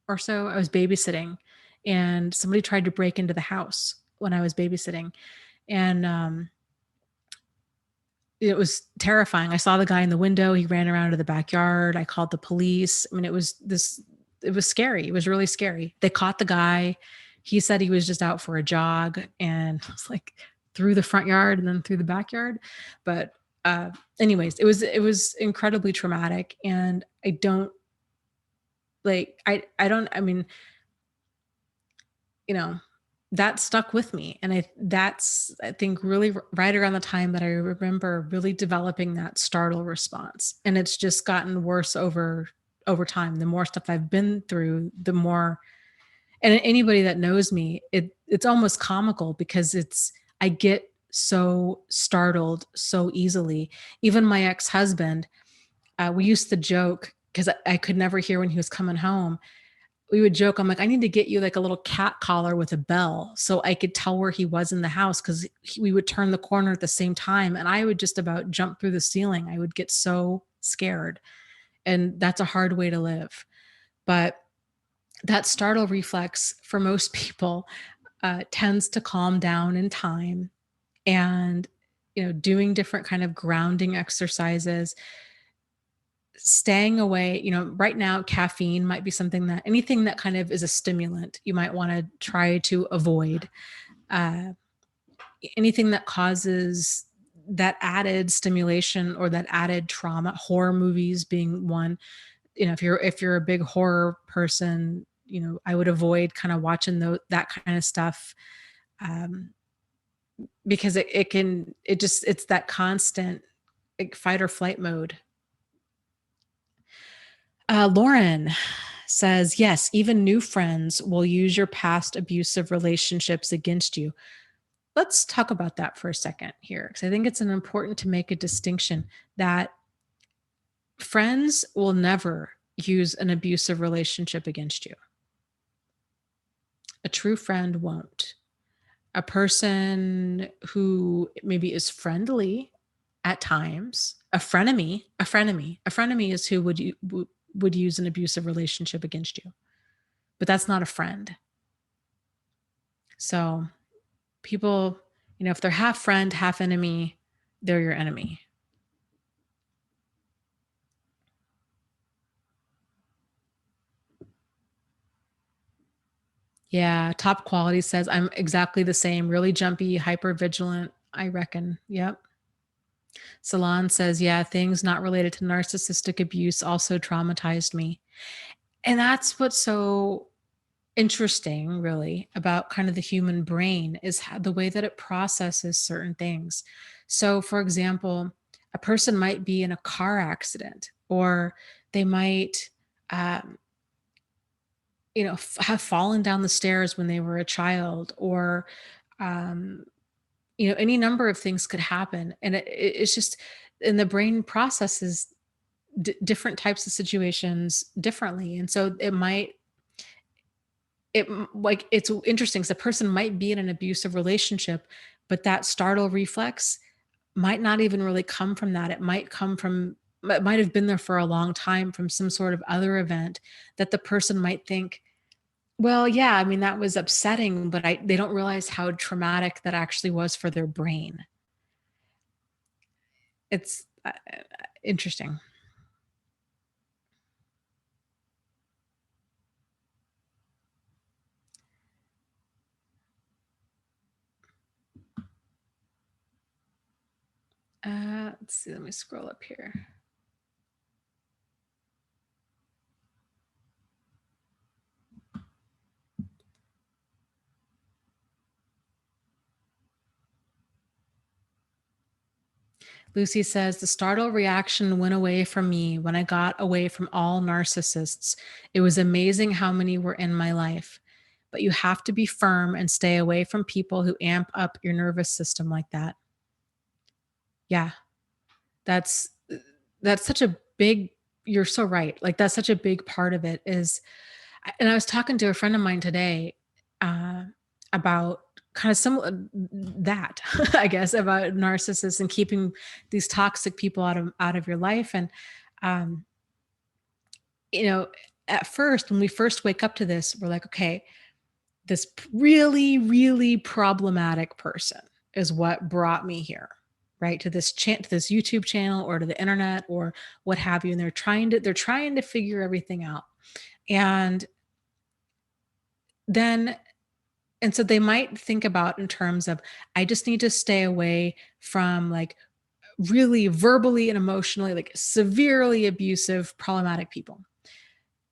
or so. I was babysitting, and somebody tried to break into the house when I was babysitting. And it was terrifying. I saw the guy in the window. He ran around to the backyard. I called the police. I mean, it was scary. It was really scary. They caught the guy. He said he was just out for a jog, and it was like through the front yard and then through the backyard. But anyways, it was incredibly traumatic. And I don't like, I mean, that stuck with me. And I think really right around the time that I remember really developing that startle response. And it's just gotten worse over time. The more stuff I've been through, the more, and anybody that knows me, it's almost comical, because I get so startled so easily. Even my ex-husband, we used to joke, because I could never hear when he was coming home. We would joke, I'm like, I need to get you like a little cat collar with a bell so I could tell where he was in the house, because we would turn the corner at the same time and I would just about jump through the ceiling. I would get so scared. And that's a hard way to live. But that startle reflex for most people tends to calm down in time. And doing different kind of grounding exercises, staying away, right now, caffeine might be something that anything that kind of is a stimulant, you might want to try to avoid. Uh, Anything that causes that added stimulation or that added trauma, horror movies being one. If you're a big horror person, I would avoid kind of watching that kind of stuff, um, because it's that constant, like, fight or flight mode. Lauren says, yes, even new friends will use your past abusive relationships against you. Let's talk about that for a second here, because I think it's important to make a distinction that friends will never use an abusive relationship against you. A true friend won't. A person who maybe is friendly at times, a frenemy is who would use an abusive relationship against you, but that's not a friend. So people, if they're half friend, half enemy, they're your enemy. Yeah, top quality says I'm exactly the same, really jumpy, hyper vigilant, I reckon. Yep. Salon says, yeah, things not related to narcissistic abuse also traumatized me. And that's what's so interesting, really, about kind of the human brain is how, the way that it processes certain things. So, for example, a person might be in a car accident, or they might, um, have fallen down the stairs when they were a child, or um, any number of things could happen, and it's just, and the brain processes different types of situations differently, and so like it's interesting, 'cause a person might be in an abusive relationship, but that startle reflex might not even really come from that. It might come from, it might have been there for a long time from some sort of other event that the person might think, well, yeah, I mean, that was upsetting, but they don't realize how traumatic that actually was for their brain. It's interesting. Let's see, let me scroll up here. Lucy says, the startle reaction went away from me when I got away from all narcissists. It was amazing how many were in my life. But you have to be firm and stay away from people who amp up your nervous system like that. Yeah, that's that's such a big, you're so right. Like that's such a big part of it is, and I was talking to a friend of mine today, uh, about kind of some that I guess about narcissists and keeping these toxic people out of your life. And um, you know, at first, when we first wake up to this, we're like, okay, this really, really problematic person is what brought me here, right? To this YouTube channel or to the internet or what have you. And they're trying to figure everything out. And then and so they might think about in terms of, I just need to stay away from like really verbally and emotionally like severely abusive problematic people.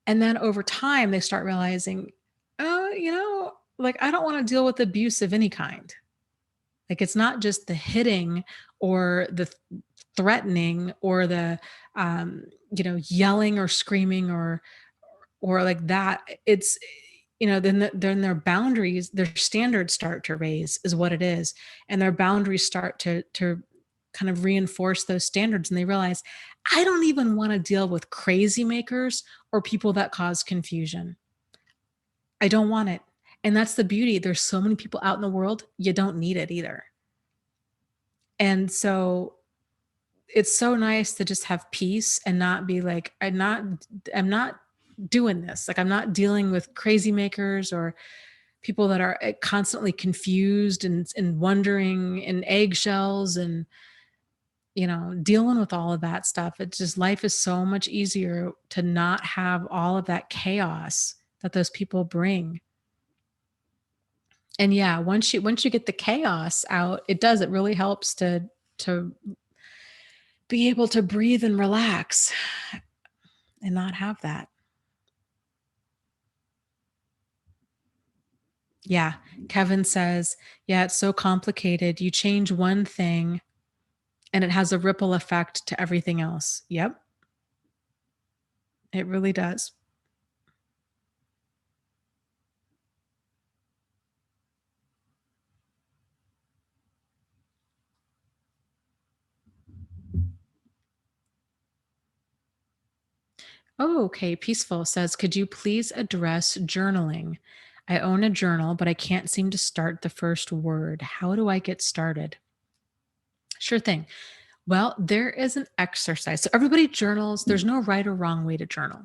And then over time they start realizing, oh, like I don't want to deal with abuse of any kind. Like it's not just the hitting or the threatening or the yelling or screaming or like that. It's then their boundaries, their standards start to raise is what it is. And their boundaries start to kind of reinforce those standards, and they realize I don't even want to deal with crazy makers or people that cause confusion. I don't want it. And that's the beauty. There's so many people out in the world, you don't need it either. And so it's so nice to just have peace and not be like, I'm not doing this. Like I'm not dealing with crazy makers or people that are constantly confused and wondering in eggshells and dealing with all of that stuff. It's just, life is so much easier to not have all of that chaos that those people bring. And yeah, once you get the chaos out, it really helps to be able to breathe and relax and not have that. Yeah. Kevin says, yeah, it's so complicated. You change one thing and it has a ripple effect to everything else. Yep. It really does. Oh, okay. Peaceful says, could you please address journaling? I own a journal, but I can't seem to start the first word. How do I get started? Sure thing. Well, there is an exercise. So everybody journals. There's no right or wrong way to journal.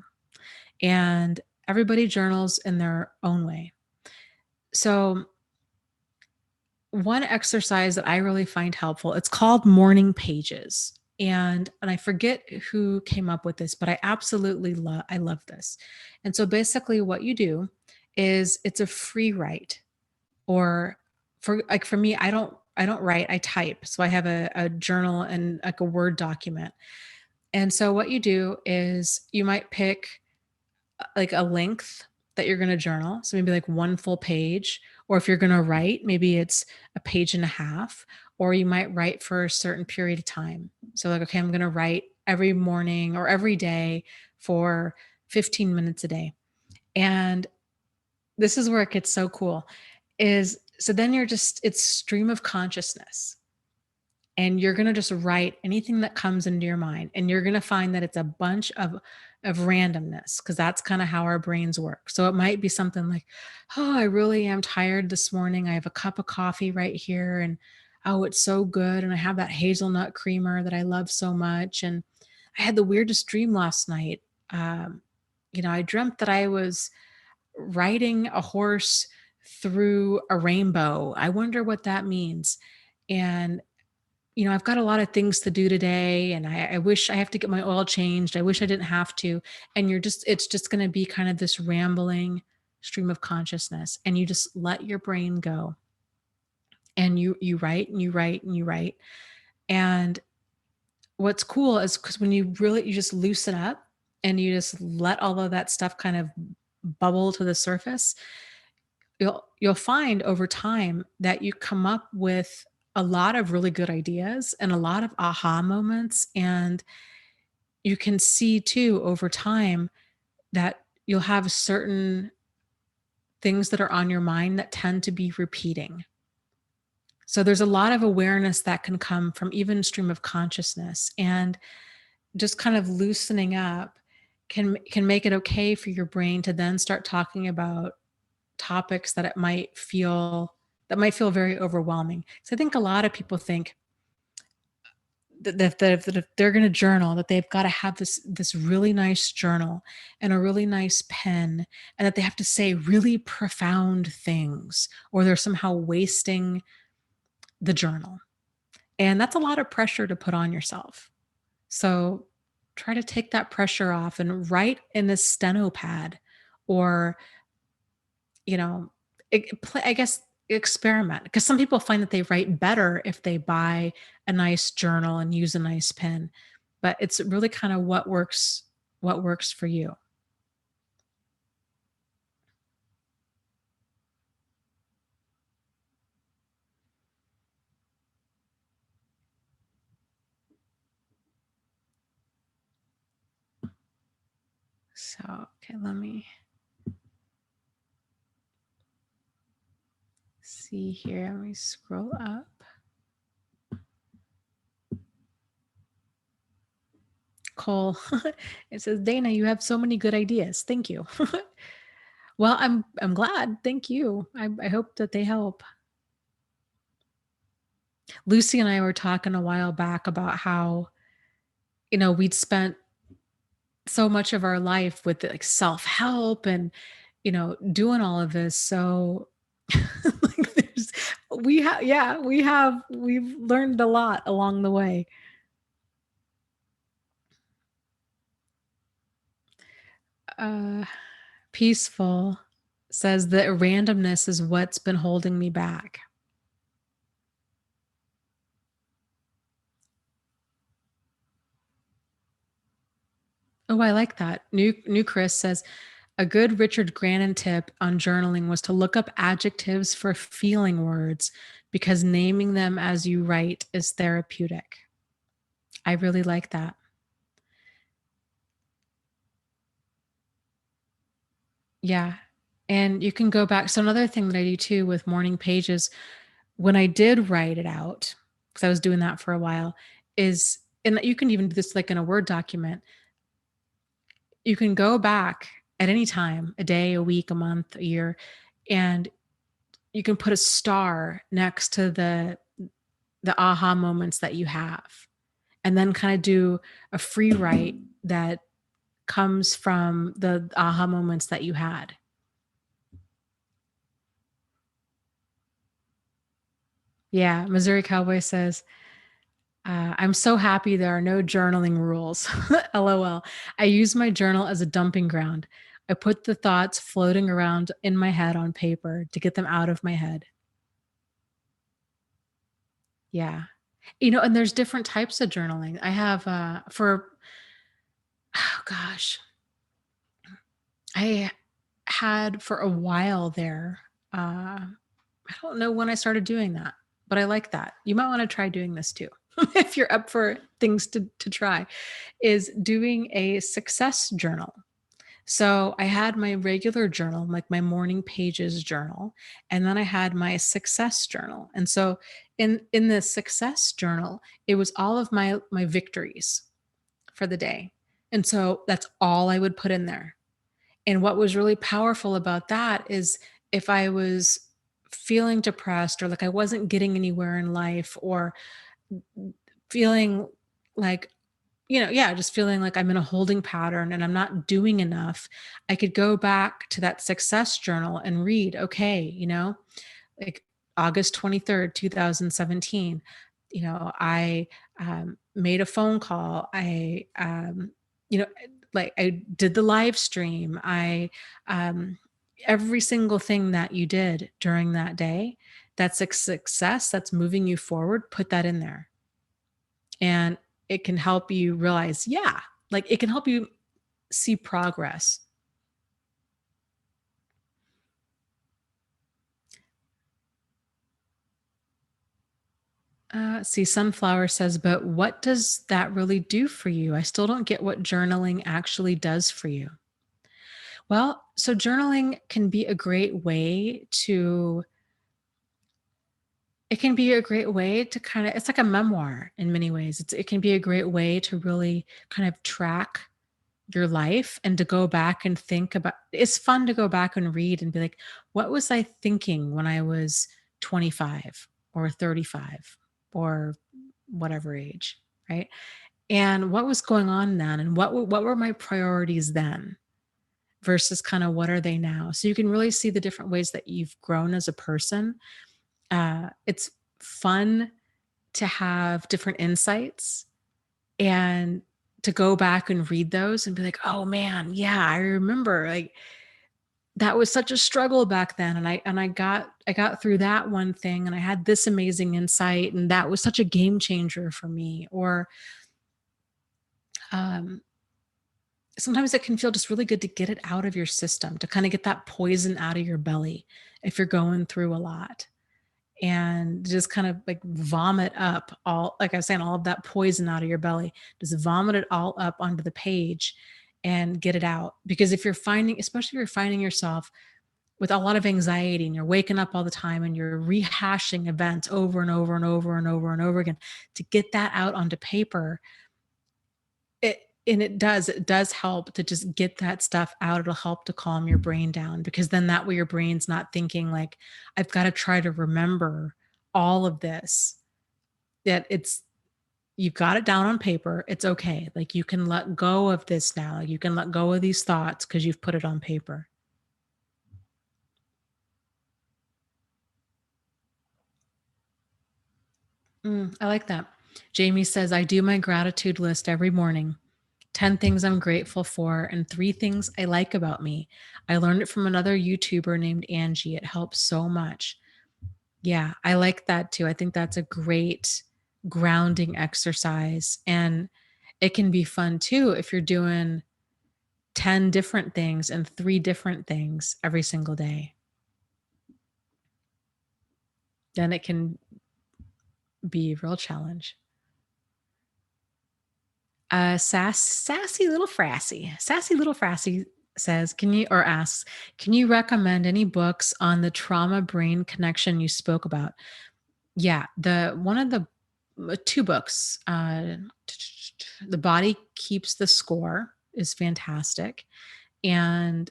And everybody journals in their own way. So one exercise that I really find helpful, it's called morning pages. And I forget who came up with this, but I love this. And so basically what you do is it's a free write, or for me, I don't write, I type. So I have a journal and like a Word document. And so what you do is you might pick like a length that you're going to journal. So maybe like one full page, or if you're going to write, maybe it's a page and a half, or you might write for a certain period of time. So like, okay, I'm going to write every morning or every day for 15 minutes a day. And this is where it gets so cool is so then it's stream of consciousness, and you're going to just write anything that comes into your mind, and you're going to find that it's a bunch of randomness, because that's kind of how our brains work. So it might be something like, oh, I really am tired this morning, I have a cup of coffee right here, and oh, it's so good, and I have that hazelnut creamer that I love so much, and I had the weirdest dream last night. um, I dreamt that I was riding a horse through a rainbow. I wonder what that means. And I've got a lot of things to do today, and I wish I have to get my oil changed. I wish I didn't have to. And it's just going to be kind of this rambling stream of consciousness. And you just let your brain go, and you write and you write and you write. And what's cool is because when you just loosen up and you just let all of that stuff kind of bubble to the surface, you'll find over time that you come up with a lot of really good ideas and a lot of aha moments. And you can see too over time that you'll have certain things that are on your mind that tend to be repeating. So there's a lot of awareness that can come from even stream of consciousness, and just kind of loosening up can make it okay for your brain to then start talking about topics that might feel very overwhelming. So I think a lot of people think that if they're going to journal, that they've got to have this really nice journal and a really nice pen, and that they have to say really profound things, or they're somehow wasting the journal. And that's a lot of pressure to put on yourself. So try to take that pressure off and write in a steno pad, or you know, I guess experiment, because some people find that they write better if they buy a nice journal and use a nice pen. But it's really kind of what works for you. So, okay, let me see here. Let me scroll up. Cole, it says, Dana, you have so many good ideas. Thank you. Well, I'm glad. Thank you. I hope that they help. Lucy and I were talking a while back about how, we'd spent so much of our life with like self-help and doing all of this. So like we've learned a lot along the way. uh Peaceful says that randomness is what's been holding me back. Oh, I like that. New Chris says a good Richard Grannon tip on journaling was to look up adjectives for feeling words, because naming them as you write is therapeutic. I really like that. Yeah. And you can go back. So another thing that I do too with morning pages, when I did write it out, because I was doing that for a while, is and you can even do this like in a Word document. You can go back at any time, a day, a week, a month, a year, and you can put a star next to the aha moments that you have. And then kind of do a free write that comes from the aha moments that you had. Yeah, Missouri Cowboy says, I'm so happy there are no journaling rules. LOL. I use my journal as a dumping ground. I put the thoughts floating around in my head on paper to get them out of my head. Yeah. And there's different types of journaling. I have for oh gosh, I had for a while there. I don't know when I started doing that, but I like that. You might want to try doing this too. If you're up for things to try, is doing a success journal. So I had my regular journal, like my morning pages journal, and then I had my success journal. And so in the success journal, it was all of my victories for the day. And so that's all I would put in there. And what was really powerful about that is if I was feeling depressed or like I wasn't getting anywhere in life or feeling like, yeah, just feeling like I'm in a holding pattern and I'm not doing enough, I could go back to that success journal and read, okay, like August 23rd, 2017, I made a phone call. You know, like I did the live stream. Um, every single thing that you did during that day, that's a success, that's moving you forward, put that in there. And it can help you realize, yeah, like it can help you see progress. See, Sunflower says, but what does that really do for you? I still don't get what journaling actually does for you. Well, so journaling can be a great way to, it can be a great way to kind of, it's like a memoir in many ways. It can be a great way to really kind of track your life and to go back and think about, it's fun to go back and read and be like, what was I thinking when I was 25 or 35 or whatever age, right? And what was going on then and what were my priorities then versus kind of what are they now? So you can really see the different ways that you've grown as a person. It's fun to have different insights and to go back and read those and be like, "Oh man, yeah, I remember like that was such a struggle back then and I got through that one thing and I had this amazing insight and that was such a game changer for me." Or um sometimes it can feel just really good to get it out of your system, to kind of get that poison out of your belly if you're going through a lot and just kind of like vomit up all, like I was saying, all of that poison out of your belly. Just vomit it all up onto the page and get it out. Because if you're finding, especially if you're finding yourself with a lot of anxiety and you're waking up all the time and you're rehashing events over and over and over and over and over again, to get that out onto paper, it does help to just get that stuff out. It'll help to calm your brain down because then that way your brain's not thinking like, I've got to try to remember all of this. That it's you've got it down on paper. It's okay. Like you can let go of this now. You can let go of these thoughts because you've put it on paper. I like that. Jamie says, I do my gratitude list every morning. 10 things I'm grateful for and 3 things I like about me. I learned it from another YouTuber named Angie. It helps so much. Yeah, I like that too. I think that's a great grounding exercise. And it can be fun too if you're doing 10 different things and 3 different things every single day. Then it can be a real challenge. Sassy little frassy. Sassy little frassy says, asks, can you recommend any books on the trauma brain connection you spoke about? Yeah, the one of the two books, The Body Keeps the Score is fantastic. And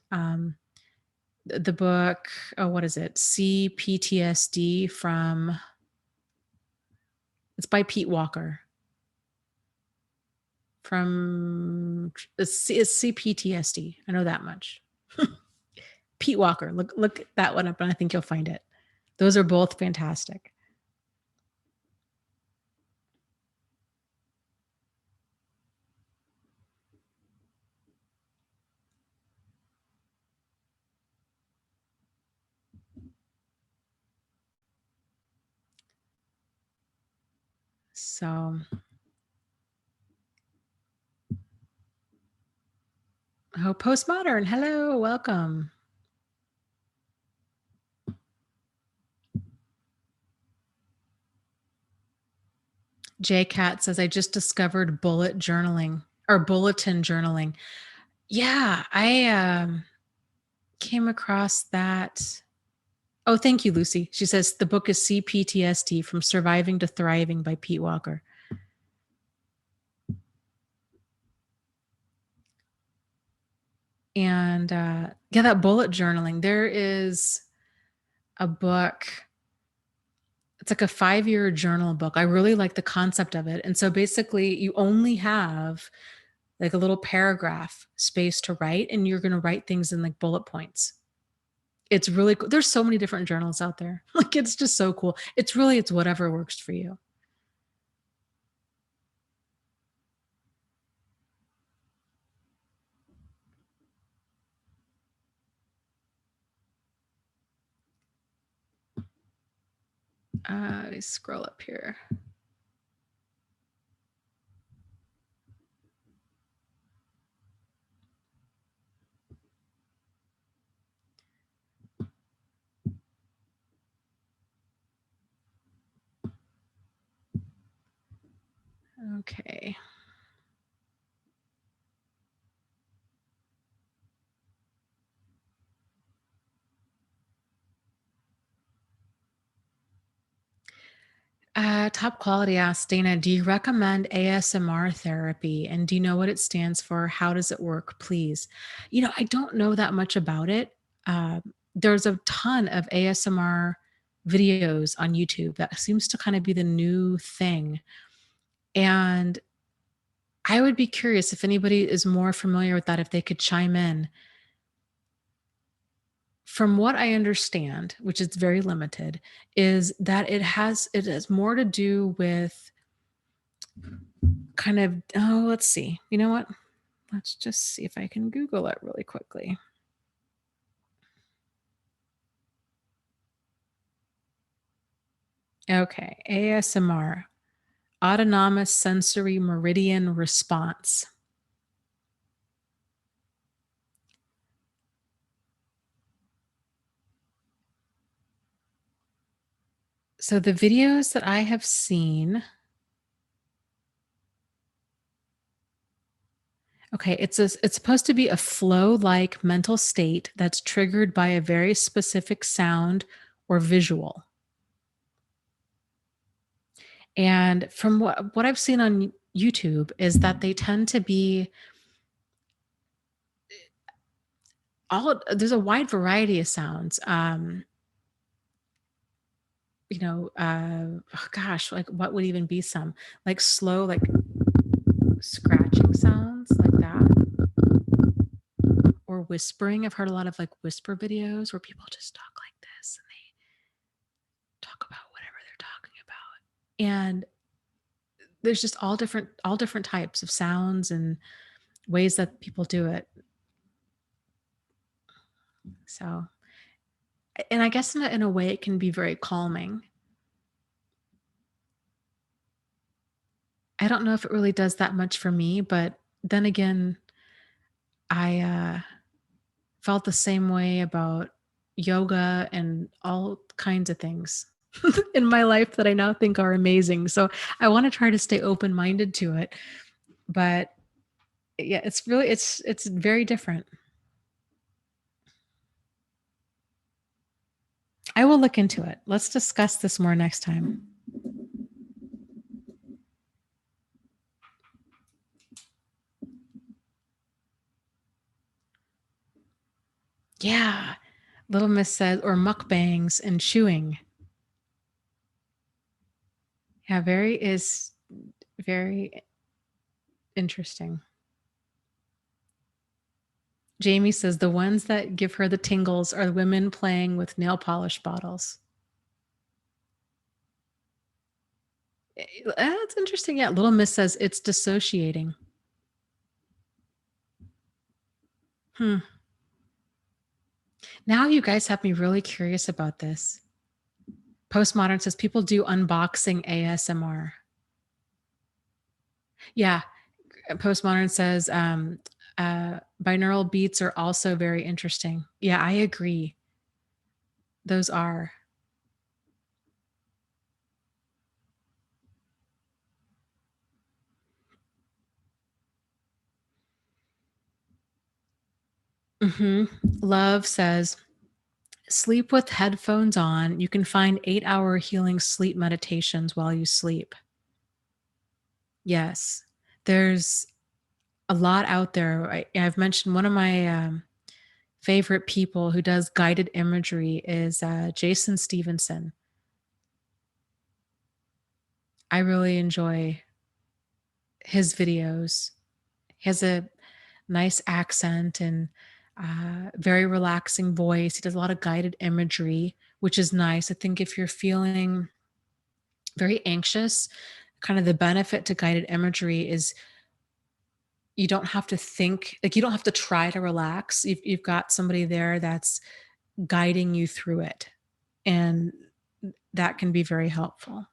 the book, oh, what is it? CPTSD from, it's by Pete Walker from it's CPTSD. I know that much. Pete Walker. Look that one up and I think you'll find it. Those are both fantastic. So, oh, Postmodern. Hello, welcome. J Cat says, I just discovered bulletin journaling. Yeah, I came across that. Oh, thank you, Lucy. She says the book is CPTSD From Surviving to Thriving by Pete Walker. And yeah, that bullet journaling. There is a book. It's like a 5-year journal book. I really like the concept of it. And so basically, you only have like a little paragraph space to write, and you're going to write things in like bullet points. It's really cool. There's so many different journals out there. Like, it's just so cool. It's whatever works for you. Let me scroll up here. Okay. Top Quality asks, Dana, do you recommend ASMR therapy? And do you know what it stands for? How does it work, please? I don't know that much about it. There's a ton of ASMR videos on YouTube. That seems to kind of be the new thing. And I would be curious if anybody is more familiar with that, if they could chime in. From what I understand, which is very limited, is that it has more to do with kind of, oh, let's see. You know what? Let's just see if I can Google it really quickly. Okay, ASMR, autonomous sensory meridian response. So the videos that I have seen, okay, it's supposed to be a flow-like mental state that's triggered by a very specific sound or visual. And from what I've seen on YouTube is that they tend to be there's a wide variety of sounds. Oh gosh, like what would even be some like slow, like scratching sounds like that, or whispering. I've heard a lot of like whisper videos where people just talk like this and they talk about whatever they're talking about. And there's just all different types of sounds and ways that people do it. So, and I guess in a way it can be very calming. I don't know if it really does that much for me, but then again, I felt the same way about yoga and all kinds of things in my life that I now think are amazing. So I want to try to stay open-minded to it. But yeah, it's very different. I will look into it. Let's discuss this more next time. Yeah. Little Miss says, or mukbangs and chewing. Yeah, very interesting. Jamie says the ones that give her the tingles are the women playing with nail polish bottles. That's interesting. Yeah, Little Miss says it's dissociating. Now you guys have me really curious about this. Postmodern says people do unboxing ASMR. Yeah, Postmodern says binaural beats are also very interesting. Yeah, I agree. Those are. Love says, sleep with headphones on. You can find 8-hour healing sleep meditations while you sleep. Yes, there's a lot out there. I've mentioned one of my favorite people who does guided imagery is Jason Stevenson. I really enjoy his videos. He has a nice accent and very relaxing voice. He does a lot of guided imagery, which is nice. I think if you're feeling very anxious, kind of the benefit to guided imagery is you don't have to think, like you don't have to try to relax. You've got somebody there that's guiding you through it. And that can be very helpful.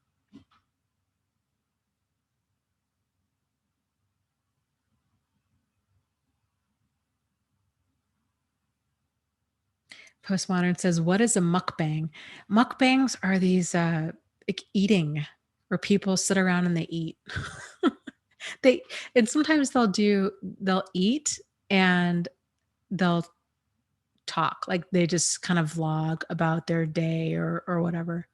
Postmodern says, what is a mukbang? Mukbangs are these like eating where people sit around and they eat. they and sometimes they'll eat and they'll talk. Like they just kind of vlog about their day or whatever.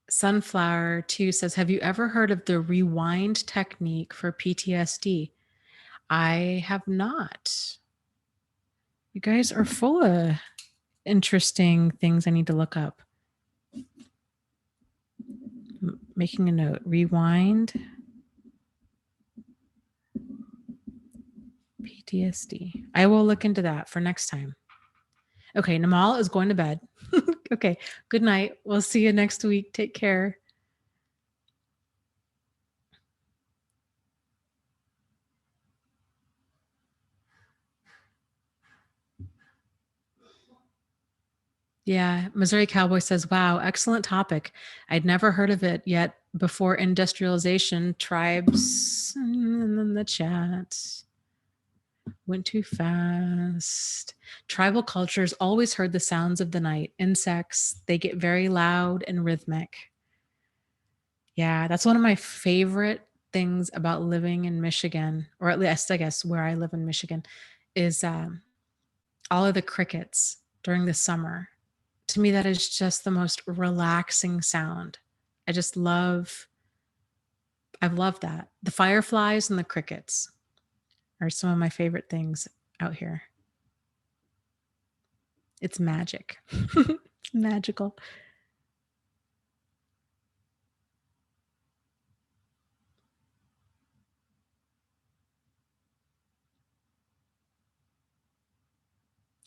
Sunflower 2 says, have you ever heard of the rewind technique for PTSD? I have not. You guys are full of interesting things I need to look up. Making a note. Rewind. PTSD. I will look into that for next time. Okay, Namal is going to bed. Okay, good night. We'll see you next week. Take care. Yeah, Missouri Cowboy says, wow, excellent topic. I'd never heard of it yet before industrialization. Tribes in the chat went too fast. Tribal cultures always heard the sounds of the night. Insects, they get very loud and rhythmic. Yeah, that's one of my favorite things about living in Michigan, or at least I guess where I live in Michigan, is all of the crickets during the summer. To me, that is just the most relaxing sound. I just love, I've loved that. The fireflies and the crickets are some of my favorite things out here. It's magic. Magical.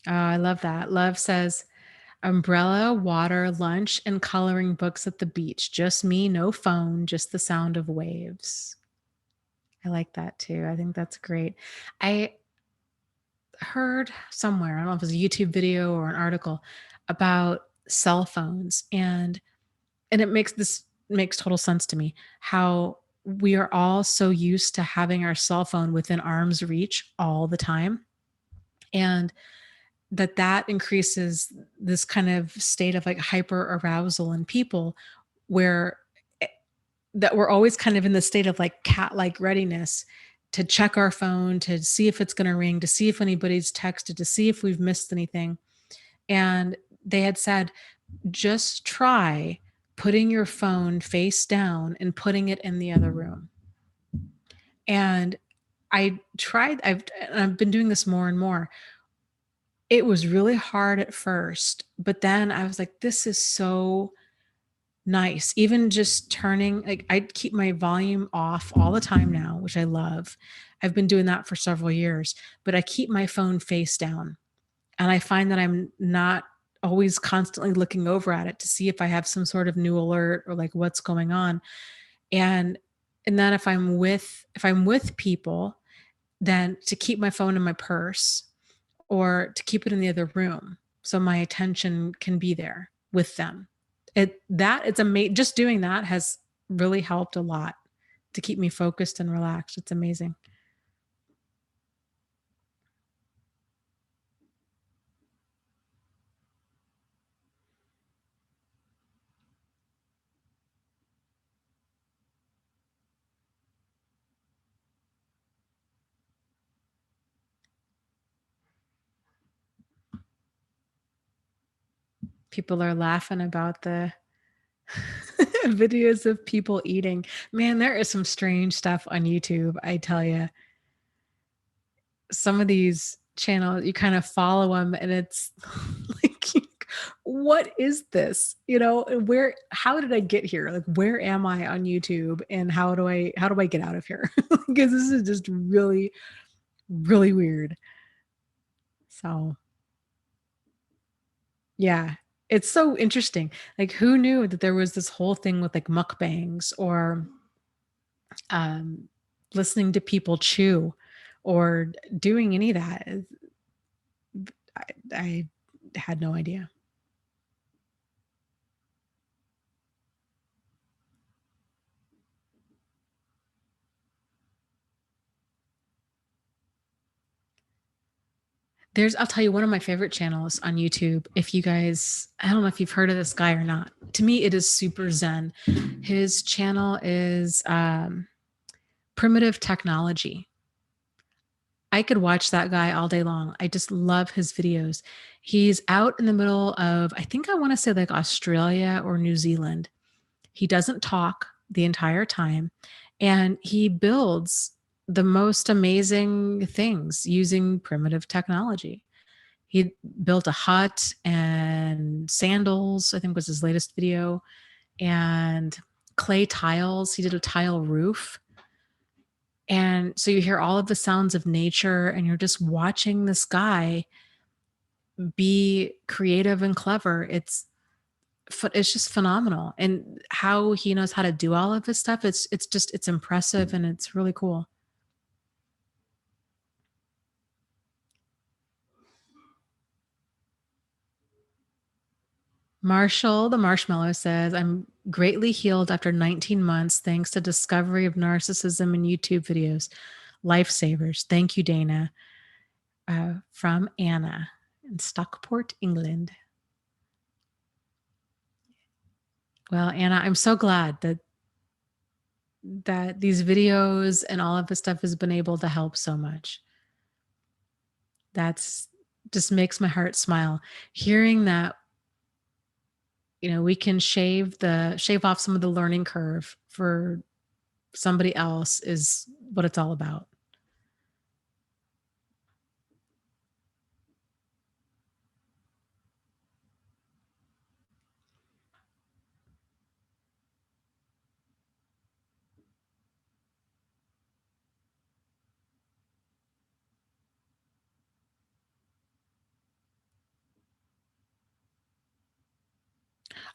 Oh, I love that. Love says, umbrella, water, lunch, and coloring books at the beach. Just me, no phone, just the sound of waves. I like that too. I think that's great. I heard somewhere, I don't know if it was a YouTube video or an article about cell phones and it makes total sense to me how we are all so used to having our cell phone within arm's reach all the time. And that increases this kind of state of like hyper arousal in people where that we're always kind of in the state of like cat like readiness to check our phone, to see if it's going to ring, to see if anybody's texted, to see if we've missed anything. And they had said, just try putting your phone face down and putting it in the other room. And I've been doing this more and more. It was really hard at first, but then I was like, this is so nice. Even just turning, like, I keep my volume off all the time now, which I love. I've been doing that for several years, but I keep my phone face down. And I find that I'm not always constantly looking over at it to see if I have some sort of new alert or like what's going on. And then if I'm with people, then to keep my phone in my purse or to keep it in the other room so my attention can be there with them. It's amazing. Just doing that has really helped a lot to keep me focused and relaxed. It's amazing. People are laughing about the videos of people eating. Man, there is some strange stuff on YouTube, I tell you. Some of these channels, you kind of follow them and it's like, what is this? How did I get here? Like, where am I on YouTube and how do I get out of here? Because this is just really, really weird. So, yeah, it's so interesting. Like, who knew that there was this whole thing with like mukbangs or um, listening to people chew or doing any of that? I had no idea. I'll tell you, one of my favorite channels on YouTube. If you guys, I don't know if you've heard of this guy or not. To me, it is super zen. His channel is Primitive Technology. I could watch that guy all day long. I just love his videos. He's out in the middle of, I think I want to say like Australia or New Zealand. He doesn't talk the entire time and he builds the most amazing things using primitive technology. He built a hut and sandals, I think was his latest video, and clay tiles. He did a tile roof. And so you hear all of the sounds of nature and you're just watching this guy be creative and clever. It's just phenomenal. And how he knows how to do all of his stuff, it's impressive and it's really cool. Marshall, the marshmallow, says, I'm greatly healed after 19 months thanks to discovery of narcissism in YouTube videos. Lifesavers. Thank you, Dana. From Anna in Stockport, England. Well, Anna, I'm so glad that these videos and all of this stuff has been able to help so much. That's just makes my heart smile. Hearing that, we can shave off some of the learning curve for somebody else is what it's all about.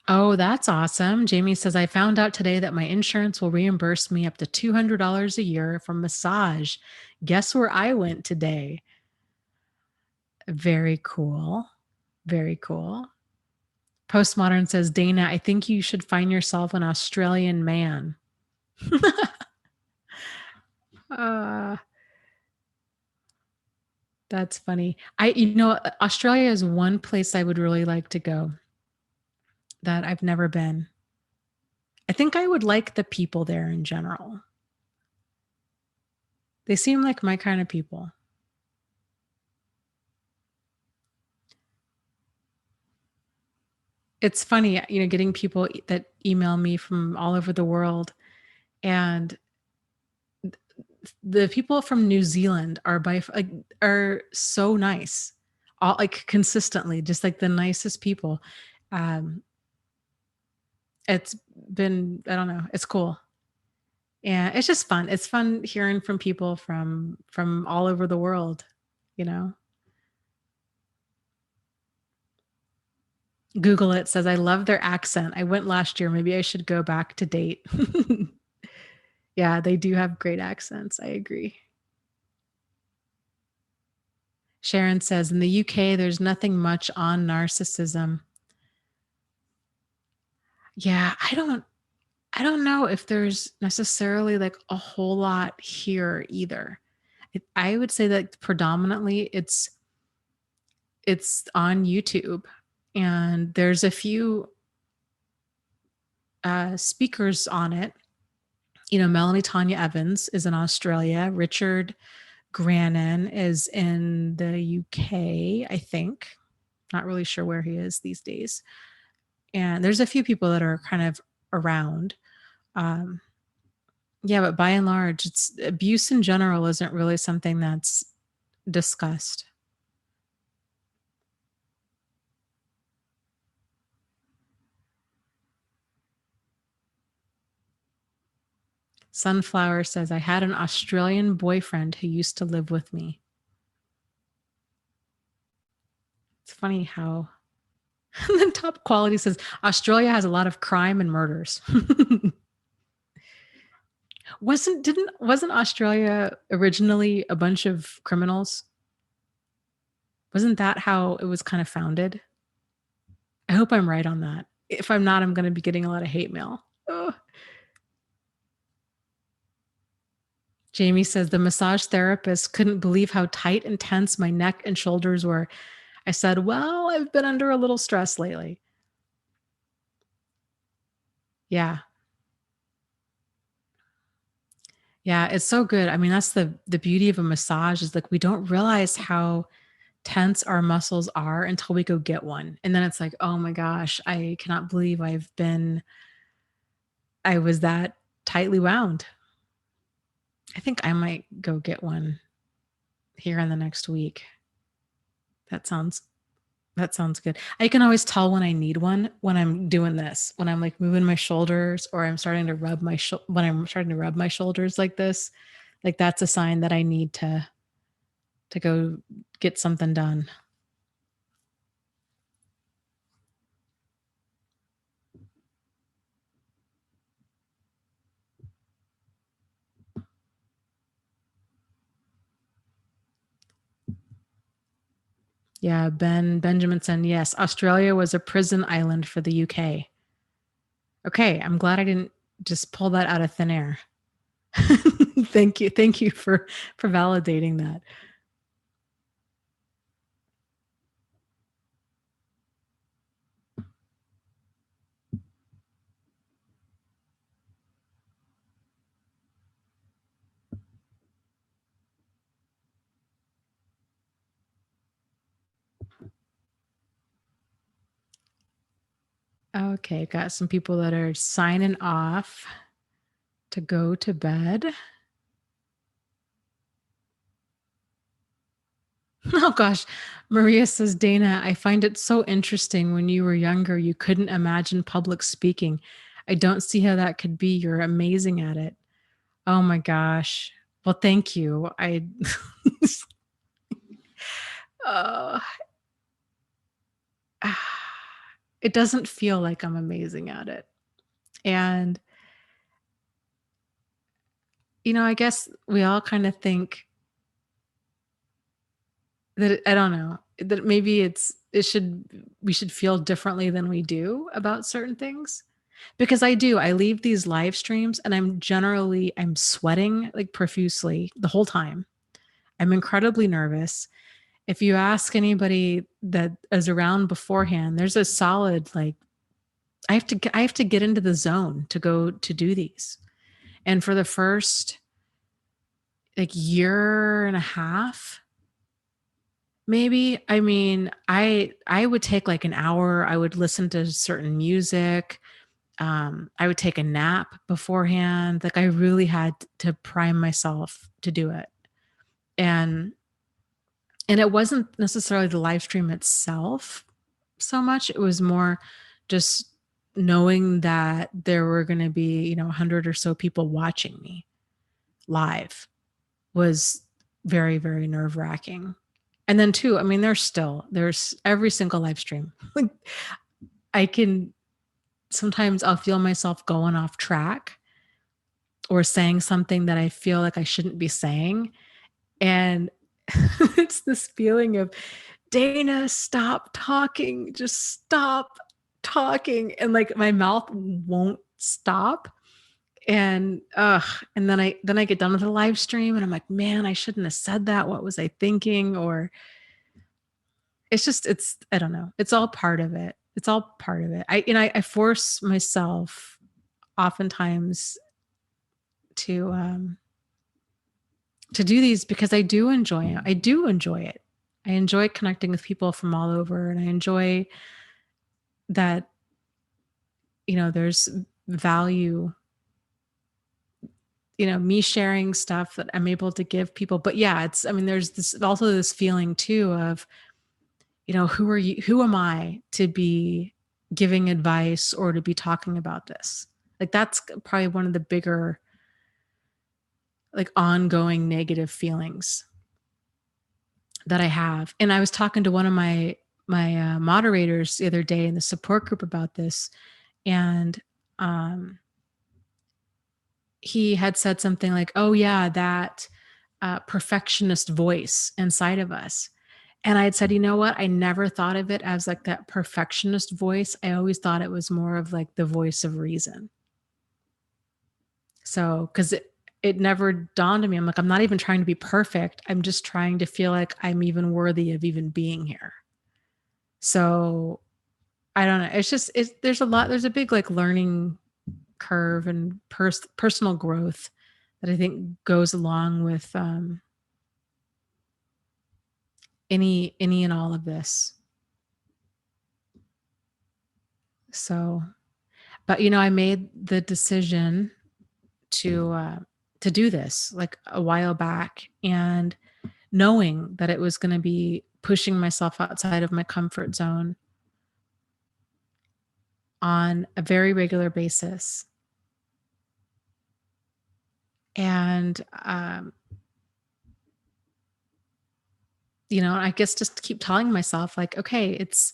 Oh, that's awesome. Jamie says, I found out today that my insurance will reimburse me up to $200 a year for massage. Guess where I went today? Very cool. Very cool. Postmodern says, Dana, I think you should find yourself an Australian man. uh, that's funny. Australia is one place I would really like to go that I've never been. I think I would like the people there in general. They seem like my kind of people. It's funny, getting people that email me from all over the world, and the people from New Zealand are are so nice, all like consistently, just like the nicest people. Um, it's been, I don't know, it's cool. And it's just fun. It's fun hearing from people from all over the world, you know. Google it, says I love their accent. I went last year. Maybe I should go back to date. Yeah, they do have great accents. I agree. Sharon says in the UK, there's nothing much on narcissism. Yeah, I don't know if there's necessarily like a whole lot here either. I would say that predominantly it's on YouTube, and there's a few speakers on it. Melanie Tanya Evans is in Australia. Richard Grannon is in the UK, I think. Not really sure where he is these days. And there's a few people that are kind of around. Um, yeah, but by and large, it's abuse in general isn't really something that's discussed. Sunflower says, I had an Australian boyfriend who used to live with me. It's funny how the top quality says Australia has a lot of crime and murders. Wasn't Australia originally a bunch of criminals? Wasn't that how it was kind of founded? I hope I'm right on that. If I'm not, I'm going to be getting a lot of hate mail. Ugh. Jamie says the massage therapist couldn't believe how tight and tense my neck and shoulders were. I said, well, I've been under a little stress lately. Yeah. Yeah, it's so good. I mean, that's the beauty of a massage is like we don't realize how tense our muscles are until we go get one. And then it's like, oh my gosh, I cannot believe I was that tightly wound. I think I might go get one here in the next week. That sounds that sounds good. I can always tell when I need one when I'm doing this, when I'm like moving my shoulders or I'm starting to rub when I'm starting to rub my shoulders like this, like that's a sign that I need to go get something done. Yeah, Benjaminson, yes, Australia was a prison island for the UK. Okay, I'm glad I didn't just pull that out of thin air. Thank you. Thank you for validating that. Okay, got some people that are signing off to go to bed. Oh gosh. Maria says, Dana, I find it so interesting when you were younger, you couldn't imagine public speaking. I don't see how that could be. You're amazing at it. Oh my gosh. Well, thank you. uh, it doesn't feel like I'm amazing at it. And, I guess we all kind of think that, I don't know, that maybe we should feel differently than we do about certain things. Because I leave these live streams and I'm sweating like profusely the whole time. I'm incredibly nervous. If you ask anybody that is around beforehand, there's a solid like I have to get into the zone to go to do these. And for the first like year and a half, maybe. I mean, I would take like an hour. I would listen to certain music. I would take a nap beforehand. Like I really had to prime myself to do it. And it wasn't necessarily the live stream itself so much. It was more just knowing that there were going to be, 100 or so people watching me live was very, very nerve wracking. And then too, I mean, there's every single live stream. Like I can sometimes I'll feel myself going off track or saying something that I feel like I shouldn't be saying. And it's this feeling of, Dana, stop talking. Just stop talking. And like my mouth won't stop. And and then I get done with the live stream and I'm like, man, I shouldn't have said that. What was I thinking? Or it's I don't know. It's all part of it. It's all part of it. I force myself oftentimes to do these because I do enjoy it. I do enjoy it. I enjoy connecting with people from all over, and I enjoy that, there's value, me sharing stuff that I'm able to give people. But yeah, there's this feeling too of, who am I to be giving advice or to be talking about this? Like that's probably one of the bigger, like ongoing negative feelings that I have. And I was talking to one of my moderators the other day in the support group about this, and he had said something like, "Oh yeah, that perfectionist voice inside of us." And I had said, you know what? I never thought of it as like that perfectionist voice. I always thought it was more of like the voice of reason. So, because it never dawned on me. I'm like, I'm not even trying to be perfect. I'm just trying to feel like I'm even worthy of even being here. So I don't know. There's a big like learning curve and personal growth that I think goes along with any and all of this. So, but I made the decision to do this like a while back, and knowing that it was going to be pushing myself outside of my comfort zone on a very regular basis. And I guess just keep telling myself like, okay, it's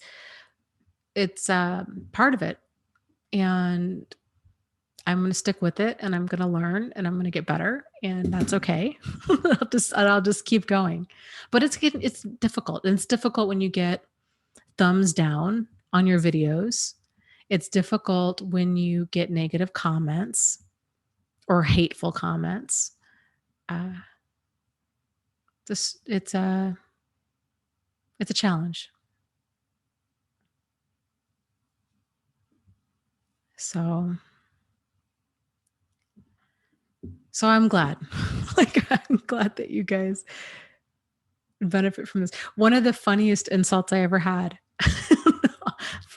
part of it, and I'm going to stick with it, and I'm going to learn, and I'm going to get better, and that's okay. I'll just keep going. But it's difficult. And it's difficult when you get thumbs down on your videos. It's difficult when you get negative comments or hateful comments. It's a challenge. So I'm glad. Like I'm glad that you guys benefit from this. One of the funniest insults I ever had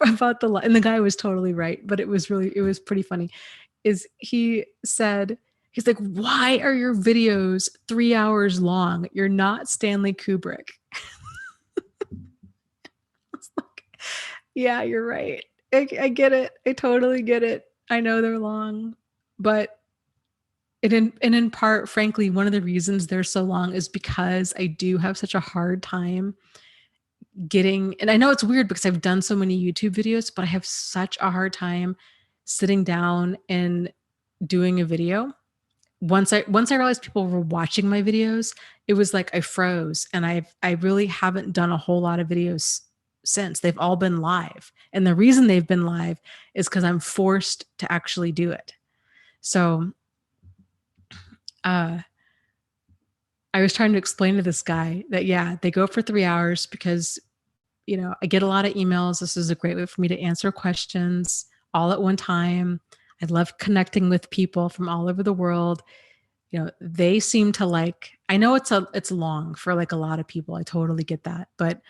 about and the guy was totally right, but it was pretty funny, is he's like, why are your videos 3 hours long? You're not Stanley Kubrick. It's like, yeah, you're right. I get it. I totally get it. I know they're long, but in part, frankly, one of the reasons they're so long is because I do have such a hard time and I know it's weird because I've done so many YouTube videos, but I have such a hard time sitting down and doing a video. Once I realized people were watching my videos, it was like I froze, and I really haven't done a whole lot of videos since. They've all been live. And the reason they've been live is because I'm forced to actually do it. So I was trying to explain to this guy that, yeah, they go for 3 hours because, I get a lot of emails. This is a great way for me to answer questions all at one time. I love connecting with people from all over the world. They seem to like I know it's long for like a lot of people. I totally get that. But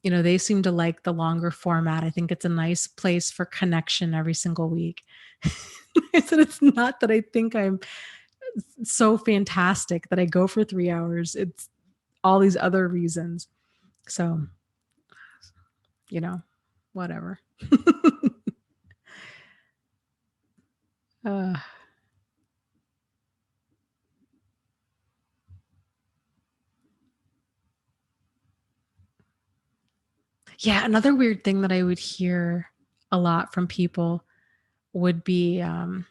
they seem to like the longer format. I think it's a nice place for connection every single week. I said it's not that I think I'm so fantastic that I go for 3 hours. It's all these other reasons. So, you know, whatever. uh, yeah, another weird thing that I would hear a lot from people would be oh,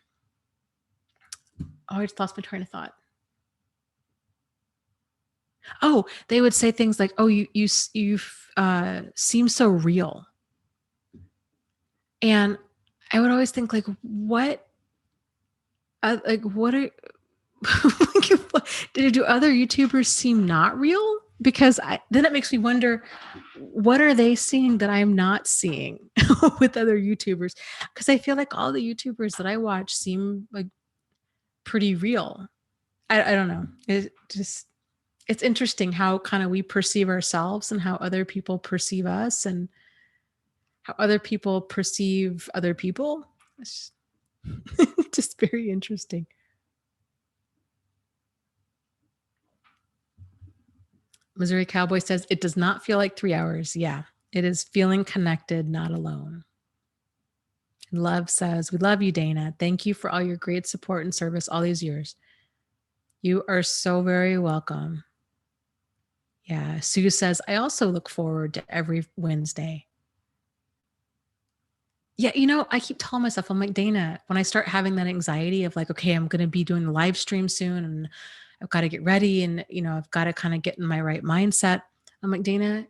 I just lost my train of thought. Oh, they would say things like, "Oh, you seem so real," and I would always think like, "What? Like, what are like, do other YouTubers seem not real?" Because then it makes me wonder, what are they seeing that I'm not seeing with other YouTubers? Because I feel like all the YouTubers that I watch seem like pretty real. I don't know. It's interesting how kind of we perceive ourselves and how other people perceive us and how other people perceive other people. It's just very interesting. Missouri Cowboy says it does not feel like 3 hours. Yeah, it is feeling connected, not alone. Love says, we love you, Dana. Thank you for all your great support and service all these years. You are so very welcome. Yeah. Sue says, I also look forward to every Wednesday. Yeah, I keep telling myself, I'm like, Dana, when I start having that anxiety of like, okay, I'm going to be doing the live stream soon and I've got to get ready and, I've got to kind of get in my right mindset. I'm like, Dana,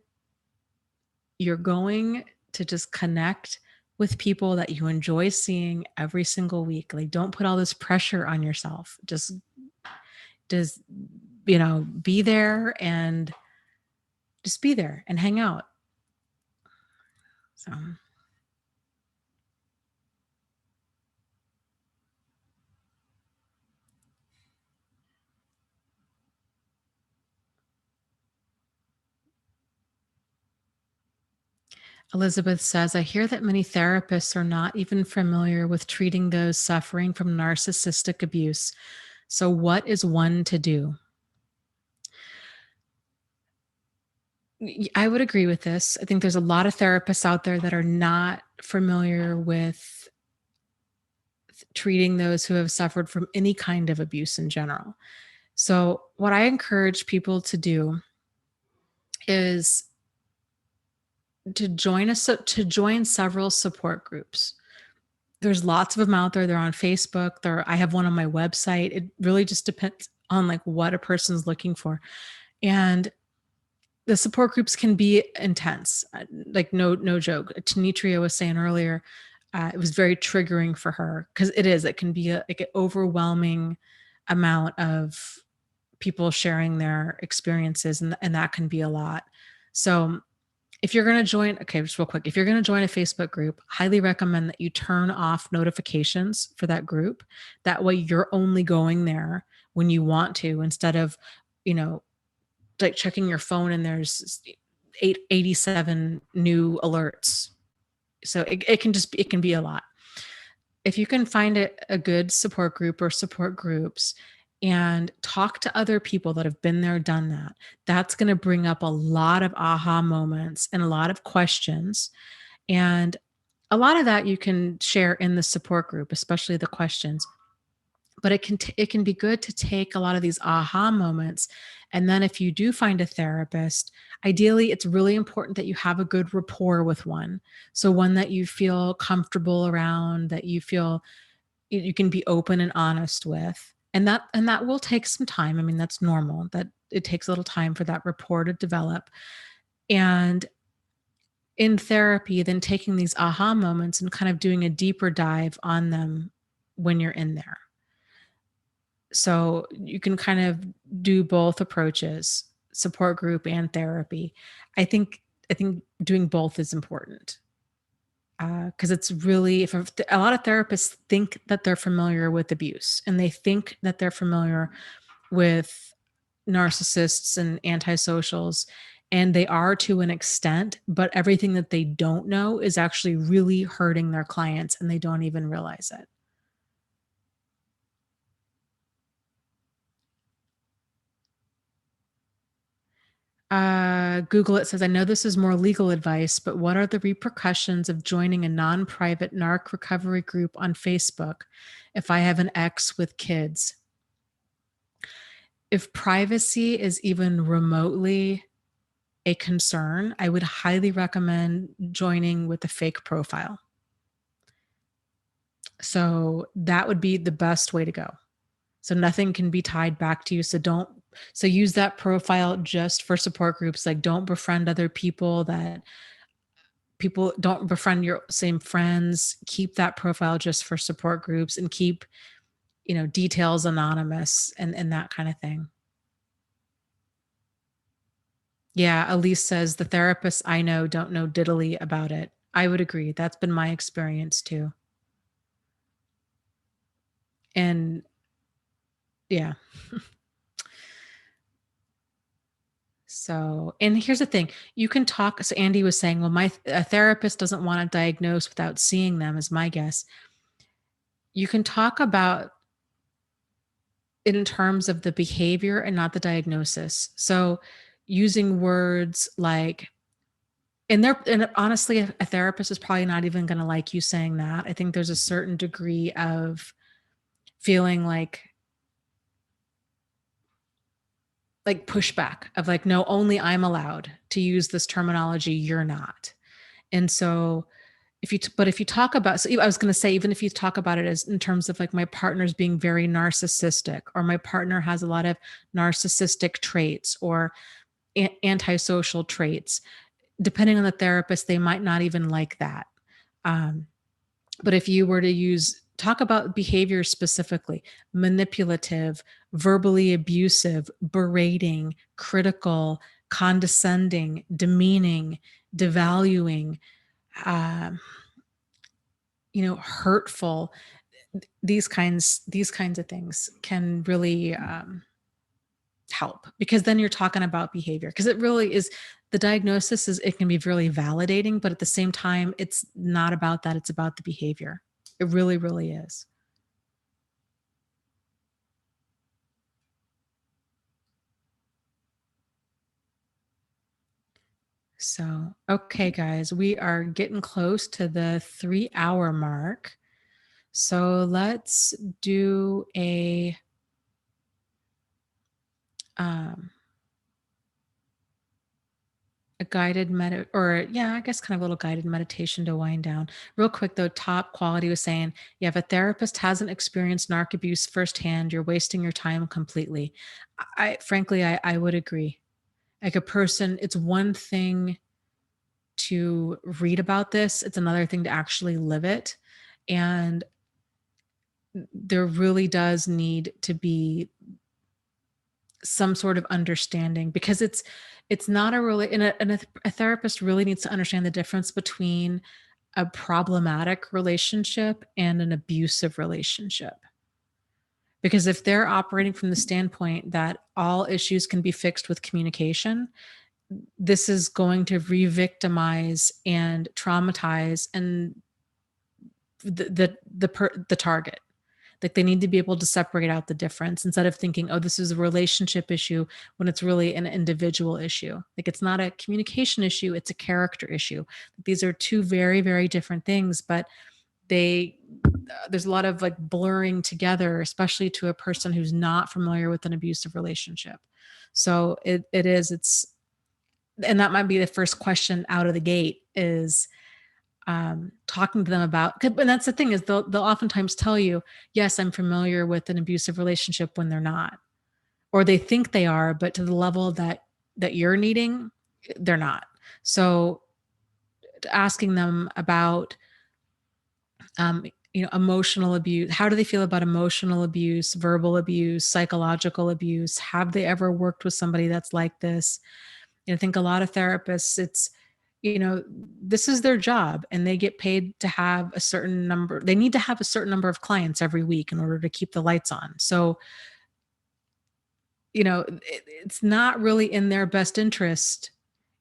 you're going to just connect with people that you enjoy seeing every single week. Like, don't put all this pressure on yourself. Just, be there and just be there and hang out. So. Elizabeth says, I hear that many therapists are not even familiar with treating those suffering from narcissistic abuse. So, what is one to do? I would agree with this. I think there's a lot of therapists out there that are not familiar with treating those who have suffered from any kind of abuse in general. So, what I encourage people to do is to join several support groups. There's lots of them out there. They're on Facebook. I have one on my website. It really just depends on like what a person's looking for. And the support groups can be intense. Like no joke. Tanitria was saying earlier, it was very triggering for her because it can be like an overwhelming amount of people sharing their experiences and that can be a lot. So if you're going to join, okay, just real quick, if you're going to join a Facebook group, highly recommend that you turn off notifications for that group. That way you're only going there when you want to instead of, you know, like checking your phone and there's 87 new alerts. So it can be a lot. If you can find a good support group or support groups and talk to other people that have been there, done that, that's going to bring up a lot of aha moments and a lot of questions. And a lot of that you can share in the support group, especially the questions. But it can be good to take a lot of these aha moments. And then if you do find a therapist, ideally it's really important that you have a good rapport with one. So one that you feel comfortable around, that you feel you can be open and honest with. And that will take some time. I mean, that's normal. That it takes a little time for that rapport to develop. And in therapy, then taking these aha moments and kind of doing a deeper dive on them when you're in there. So you can kind of do both approaches, support group and therapy. I think doing both is important because it's really if a lot of therapists think that they're familiar with abuse and they think that they're familiar with narcissists and antisocials, and they are to an extent, but everything that they don't know is actually really hurting their clients and they don't even realize it. Google it says, I know this is more legal advice, but what are the repercussions of joining a non-private narc recovery group on Facebook if I have an ex with kids? If privacy is even remotely a concern, I would highly recommend joining with a fake profile. So that would be the best way to go. So nothing can be tied back to you. So use that profile just for support groups. Like don't befriend other people that people don't befriend your same friends. Keep that profile just for support groups and keep, details anonymous and that kind of thing. Yeah, Elise says the therapists I know don't know diddly about it. I would agree. That's been my experience too. And yeah. So, and here's the thing, you can talk. So Andy was saying, well, a therapist doesn't want to diagnose without seeing them, is my guess. You can talk about it in terms of the behavior and not the diagnosis. So using words like, and honestly, a therapist is probably not even going to like you saying that. I think there's a certain degree of feeling like pushback of like, no, only I'm allowed to use this terminology, you're not. And so if you talk about, so I was going to say, even if you talk about it as in terms of like my partner's being very narcissistic, or my partner has a lot of narcissistic traits or antisocial traits, depending on the therapist, they might not even like that. Um, but if you were to talk about behavior specifically, manipulative, verbally abusive, berating, critical, condescending, demeaning, devaluing, um, hurtful, these kinds of things can really help, because then you're talking about behavior, because it really is, the diagnosis is, it can be really validating, but at the same time, it's not about that. It's about the behavior. It really, really is. So, okay, guys, we are getting close to the 3-hour mark. So let's do um, a guided or yeah, I guess kind of a little guided meditation to wind down. Real quick though, Top Quality was saying, yeah, if a therapist hasn't experienced narc abuse firsthand, you're wasting your time completely. Frankly, I would agree. Like a person, it's one thing to read about this, it's another thing to actually live it. And there really does need to be some sort of understanding, because it's not a really, and a therapist really needs to understand the difference between a problematic relationship and an abusive relationship. Because if they're operating from the standpoint that all issues can be fixed with communication, this is going to re-victimize and traumatize and the target. Like they need to be able to separate out the difference instead of thinking, oh, this is a relationship issue, when it's really an individual issue. Like it's not a communication issue, it's a character issue. These are two very, very different things, but there's a lot of like blurring together, especially to a person who's not familiar with an abusive relationship. So it's, and that might be the first question out of the gate is talking to them about, and that's the thing is they'll oftentimes tell you, yes, I'm familiar with an abusive relationship, when they're not, or they think they are, but to the level that you're needing, they're not. So asking them about, emotional abuse, how do they feel about emotional abuse, verbal abuse, psychological abuse? Have they ever worked with somebody that's like this? I think a lot of therapists, this is their job and they get paid to have a certain number. They need to have a certain number of clients every week in order to keep the lights on. So, it's not really in their best interest.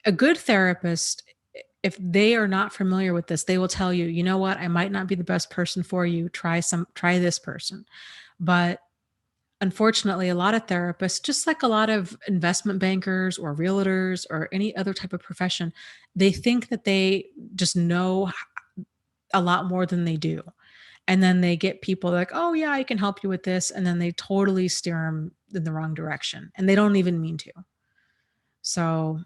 A good therapist, if they are not familiar with this, they will tell you, you know what, I might not be the best person for you. Try this person. But unfortunately, a lot of therapists, just like a lot of investment bankers or realtors or any other type of profession, they think that they just know a lot more than they do. And then they get people like, "Oh, yeah, I can help you with this." And then they totally steer them in the wrong direction, and they don't even mean to. So,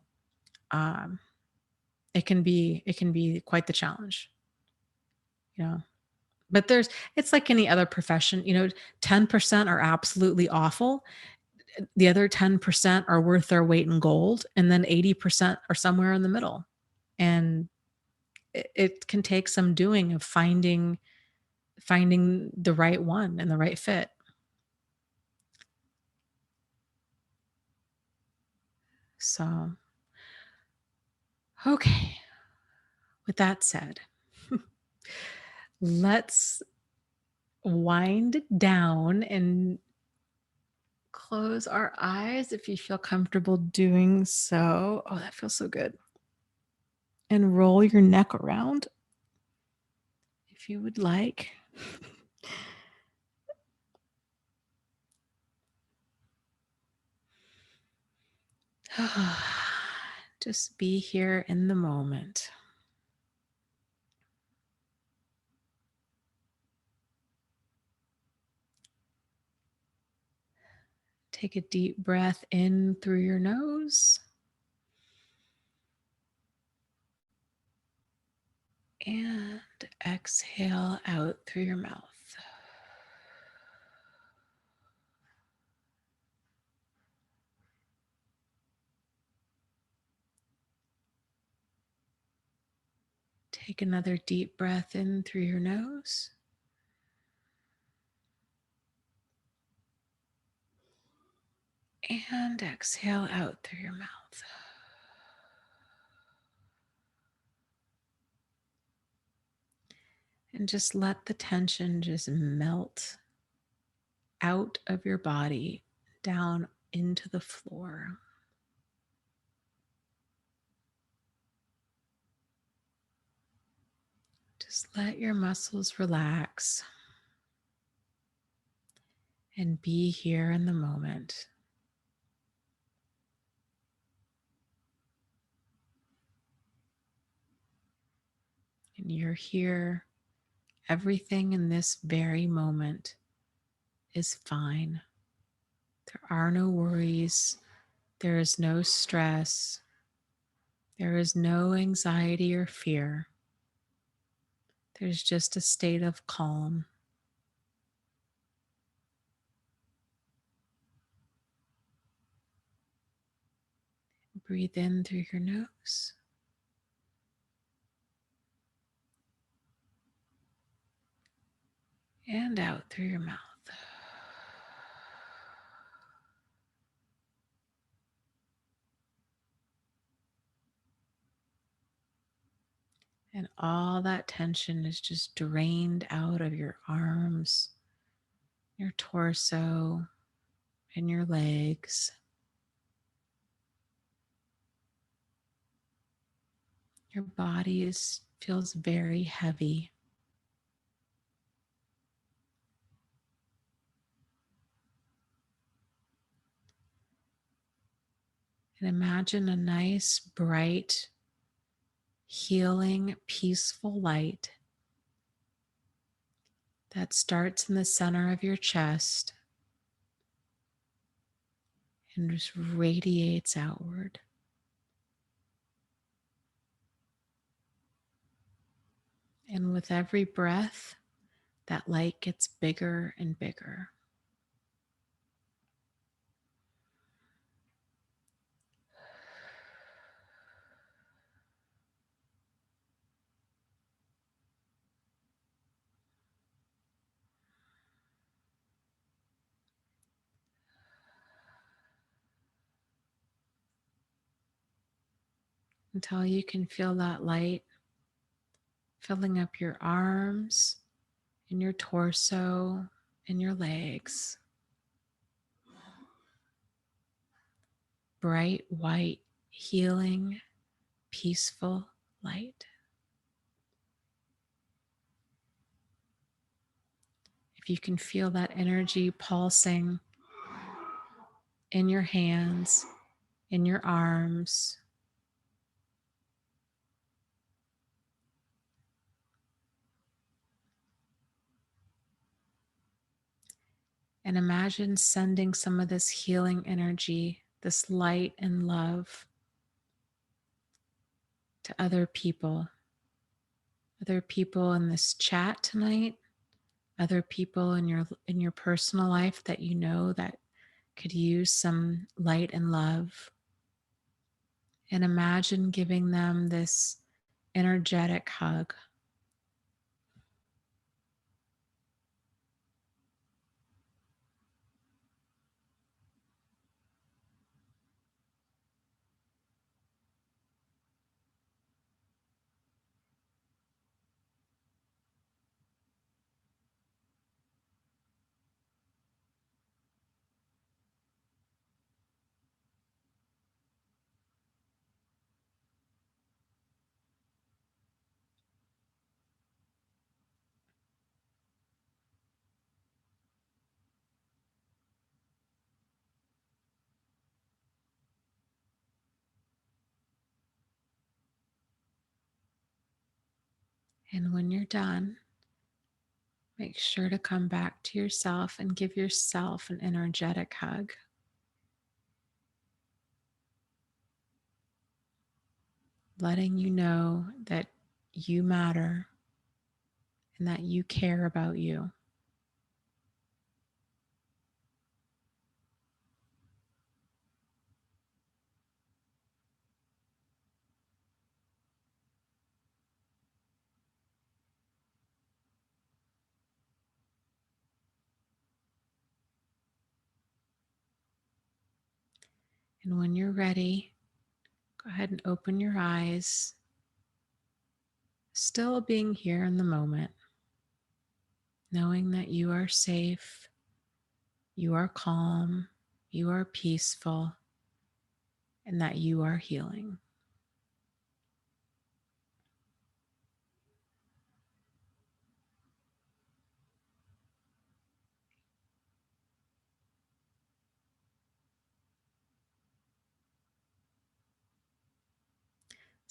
um, it can be quite the challenge, you know? But it's like any other profession, 10% are absolutely awful. The other 10% are worth their weight in gold, and then 80% are somewhere in the middle. And it can take some doing of finding the right one and the right fit. So, okay. With that said, let's wind down and close our eyes if you feel comfortable doing so. Oh, that feels so good. And roll your neck around if you would like. Just be here in the moment. Take a deep breath in through your nose and exhale out through your mouth. Take another deep breath in through your nose and exhale out through your mouth. And just let the tension just melt out of your body down into the floor. Just let your muscles relax and be here in the moment. And you're here. Everything in this very moment is fine. There are no worries. There is no stress. There is no anxiety or fear. There's just a state of calm. Breathe in through your nose and out through your mouth. And all that tension is just drained out of your arms, your torso, and your legs. Your body feels very heavy. And imagine a nice, bright, healing, peaceful light that starts in the center of your chest and just radiates outward. And with every breath, that light gets bigger and bigger. Until you can feel that light filling up your arms and your torso and your legs. bright white, healing, peaceful light. If you can feel that energy pulsing in your hands, in your arms, and imagine sending some of this healing energy, this light and love to other people in this chat tonight, other people in your personal life that you know that could use some light and love. And imagine giving them this energetic hug. And when you're done, make sure to come back to yourself and give yourself an energetic hug. Letting you know that you matter and that you care about you. And when you're ready, go ahead and open your eyes, still being here in the moment, knowing that you are safe, you are calm, you are peaceful, and that you are healing.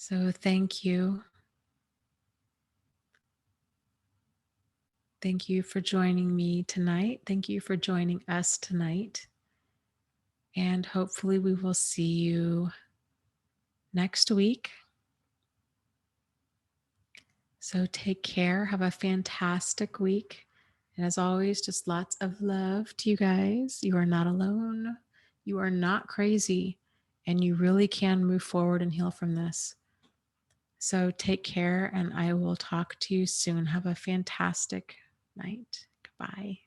So thank you. Thank you for joining me tonight. Thank you for joining us tonight. And hopefully we will see you next week. So take care. Have a fantastic week. And as always, just lots of love to you guys. You are not alone. You are not crazy. And you really can move forward and heal from this. So take care, and I will talk to you soon. Have a fantastic night. Goodbye.